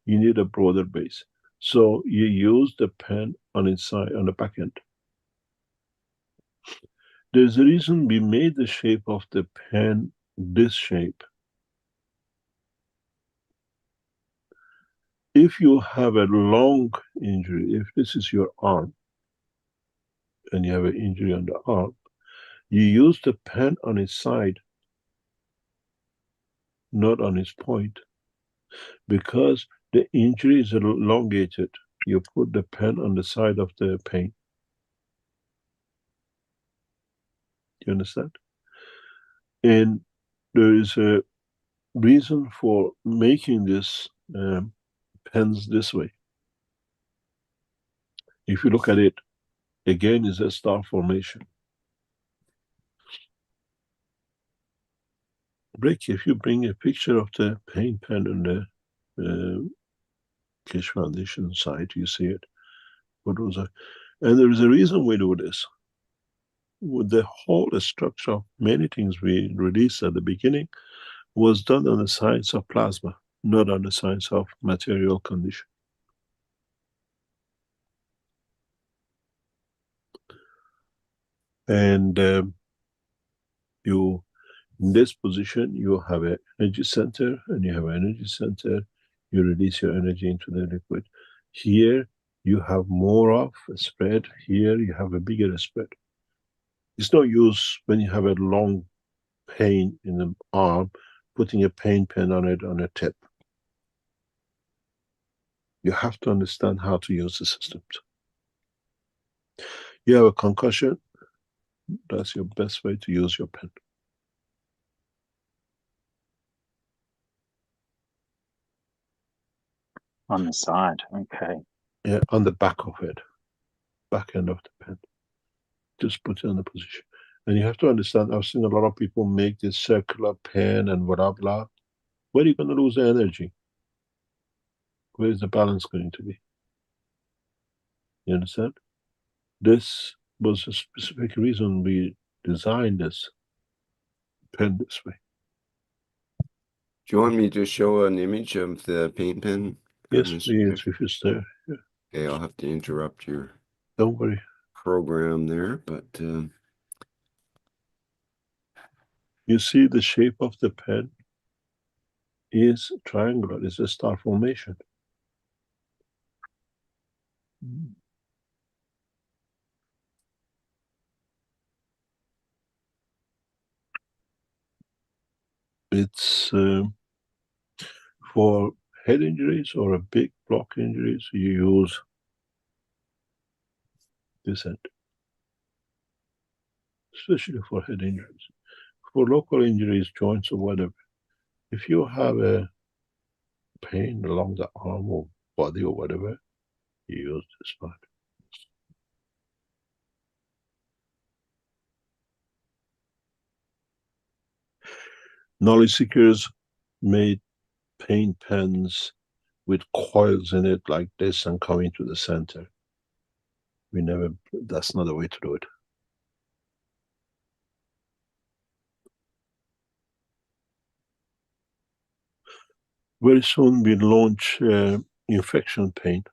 You need a broader base. So you use the pen on its side, on the back end. There's a reason we made the shape of the pen this shape. If you have a long injury, if this is your arm, and you have an injury on the arm, you use the pen on its side, not on its point, because the injury is elongated. You put the pen on the side of the pain. Do you understand? And there is a reason for making this pens this way. If you look at it, again, is a star formation. Rick, if you bring a picture of the paint pen on the Keshe Foundation site, you see it. What was it? And there is a reason we do this. With the whole structure of many things we released at the beginning was done on the science of plasma, not on the science of material condition. And you, in this position, you have an energy center, and you have an energy center, you release your energy into the liquid. Here, you have more of a spread. Here, you have a bigger spread. It's no use when you have a long pain in the arm, putting a pain pen on it on a tip. You have to understand how to use the systems. You have a concussion, that's your best way to use your pen. On the side, okay. Yeah, on the back of it, back end of the pen. Just put it in the position. And you have to understand, I've seen a lot of people make this circular pen and blah, blah. Where are you going to lose the energy? Where is the balance going to be? You understand? This was a specific reason we designed this pen this way. Do you want me to show an image of the paint pen? Yes, please, if it's there. Yeah. Okay, I'll have to interrupt your Don't worry. program there, but you see the shape of the pen is triangular, it's a star formation. It's for head injuries or a big block injuries, you use this end, especially for head injuries. For local injuries, joints or whatever, if you have a pain along the arm or body or whatever, you use this part. Knowledge seekers made paint pens with coils in it like this and coming to the center. We never, that's not the way to do it. Very soon we launch infection pain,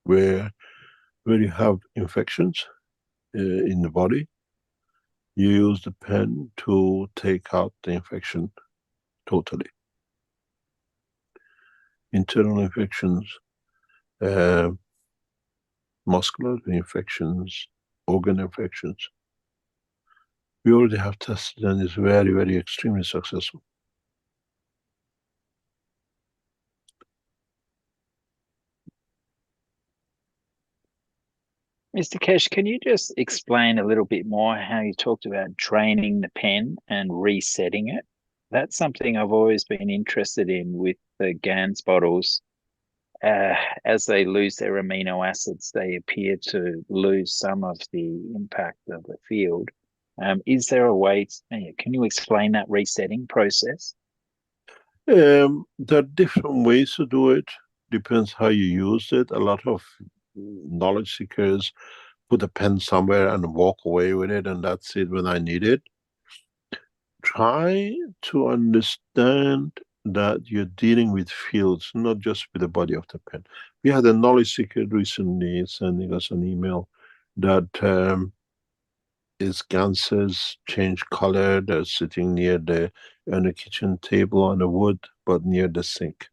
where you have infections in the body, you use the pen to take out the infection totally. Internal infections, muscular infections, organ infections. We already have tested and it's very, very extremely successful. Mr. Keshe, can you just explain a little bit more how you talked about draining the pen and resetting it? That's something I've always been interested in with the GANS bottles. As they lose their amino acids, they appear to lose some of the impact of the field. Is there a way, can you explain that resetting process? There are different ways to do it. Depends how you use it. A lot of knowledge seekers put a pen somewhere and walk away with it, and that's it when I need it. Try to understand that you're dealing with fields, not just with the body of the pen. We had a knowledge seeker recently sending us an email that its ganses change color. They're sitting near on the kitchen table on the wood, but near the sink.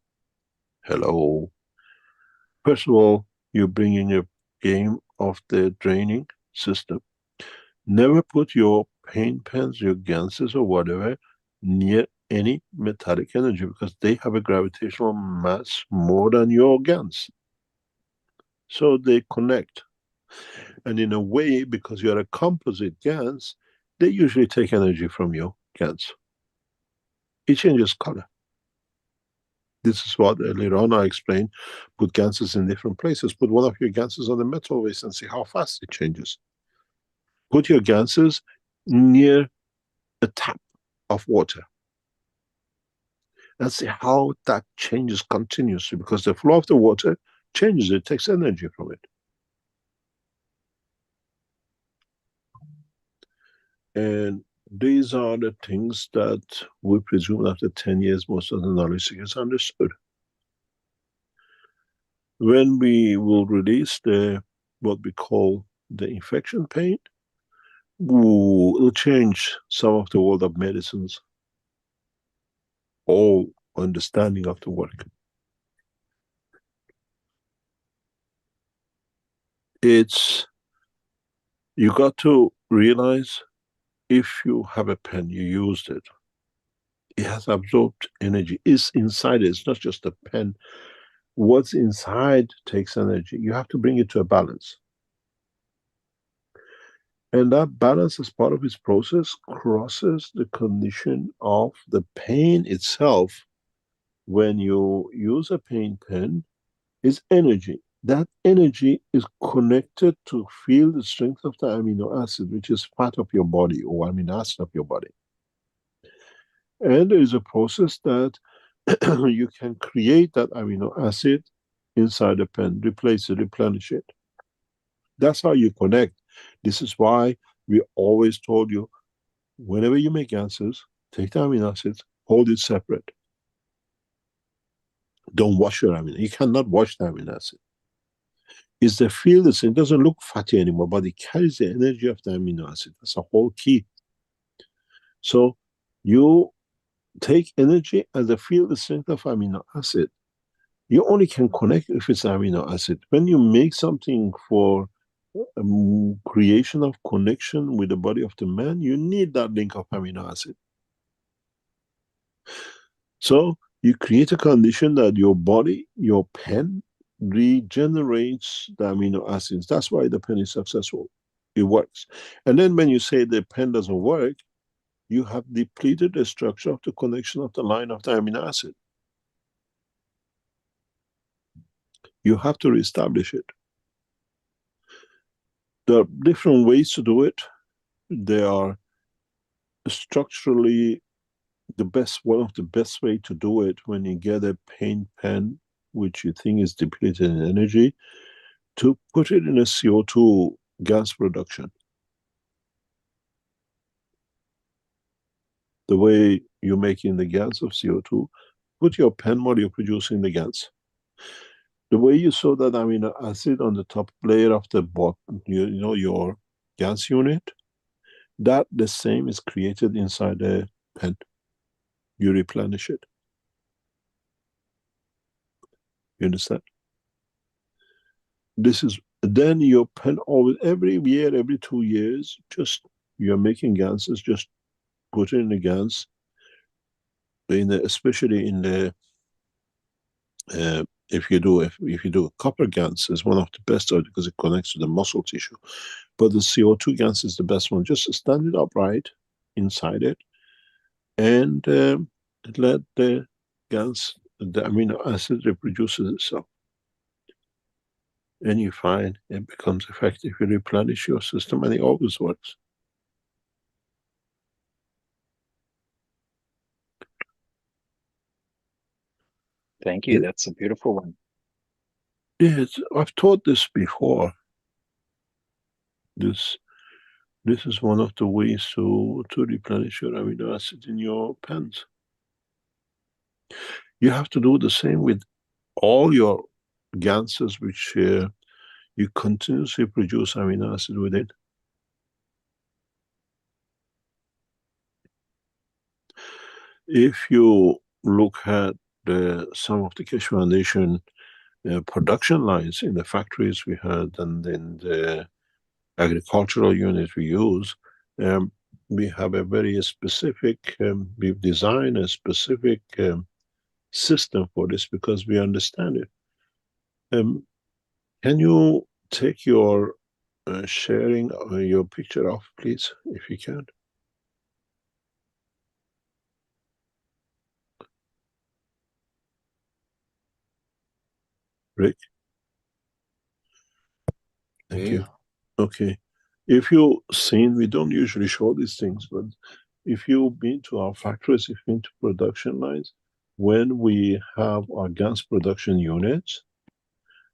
Hello. First of all, you bring in your game of the draining system. Never put your paint pens, your ganses or whatever near any metallic energy, because they have a gravitational mass more than your GANs. So they connect. And in a way, because you're a composite GANs, they usually take energy from your GANs. It changes color. This is what earlier on I explained. Put ganses in different places. Put one of your ganses on the metal waste and see how fast it changes. Put your ganses near a tap of water and see how that changes continuously, because the flow of the water changes, it takes energy from it. And these are the things that we presume after 10 years most of the knowledge is understood. When we will release what we call the infection paint, it'll change some of the world of medicines, all understanding of the work. You got to realize, if you have a pen, you used it, it has absorbed energy. It's inside it. It's not just a pen. What's inside takes energy. You have to bring it to a balance. And that balance, as part of its process, crosses the condition of the paint itself. When you use a paint pen, is energy. That energy is connected to feel the strength of the amino acid, which is part of your body, or amino acid of your body. And there is a process that you can create that amino acid inside the pen, replace it, replenish it. That's how you connect. This is why we always told you, whenever you make ganses, take the amino acids, hold it separate. Don't wash your amino. You cannot wash the amino acid. Is the field the same? It doesn't look fatty anymore, but it carries the energy of the amino acid. That's a whole key. So you take energy and the field the strength of amino acid. You only can connect if it's amino acid. When you make something for creation of connection with the body of the man, you need that link of amino acid. So you create a condition that your body, your pen, regenerates the amino acids. That's why the pen is successful. It works. And then when you say the pen doesn't work, you have depleted the structure of the connection of the line of the amino acid. You have to reestablish it. There are different ways to do it. They are structurally one of the best way to do it, when you get a paint pen which you think is depleted in energy, to put it in a CO2 gas production. The way you're making the gas of CO2, put your pen while you're producing the gas. The way you saw that amino acid on the top layer of the bottom, your gas unit, that the same is created inside the pen. You replenish it. You understand? This is, then your pen always, every year, every 2 years, just, you're making ganses, just put it in the gans, especially in the, if you do copper gans, is one of the best, because it connects to the muscle tissue. But the CO2 gans is the best one. Just stand it upright inside it, and let the gans, the amino acid, reproduces itself. And you find it becomes effective. You replenish your system, and it always works. Thank you. That's a beautiful one. Yes, I've taught this before. This is one of the ways to replenish your amino acid in your pens. You have to do the same with all your ganses, which you continuously produce amino acid with it. If you look at some of the Keshe Foundation production lines in the factories we had and in the agricultural unit we use, we have a very specific, we've designed a specific system for this because we understand it. Can you take your sharing your picture off, please, if you can? Rick? Thank you. Okay. If you've seen, we don't usually show these things, but if you've been to our factories, if you've been to production lines, when we have our GANS production units,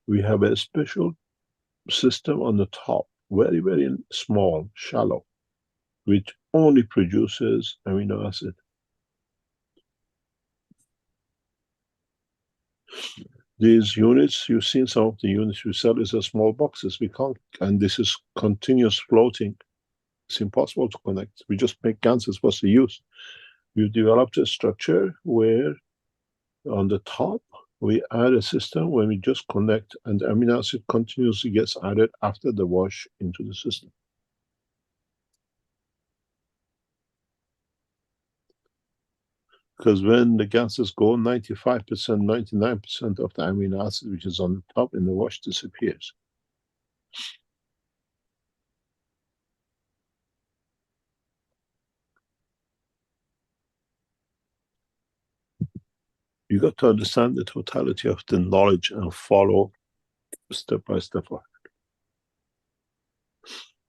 we have a special system on the top, very, very small, shallow, which only produces amino acid. These units, you've seen some of the units we sell is a small boxes. We can't, and this is continuous floating. It's impossible to connect. We just make ganses. What's the use? We've developed a structure where on the top, we add a system when we just connect and the amino acid continuously gets added after the wash into the system. Because when the gases go, 95%, 99% of the amino acid which is on the top in the wash disappears. You got to understand the totality of the knowledge and follow step by step.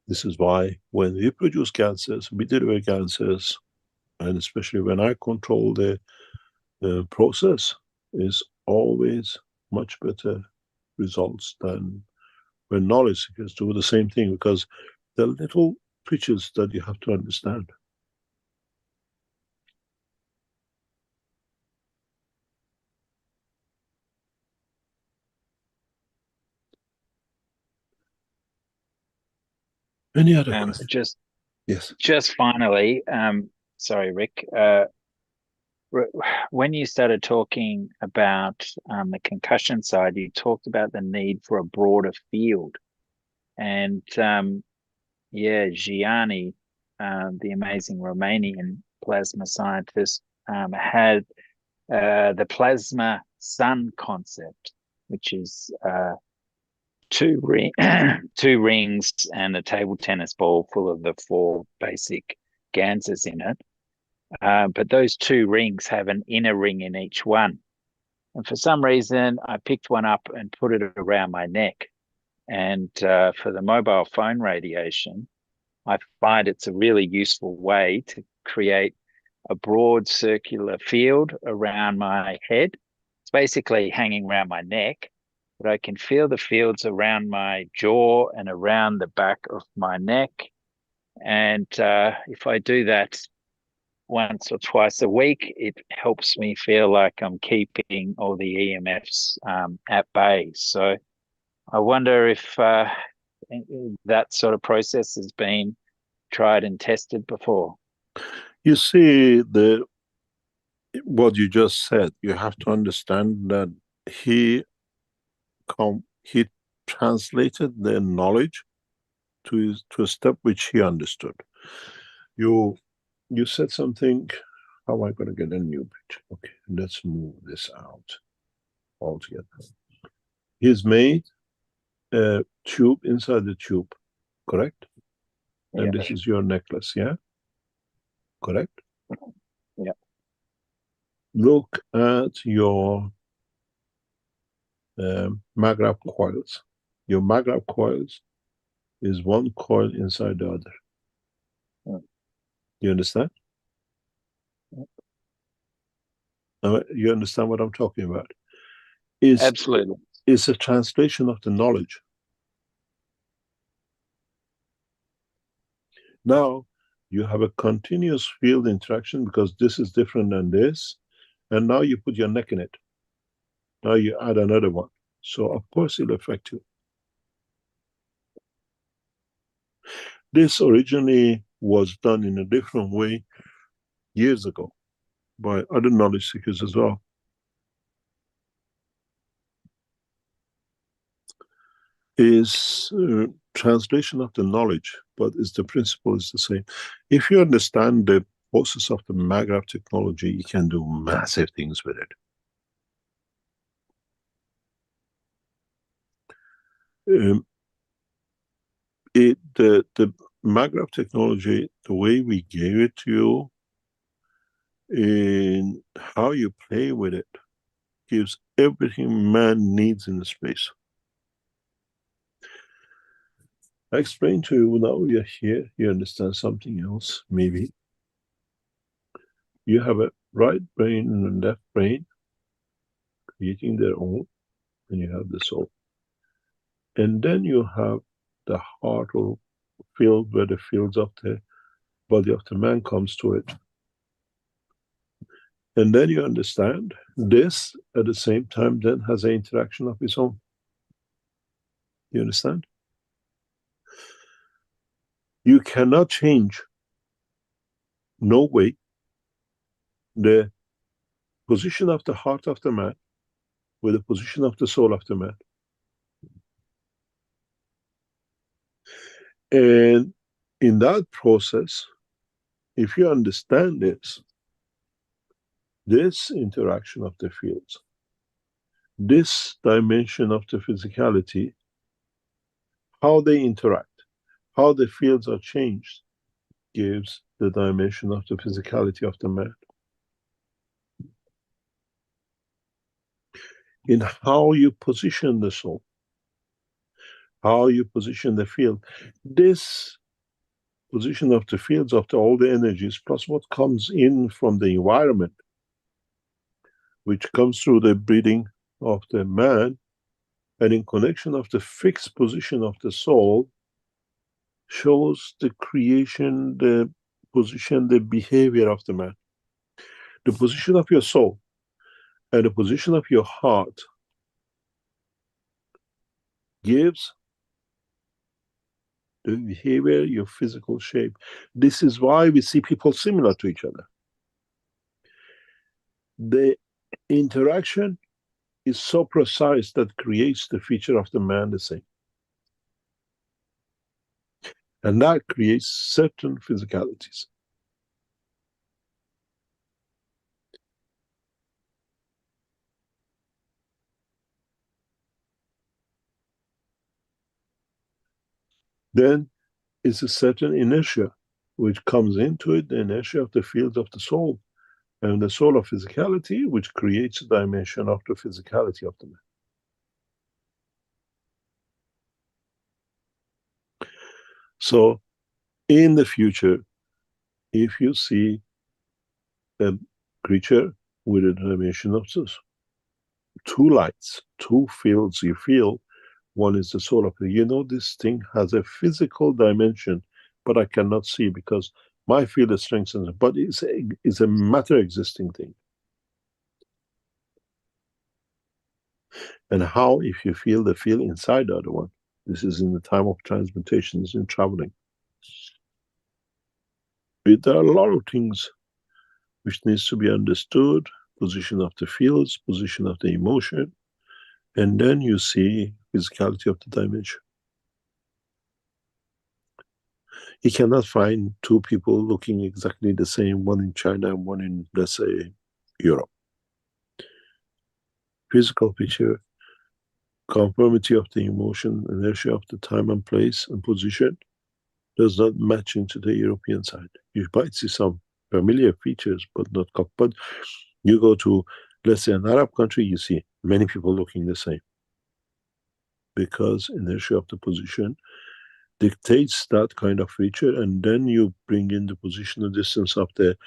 This is why when we produce gases, we deliver gases, and especially when I control the process, is always much better results than when knowledge seekers do the same thing, because there are little pitches that you have to understand. Any other questions? Just finally, sorry, Rick, when you started talking about the concussion side, you talked about the need for a broader field. And Gianni, the amazing Romanian plasma scientist, had the plasma sun concept, which is two rings and a table tennis ball full of the 4 basic ganses in it. But those 2 rings have an inner ring in each one. And for some reason, I picked one up and put it around my neck. And for the mobile phone radiation, I find it's a really useful way to create a broad circular field around my head. It's basically hanging around my neck, but I can feel the fields around my jaw and around the back of my neck. And if I do that once or twice a week, it helps me feel like I'm keeping all the EMFs at bay. So I wonder if that sort of process has been tried and tested before. You see, what you just said, you have to understand that he translated the knowledge to a step which he understood. You said something. How am I going to get a new picture? Okay, let's move this out altogether. He's made a tube inside the tube, correct? Yeah. And this is your necklace, yeah? Correct? Yeah. Look at your magravs coils. Your magravs coils is one coil inside the other. Yeah. You understand? Yeah. You understand what I'm talking about? Absolutely. It's a translation of the knowledge. Now, you have a continuous field interaction because this is different than this. And now you put your neck in it. Now you add another one. So, of course, it'll affect you. This originally was done in a different way years ago. by other knowledge seekers as well. Is translation of the knowledge, but the principle is the same. If you understand the process of the maggraph technology, you can do massive things with it. The maggraph technology, the way we gave it to you, in how you play with it, gives everything man needs in the space. I explained to you, now you're here, you understand something else, maybe. You have a right brain and a left brain creating their own, and you have the soul. And then you have the heart or field where the fields of the body of the man comes to it. And then you understand this at the same time then has an interaction of its own. You understand? You cannot change, no way, the position of the heart of the man with the position of the soul of the man. And in that process, if you understand this interaction of the fields, this dimension of the physicality, how they interact, how the fields are changed, gives the dimension of the physicality of the man. In how you position the soul, how you position the field, this position of the fields of all the energies, plus what comes in from the environment, which comes through the breathing of the man, and in connection of the fixed position of the soul, shows the creation, the position, the behavior of the man. The position of your soul and the position of your heart gives the behavior, your physical shape. This is why we see people similar to each other. The interaction is so precise that creates the feature of the man the same. And that creates certain physicalities. Then is a certain inertia which comes into it, the inertia of the field of the soul, and the soul of physicality, which creates a dimension of the physicality of the man. So, in the future, if you see a creature with a dimension of two lights, two fields you feel, one is the soul of the, this thing has a physical dimension, but I cannot see because my field is strengthened, but it's a matter existing thing. And how, if you feel the feel inside the other one, this is in the time of transmutations in traveling. There are a lot of things which needs to be understood, position of the fields, position of the emotion, and then you see physicality of the dimension. You cannot find two people looking exactly the same, one in China and one in, let's say, Europe. Physical picture, conformity of the emotion, inertia of the time and place and position does not match into the European side. You might see some familiar features, but not. But you go to, let's say, an Arab country, you see many people looking the same. Because inertia of the position dictates that kind of feature, and then you bring in the positional distance of the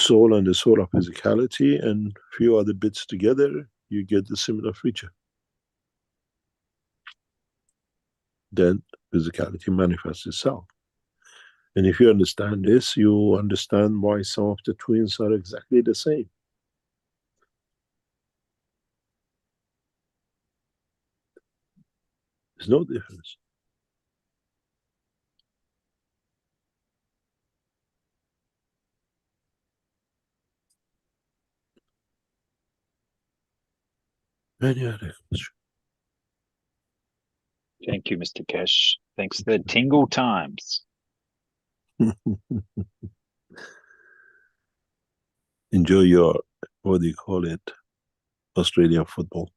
soul and the soul of physicality, and a few other bits together, you get the similar feature. Then physicality manifests itself. And if you understand this, you understand why some of the twins are exactly the same. There's no difference. Any other question? Thank you, Mr. Keshe. Thanks for the tingle times. Enjoy your, what do you call it, Australian football.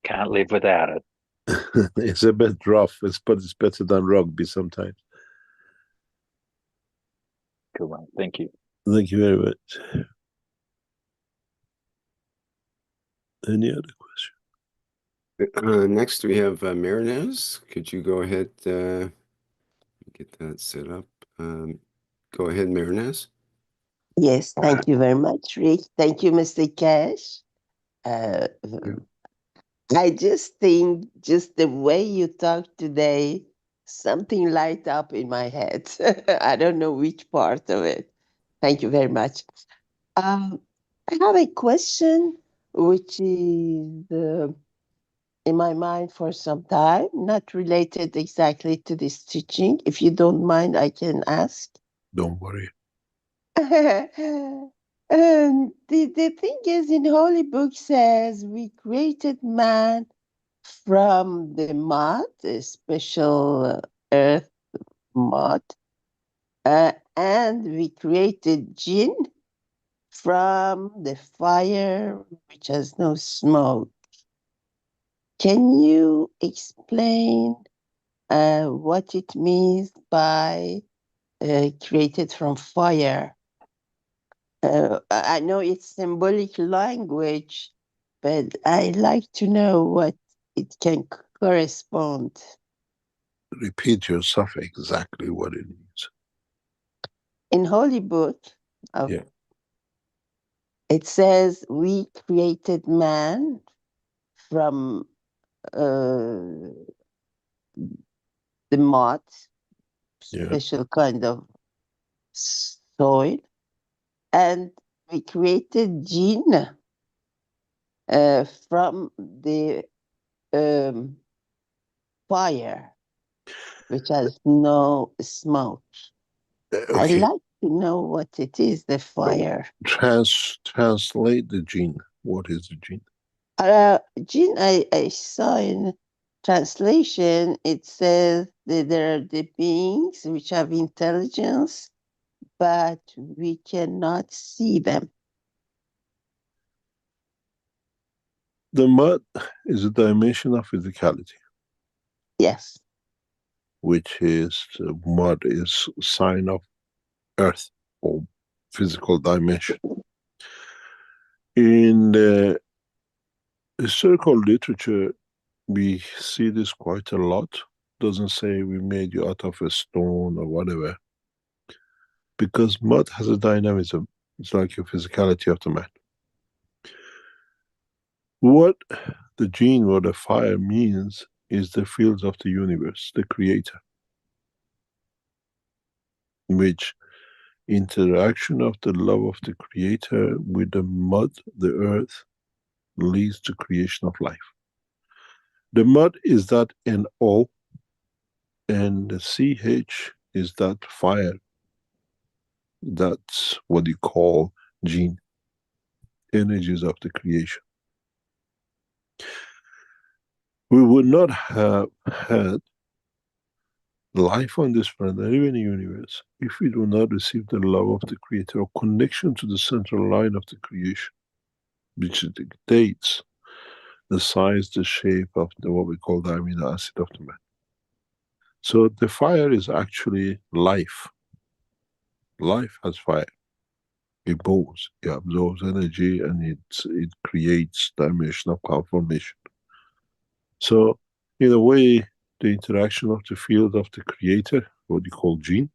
Can't live without it. It's a bit rough, but it's better than rugby sometimes. Good one. Thank you. Thank you very much. Any other question? Next, we have Mehran. Could you go ahead, get that set up? Go ahead, Mehran. Yes, thank you very much, Rick. Thank you, Mr. Keshe. I just think just the way you talk today, something light up in my head. I don't know which part of it. Thank you very much. I have a question which is in my mind for some time, not related exactly to this teaching. If you don't mind, I can ask. Don't worry. The thing is, in Holy Book says we created man from the mud, a special earth mud, and we created jinn from the fire which has no smoke. Can you explain what it means by created from fire? I know it's symbolic language, but I like to know what it can correspond. Repeat yourself exactly what it means. In Holy Book, it says we created man from the mud, special kind of soil, and we created jinn from the fire, which has no smoke. Okay. I'd like to know what it is, the fire. Translate the jinn. What is the jinn? Jinn, I saw in translation, it says that there are the beings which have intelligence, but we cannot see them. The mud is a dimension of physicality. Yes. Which is, mud is sign of earth or physical dimension. In the historical literature, we see this quite a lot. Doesn't say we made you out of a stone or whatever. Because mud has a dynamism. It's like your physicality of the man. What the gene or the fire means is the fields of the universe, the creator. Which interaction of the love of the creator with the mud, the earth, leads to creation of life. The mud is that NO, and the CH is that fire. That's what you call gene, energies of the creation. We would not have had life on this planet, or even the universe, if we do not receive the love of the creator or connection to the central line of the creation, which dictates the size, the shape of what we call the amino acid of the man. So the fire is actually life. Life has fire. It moves, it absorbs energy, and it creates dimension of conformation. So in a way, the interaction of the field of the creator, what you call gene,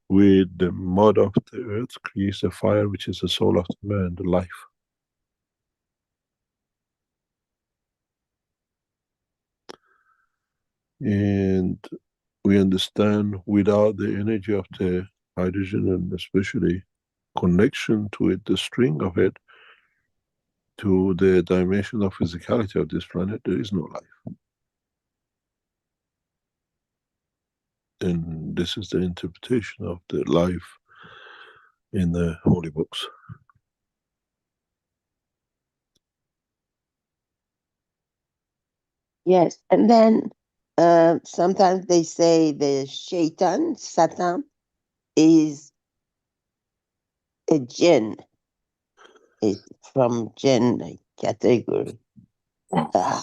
with the mud of the earth creates a fire which is the soul of the man, the life. And we understand without the energy of the hydrogen, and especially connection to it, the string of it, to the dimension of physicality of this planet, there is no life. And this is the interpretation of the life in the holy books. Yes, and then sometimes they say the Shaitan, Satan, is a jinn. It's from jinn category.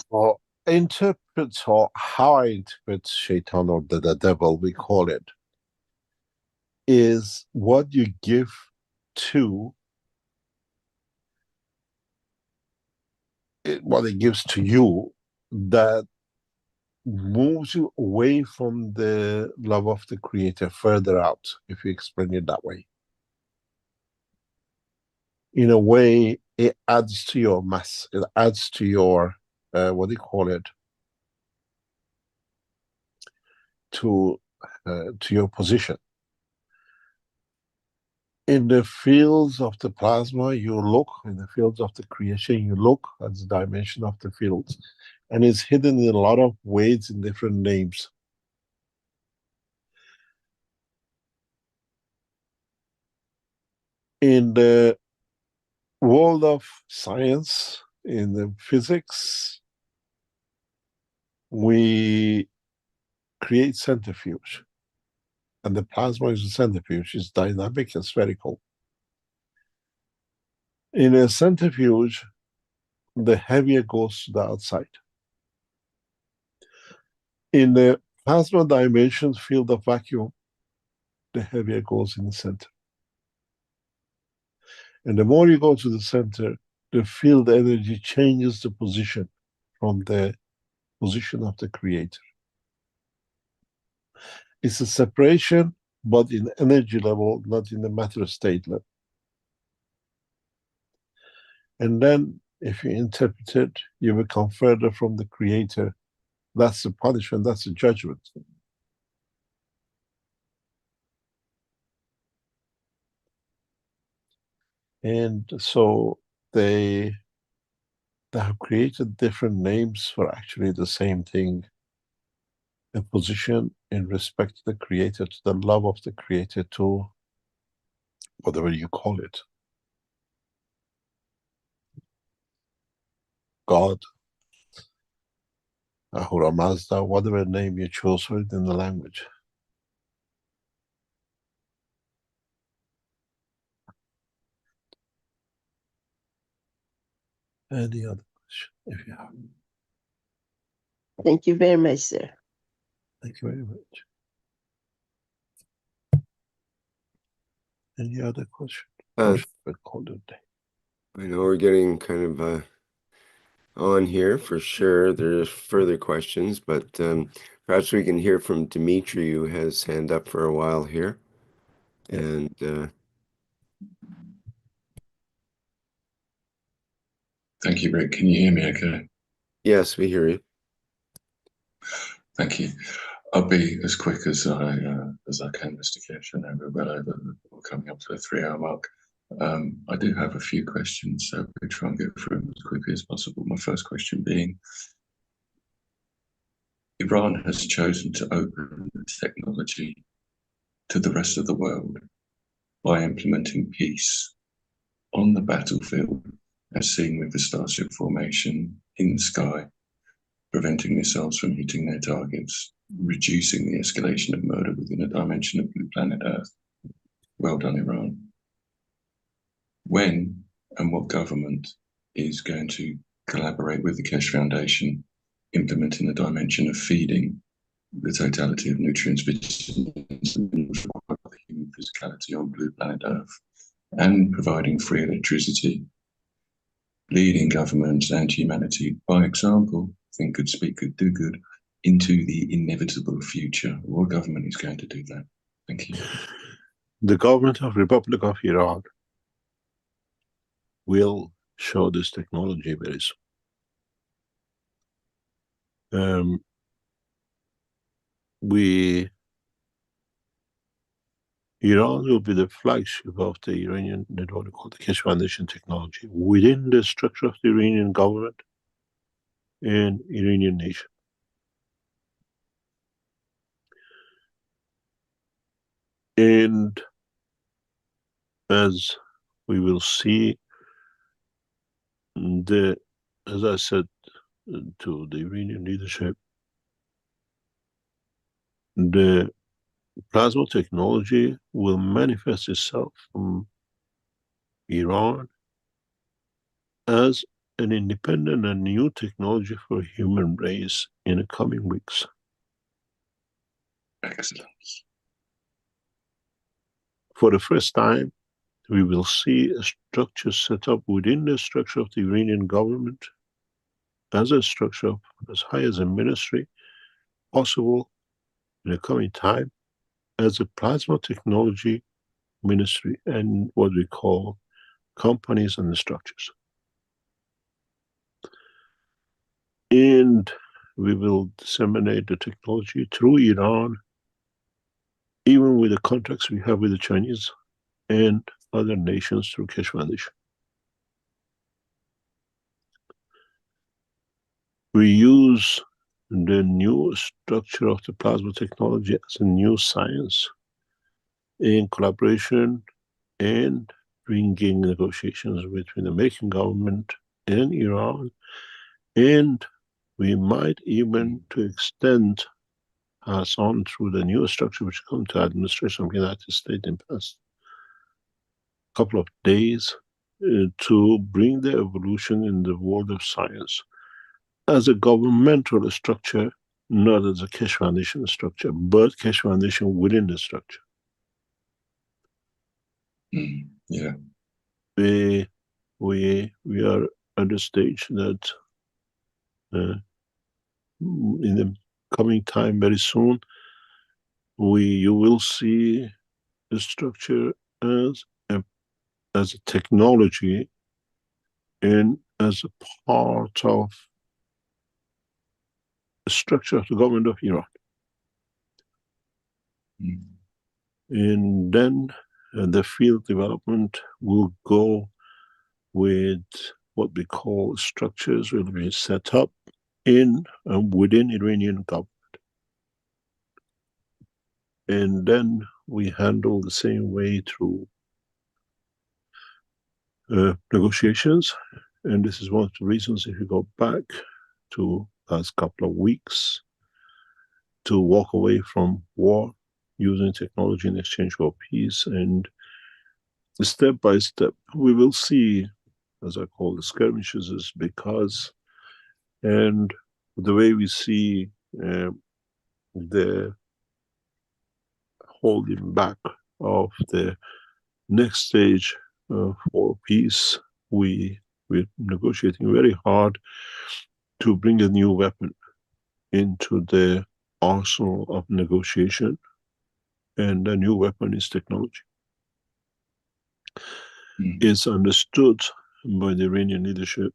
Or interpret, or how I interpret Shaitan, or the devil, we call it, is what you give to it, what it gives to you that moves you away from the love of the Creator further out, if you explain it that way. In a way, it adds to your mass, it adds to your, what do you call it, to your position. In the fields of the plasma, you look, in the fields of the creation, you look at the dimension of the fields, and it's hidden in a lot of ways in different names. In the world of science, in the physics, we create centrifuge, and the plasma is a centrifuge. It's dynamic and spherical. In a centrifuge, the heavier goes to the outside. In the plasma dimension field of vacuum, the heavier goes in the center. And the more you go to the center, the field energy changes the position from the position of the Creator. It's a separation, but in energy level, not in the matter state level. And then, if you interpret it, you become further from the Creator. That's the punishment, that's the judgment. And so they have created different names for actually the same thing. A position in respect to the Creator, to the love of the Creator, to whatever you call it. God, Ahura Mazda, whatever name you chose for it in the language. Any other question, if you have? Thank you very much, sir. Thank you very much. Any other question? I know we're getting kind of on here for sure. There's further questions, but perhaps we can hear from Dimitri, who has his hand up for a while here. And thank you, Rick. Can you hear me okay? Yes, we hear you. Thank you. I'll be as quick as I can, Mr. Keshe. I know we're coming up to the 3-hour mark. I do have a few questions, so we'll try and get through them as quickly as possible. My first question being, Iran has chosen to open the technology to the rest of the world by implementing peace on the battlefield, as seen with the Starship formation in the sky, preventing missiles from hitting their targets, reducing the escalation of murder within a dimension of blue planet Earth. Well done, Iran. When and what government is going to collaborate with the Keshe Foundation, implementing the dimension of feeding the totality of nutrients, vitamins, and minerals required by the human physicality on blue planet Earth, and providing free electricity, leading governments and humanity by example, think good, speak good, do good, into the inevitable future? What government is going to do that? Thank you. The government of Republic of Iran will show this technology very soon. Iran will be the flagship of the Iranian network called the Keshe Foundation technology within the structure of the Iranian government and Iranian nation. And as we will see, as I said to the Iranian leadership, the plasma technology will manifest itself from Iran as an independent and new technology for human race in the coming weeks. Excellent. For the first time, we will see a structure set up within the structure of the Iranian government as a structure as high as a ministry possible in the coming time as a plasma technology ministry and what we call companies and structures. And we will disseminate the technology through Iran, even with the contracts we have with the Chinese and other nations through Keshe Foundation. We use the new structure of the plasma technology as a new science in collaboration and bringing negotiations between the American government and Iran, and we might even to extend us on through the new structure which come to administration of the United States in the past couple of days to bring the evolution in the world of science as a governmental structure, not as a Keshe Foundation structure, but Keshe Foundation within the structure. Yeah. We are at the stage that in the coming time, very soon, you will see the structure as a technology and as a part of the structure of the government of Iran. And then the field development will go with what we call structures will be set up in and within Iranian government. And then we handle the same way through negotiations. And this is one of the reasons, if you go back to last couple of weeks, to walk away from war using technology in exchange for peace. And step by step, we will see, as I call the skirmishes, is because, and the way we see the holding back of the next stage for peace, we're negotiating very hard to bring a new weapon into the arsenal of negotiation, and the new weapon is technology. It's understood by the Iranian leadership,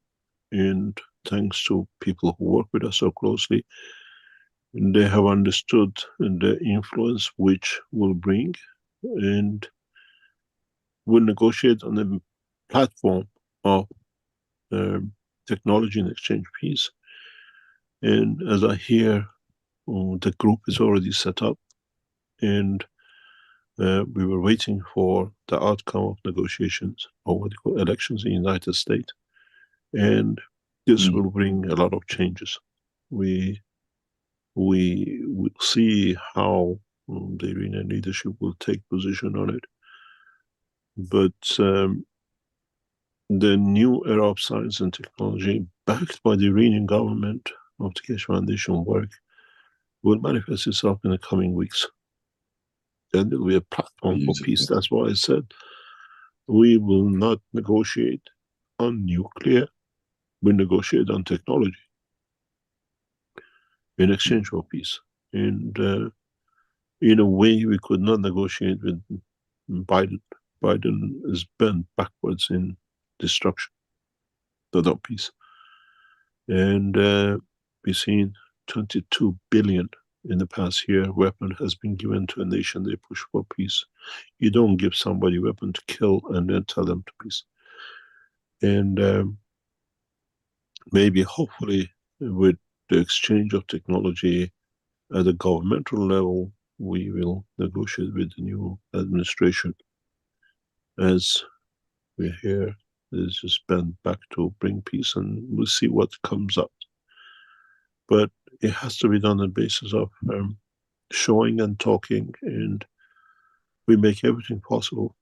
and thanks to people who work with us so closely, they have understood the influence which will bring, and will negotiate on the platform of technology and exchange peace. And as I hear, the group is already set up, and we were waiting for the outcome of negotiations or what you call elections in the United States. And this will bring a lot of changes. We will see how the Iranian leadership will take position on it. But the new era of science and technology, backed by the Iranian government of the Keshe Foundation work, will manifest itself in the coming weeks. And there will be a platform for peace. That's why I said we will not negotiate on nuclear, we negotiate on technology in exchange for peace. And in a way, we could not negotiate with Biden. Biden is bent backwards in destruction, not peace. And we've seen 22 billion in the past year weapon has been given to a nation, they push for peace. You don't give somebody a weapon to kill and then tell them to peace. And maybe, hopefully, with the exchange of technology at a governmental level, we will negotiate with the new administration as we're here, is just bent back to bring peace, and we'll see what comes up. But it has to be done on the basis of showing and talking, and we make everything possible.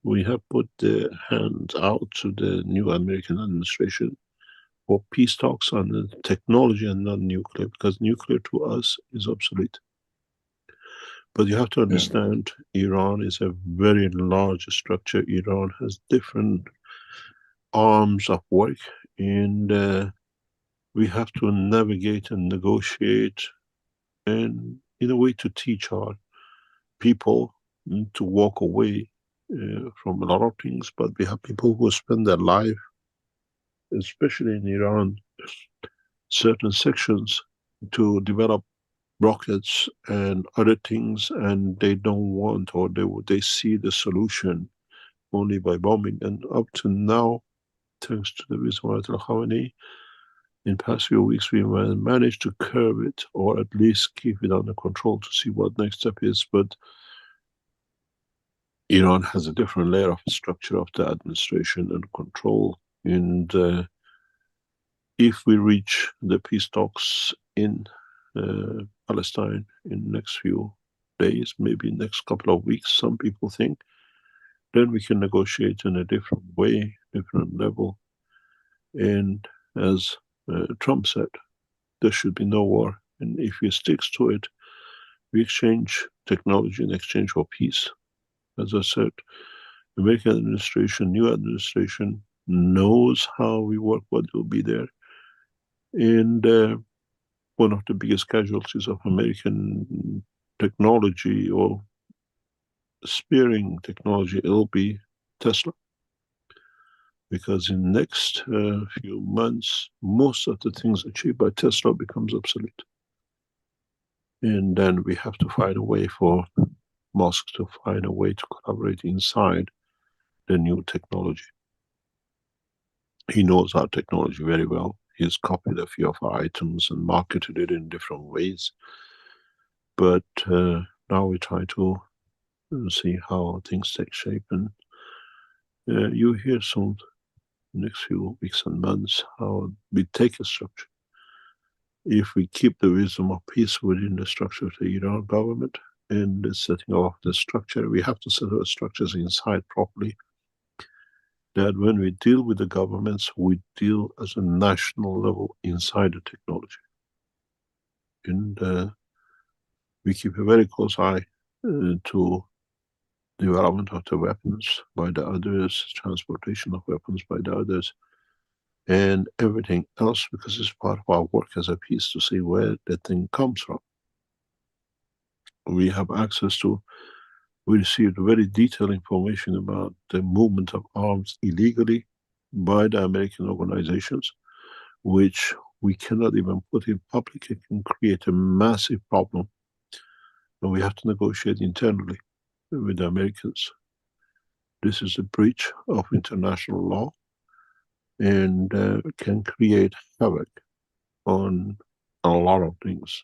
We have put the hands out to the new American administration for peace talks on the technology and not nuclear, because nuclear to us is obsolete. But you have to understand, Iran is a very large structure. Iran has different arms of work, and we have to navigate and negotiate, and in a way to teach our people to walk away from a lot of things. But we have people who spend their life, especially in Iran, certain sections, to develop rockets and other things, and they don't want, or they see the solution only by bombing. And up to now, thanks to the wisdom of Ayatollah Khamenei, in past few weeks we managed to curb it, or at least keep it under control to see what next step is. But Iran has a different layer of structure of the administration and control, and if we reach the peace talks in Palestine in the next few days, maybe next couple of weeks, some people think, then we can negotiate in a different way, different level. And as Trump said, there should be no war. And if he sticks to it, we exchange technology in exchange for peace. As I said, American administration, new administration knows how we work, what will be there. And one of the biggest casualties of American technology or spearing technology, it'll be Tesla. Because in the next few months, most of the things achieved by Tesla becomes obsolete. And then we have to find a way for Musk to find a way to collaborate inside the new technology. He knows our technology very well. He's copied a few of our items and marketed it in different ways. But now we try to see how things take shape. And you hear soon, next few weeks and months, how we take a structure. If we keep the wisdom of peace within the structure of the Iran government and the setting of the structure, we have to set our structures inside properly, that when we deal with the governments, we deal as a national level inside the technology. And we keep a very close eye to development of the weapons by the others, transportation of weapons by the others, and everything else, because it's part of our work as a piece to see where the thing comes from. We have access to, we received very detailed information about the movement of arms illegally by the American organizations, which we cannot even put in public. It can create a massive problem, and we have to negotiate internally with the Americans. This is a breach of international law, and can create havoc on a lot of things.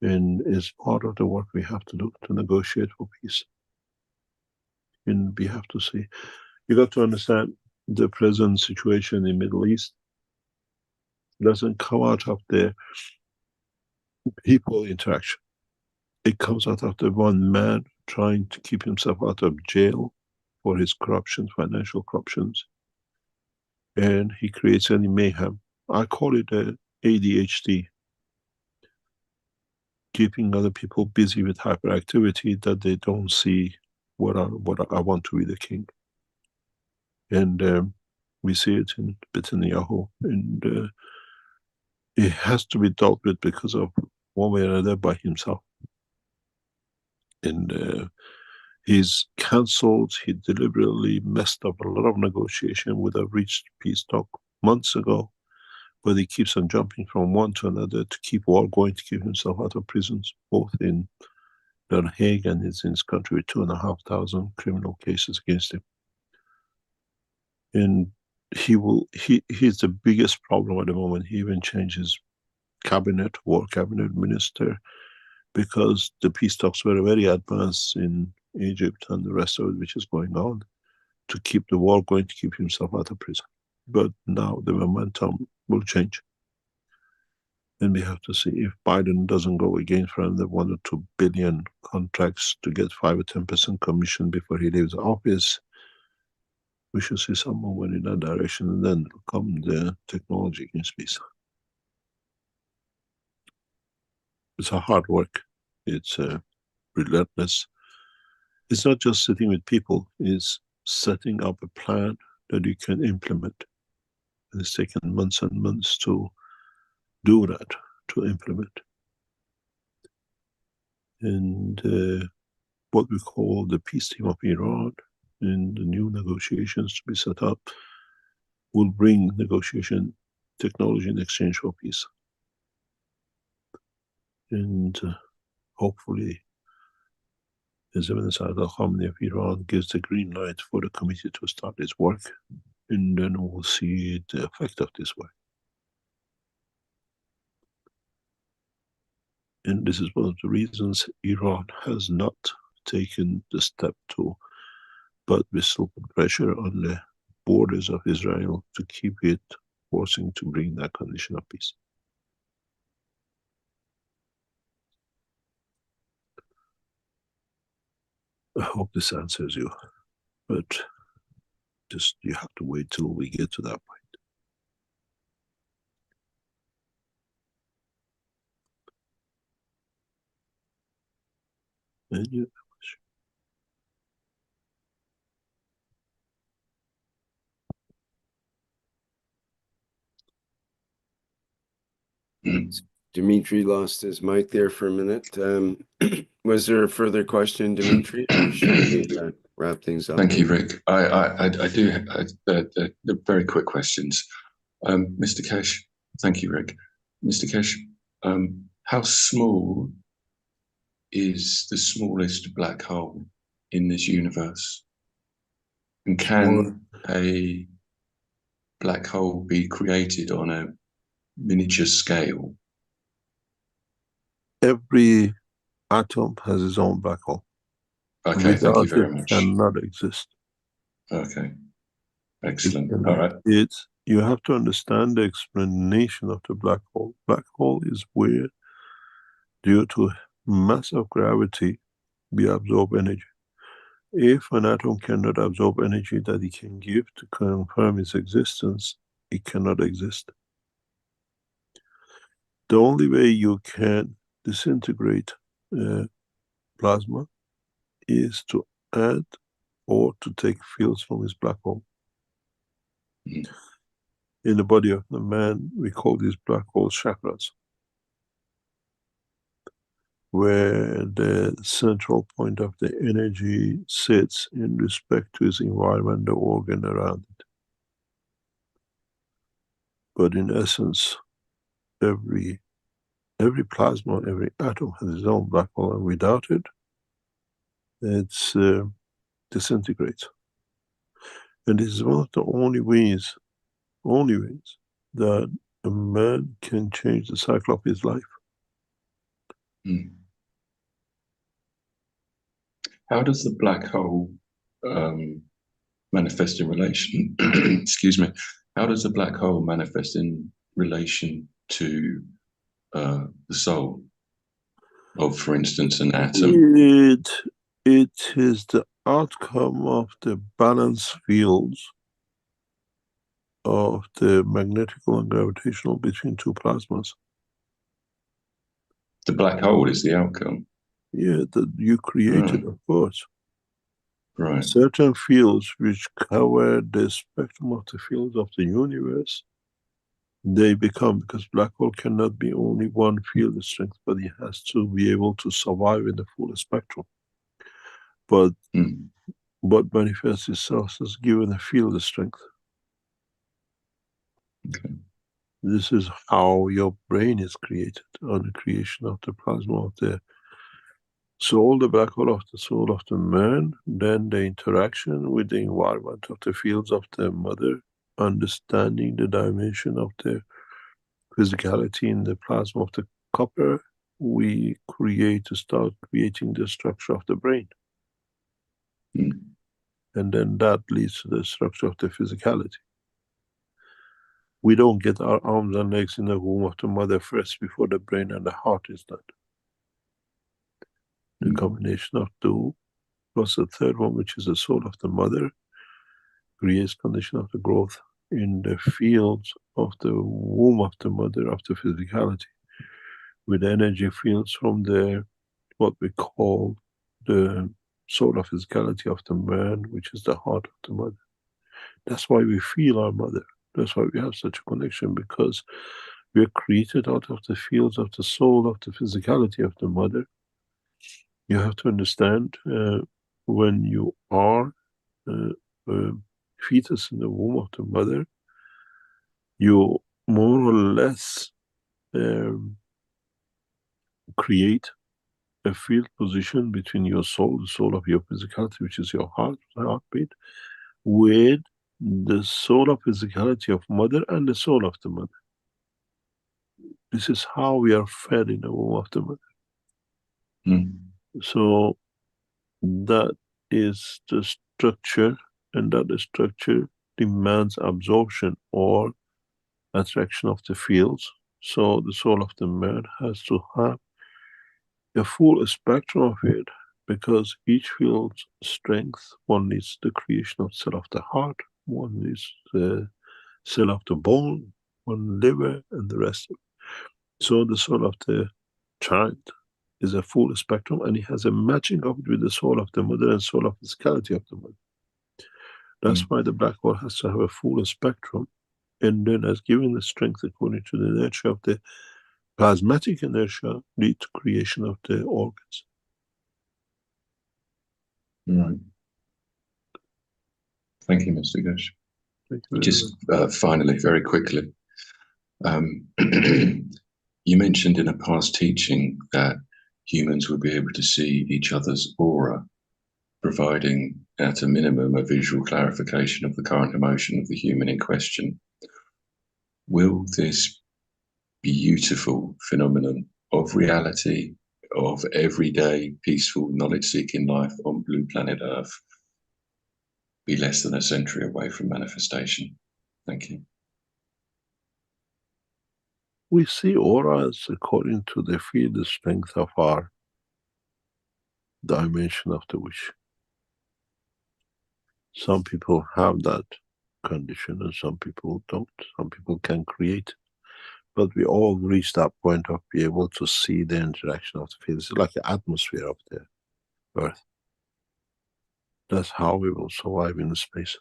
And it's part of the work we have to do to negotiate for peace. And we have to see, you got to understand, the present situation in the Middle East doesn't come out of the people interaction. It comes out of the one man trying to keep himself out of jail for his corruption, financial corruptions. And he creates any mayhem. I call it a ADHD. Keeping other people busy with hyperactivity that they don't see what I want to be the king. And we see it in Netanyahu, and it has to be dealt with because of one way or another by himself. And he's cancelled, he deliberately messed up a lot of negotiation, would have reached peace talk months ago, but he keeps on jumping from one to another to keep war going, to keep himself out of prisons, both in The Hague and in his country with 2,500 criminal cases against him. And he's the biggest problem at the moment. He even changed his cabinet, war cabinet minister, because the peace talks were very advanced in Egypt and the rest of it which is going on. to keep the war going, to keep himself out of prison. But now the momentum will change. And we have to see if Biden doesn't go again for another 1 or 2 billion contracts to get 5 or 10% commission before he leaves office. We should see some movement in that direction, and then come the technology in space. It's a hard work. It's relentless. It's not just sitting with people, it's setting up a plan that you can implement. And it's taken months and months to do that, to implement. And what we call the peace team of Iran and the new negotiations to be set up will bring negotiation technology in exchange for peace. And hopefully His Eminence Ayatollah Khamenei of Iran gives the green light for the committee to start its work, and then we'll see the effect of this work. And this is one of the reasons Iran has not taken the step to, but we still put pressure on the borders of Israel to keep it forcing to bring that condition of peace. I hope this answers you, but just you have to wait till we get to that point. And you, Dimitri lost his mic there for a minute. Was there a further question, Dimitri, or should we wrap things up? Thank you, Rick. I do. The very quick questions. Mr. Keshe, thank you, Rick. Mr. Keshe, how small is the smallest black hole in this universe? And can a black hole be created on a miniature scale? every atom has its own black hole. Okay, thank you very much. It cannot exist. Okay, excellent. All right. You have to understand the explanation of the black hole. Black hole is where, due to massive gravity, we absorb energy. If an atom cannot absorb energy that it can give to confirm its existence, it cannot exist. The only way you can disintegrate plasma is to add or to take fields from its black hole. In the body of the man, we call these black holes chakras, where the central point of the energy sits in respect to its environment, the organ around it. But in essence, every plasma, every atom has its own black hole, and without it, it's disintegrates. And this is one of the only ways that a man can change the cycle of his life. How does the black hole manifest in relation? Excuse me. How does the black hole manifest in relation to the soul of, for instance, an atom? It is the outcome of the balance fields of the magnetical and gravitational between two plasmas. The black hole is the outcome. Yeah, that you created, of course. Right. Certain fields which cover the spectrum of the fields of the universe, they become, because black hole cannot be only one field strength, but it has to be able to survive in the full spectrum. But what manifests itself is given a field strength. Okay. This is how your brain is created, on the creation of the plasma of the soul, the black hole of the soul of the man, then the interaction with the environment of the fields of the mother, understanding the dimension of the physicality in the plasma of the copper, we start creating the structure of the brain. And then that leads to the structure of the physicality. We don't get our arms and legs in the womb of the mother first before the brain and the heart is done. The combination of two plus the third one, which is the soul of the mother, creates condition of the growth in the fields of the womb of the mother of the physicality, with energy fields from the what we call the soul of physicality of the man, which is the heart of the mother. That's why we feel our mother. That's why we have such a connection, because we are created out of the fields of the soul of the physicality of the mother. You have to understand when you are a fetus in the womb of the mother, you more or less create a field position between your soul, the soul of your physicality, which is your heart, the heartbeat, with the soul of physicality of mother and the soul of the mother. This is how we are fed in the womb of the mother. So that is the structure, and that the structure demands absorption or attraction of the fields. So the soul of the man has to have a full spectrum of it, because each field's strength, one needs the creation of cell of the heart, one needs the cell of the bone, one liver, and the rest. So the soul of the child is a full spectrum, and it has a matching of it with the soul of the mother and soul of physicality of the mother. That's why the black hole has to have a full spectrum, and then as given the strength according to the nature of the plasmatic inertia, lead to creation of the organs. Right. Thank you, Mr. Keshe. Thank you. Just finally, very quickly, you mentioned in a past teaching that humans would be able to see each other's aura, providing at a minimum a visual clarification of the current emotion of the human in question. Will this beautiful phenomenon of reality, of everyday peaceful knowledge-seeking life on blue planet Earth, be less than a century away from manifestation? Thank you. We see auras according to the field strength of our dimension of the wish. Some people have that condition and some people don't. Some people can create, but we all reach that point of being able to see the interaction of the fields. It's like the atmosphere of the Earth. That's how we will survive in space.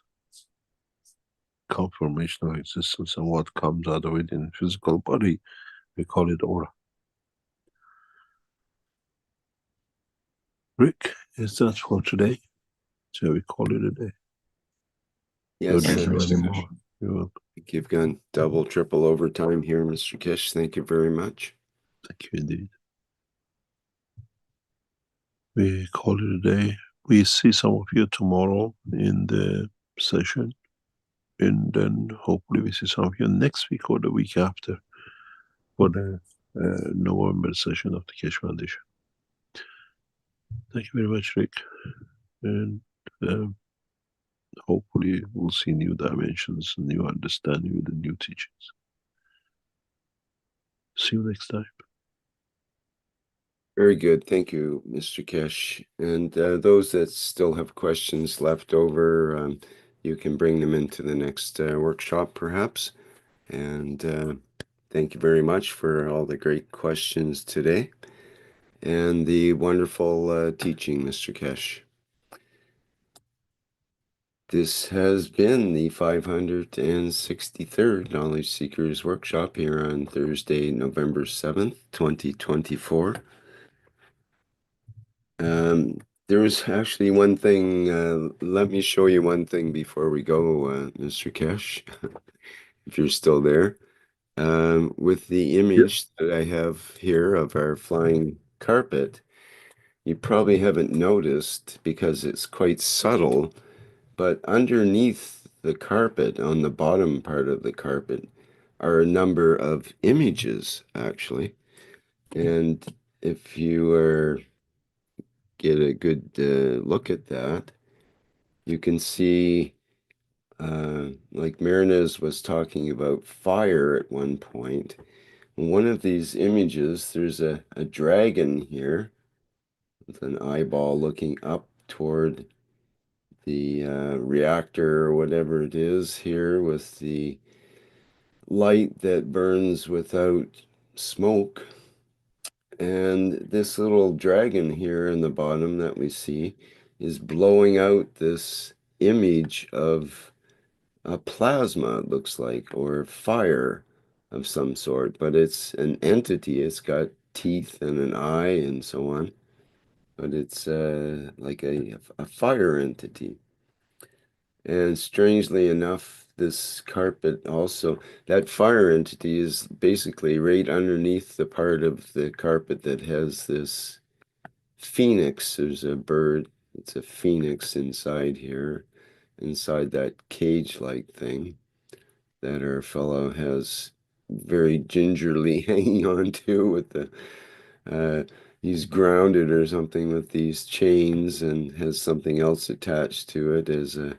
Confirmation of existence and what comes out of it in the physical body, we call it aura. Rick, is that for today? Shall we call it a day? Yes, Thank you, Mr. Keshe. You're welcome. you've gone double, triple overtime here, Mr. Keshe. Thank you very much. Thank you indeed. We call it a day. We see some of you tomorrow in the session, and then hopefully we see some of you next week or the week after for the November session of the Keshe Foundation. Thank you very much, Rick, and hopefully we'll see new dimensions, new understanding with the new teachings. See you next time. Very good. Thank you, Mr. Keshe. And those that still have questions left over, you can bring them into the next workshop, perhaps. And thank you very much for all the great questions today and the wonderful teaching, Mr. Keshe. This has been the 563rd Knowledge Seekers Workshop here on Thursday, November 7th, 2024. There was actually one thing, let me show you one thing before we go, Mr. Keshe, if you're still there. With the image that I have here of our flying carpet, you probably haven't noticed because it's quite subtle, but underneath the carpet, on the bottom part of the carpet, are a number of images, actually. And if you get a good look at that, you can see, like Marinez was talking about fire at one point. In one of these images, there's a dragon here with an eyeball looking up toward the reactor or whatever it is here, with the light that burns without smoke. And this little dragon here in the bottom that we see is blowing out this image of a plasma, it looks like, or fire of some sort, but it's an entity. It's got teeth and an eye and so on, but it's like a fire entity. And strangely enough, this carpet also, that fire entity is basically right underneath the part of the carpet that has this phoenix. There's a bird, it's a phoenix inside here, inside that cage-like thing that our fellow has very gingerly hanging on to with the, he's grounded or something with these chains and has something else attached to it as a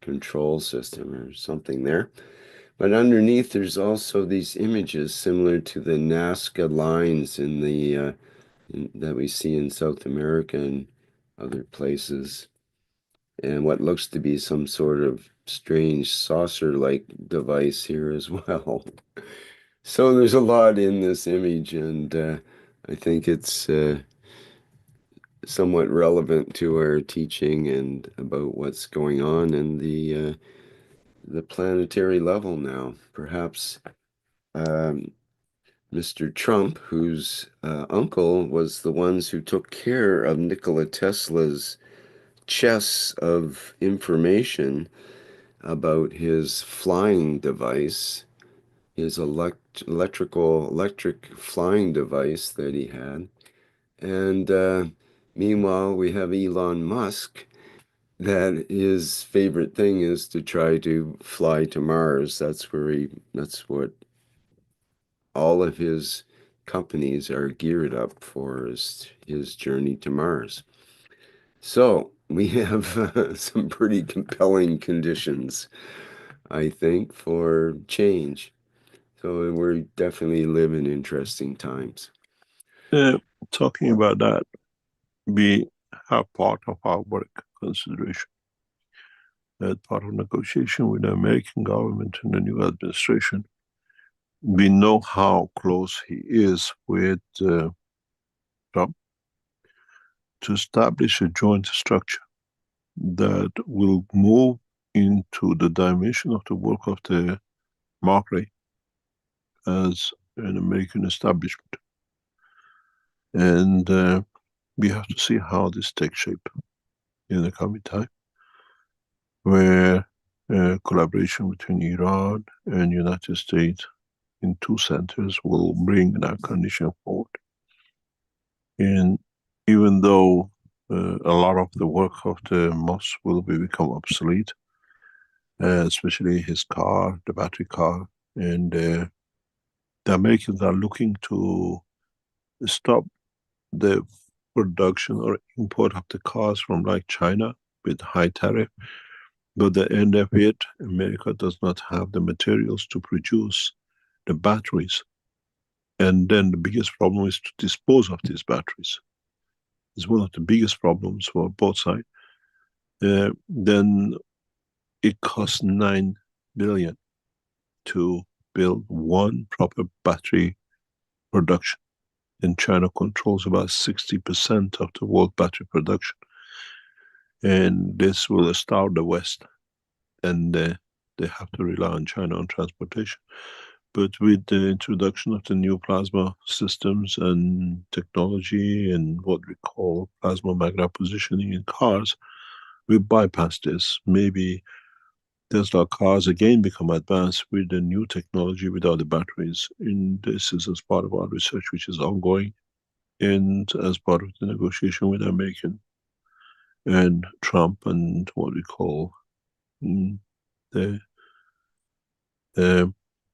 control system or something there. But underneath, there's also these images similar to the Nazca lines in the that we see in South America and other places, and what looks to be some sort of strange saucer-like device here as well. So there's a lot in this image, and I think it's somewhat relevant to our teaching and about what's going on in the planetary level now. Perhaps Mr. Trump, whose uncle was the ones who took care of Nikola Tesla's chests of information about his flying device, his electric flying device that he had. And meanwhile, we have Elon Musk, that his favorite thing is to try to fly to Mars. That's what all of his companies are geared up for, is his journey to Mars. So we have some pretty compelling conditions, I think, for change. So we're definitely living interesting times. Talking about that, we have part of our work consideration, that part of negotiation with the American government and the new administration. We know how close he is with Trump to establish a joint structure that will move into the dimension of the work of the Mark as an American establishment. And we have to see how this takes shape in the coming time, where collaboration between Iran and United States in two centers will bring that condition forward. And even though a lot of the work of the Musk will become obsolete, especially his car, the battery car, and the Americans are looking to stop the production or import of the cars from like China with high tariff. But at the end of it, America does not have the materials to produce the batteries. And then the biggest problem is to dispose of these batteries. It's one of the biggest problems for both sides. Then it costs $9 billion to build one proper battery production. And China controls about 60% of the world battery production. And this will starve the West. And they have to rely on China on transportation. But with the introduction of the new plasma systems and technology and what we call plasma magnetic positioning in cars, we bypass this. Maybe Tesla cars again become advanced with the new technology without the batteries. And this is as part of our research, which is ongoing, and as part of the negotiation with American and Trump and what we call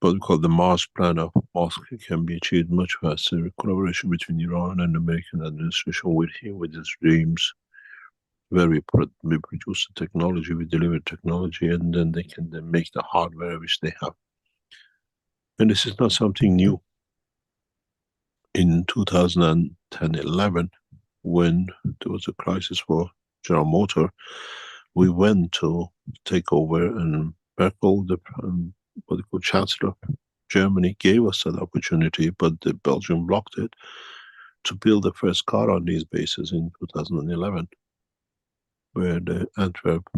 what we call the Mars plan of Musk can be achieved much faster. Collaboration between Iran and American administration with him, with his dreams, where we produce the technology, we deliver technology, and then they can then make the hardware which they have. And this is not something new. In 2010-11, when there was a crisis for General Motor, we went to take over, and Merkel, the what they call Chancellor of Germany, gave us that opportunity, but the Belgium blocked it, to build the first car on these bases in 2011, where the Antwerp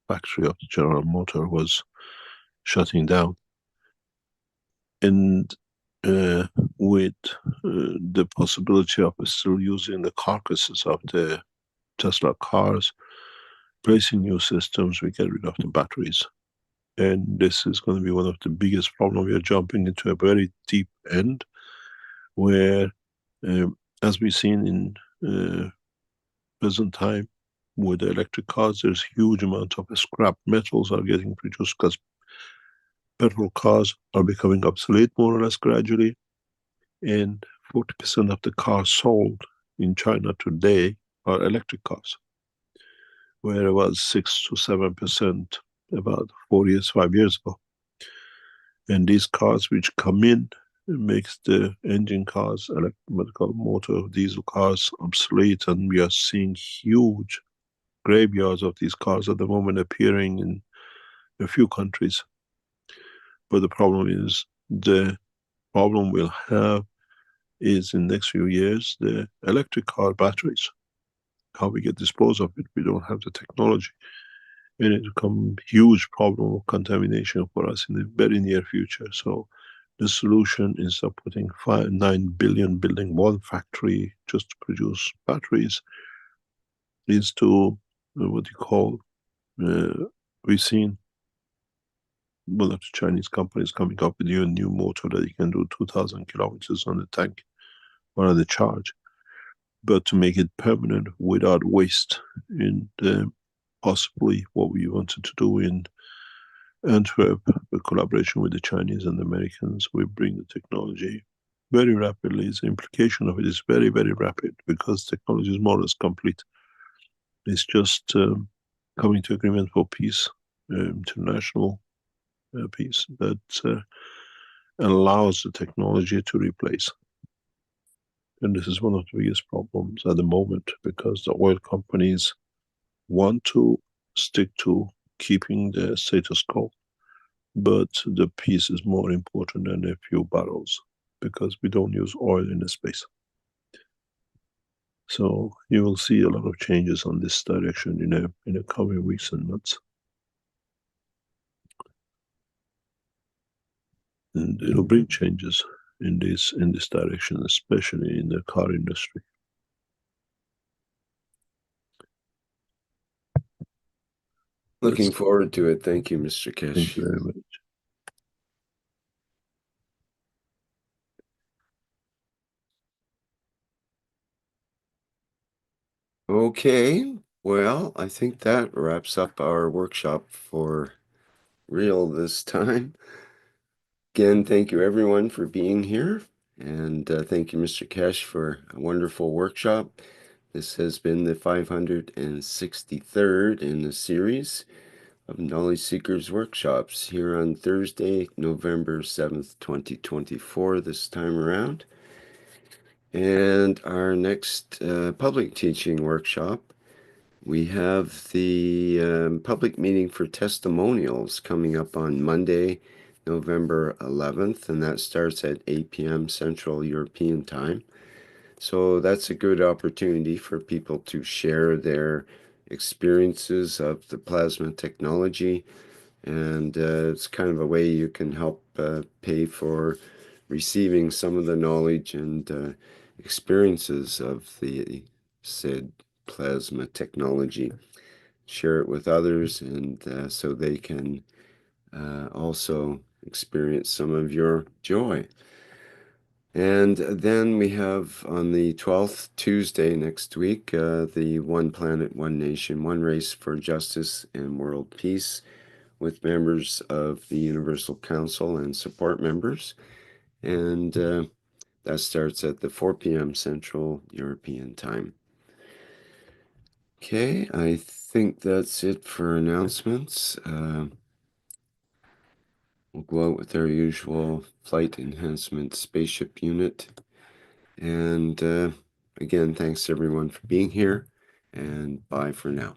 factory of the General Motor was shutting down. And with the possibility of still using the carcasses of the Tesla cars, placing new systems, we get rid of the batteries. And this is going to be one of the biggest problems. We are jumping into a very deep end where, as we've seen in present time with the electric cars, there's huge amount of scrap metals are getting produced because petrol cars are becoming obsolete more or less gradually. And 40% of the cars sold in China today are electric cars, where it was 6 to 7% about 4 years, 5 years ago. And these cars which come in, it makes the engine cars, electrical motor, diesel cars obsolete, and we are seeing huge graveyards of these cars at the moment appearing in a few countries. But the problem is, the problem we'll have is in the next few years, the electric car batteries, how we get disposed of it. We don't have the technology. And it will become a huge problem of contamination for us in the very near future. So the solution, instead of putting 9 billion building one factory just to produce batteries, is to what you call, we've seen one of the Chinese companies coming up with a new motor that you can do 2000 kilometers on the tank or on the charge, but to make it permanent without waste. In the possibly what we wanted to do in Antwerp, the collaboration with the Chinese and the Americans, we bring the technology very rapidly. The implication of it is very, very rapid because technology is more or less complete. It's just coming to agreement for peace, international peace, that allows the technology to replace. And this is one of the biggest problems at the moment, because the oil companies want to stick to keeping the status quo, but the peace is more important than a few barrels, because we don't use oil in the space. So you will see a lot of changes on this direction in the coming weeks and months. And it'll bring changes in this direction, especially in the car industry. Looking forward to it. Thank you, Mr. Keshe. Thank you very much. Okay, well, I think that wraps up our workshop for real this time. Again, thank you everyone for being here, and thank you, Mr. Keshe, for a wonderful workshop. This has been the 563rd in the series of Knowledge Seekers workshops here on Thursday, November 7th, 2024, this time around. And our next public teaching workshop, we have the public meeting for testimonials coming up on Monday, November 11th, and that starts at 8 p.m. Central European Time. So that's a good opportunity for people to share their experiences of the plasma technology, and it's kind of a way you can help pay for receiving some of the knowledge and experiences of the said plasma technology. Share it with others, and so they can also experience some of your joy. And then we have on the 12th, Tuesday next week, the One Planet, One Nation, One Race for Justice and World Peace, with members of the Universal Council and support members. And that starts at the 4 p.m. Central European Time. Okay, I think that's it for announcements. We'll go out with our usual flight enhancement spaceship unit. And again, thanks everyone for being here, and bye for now.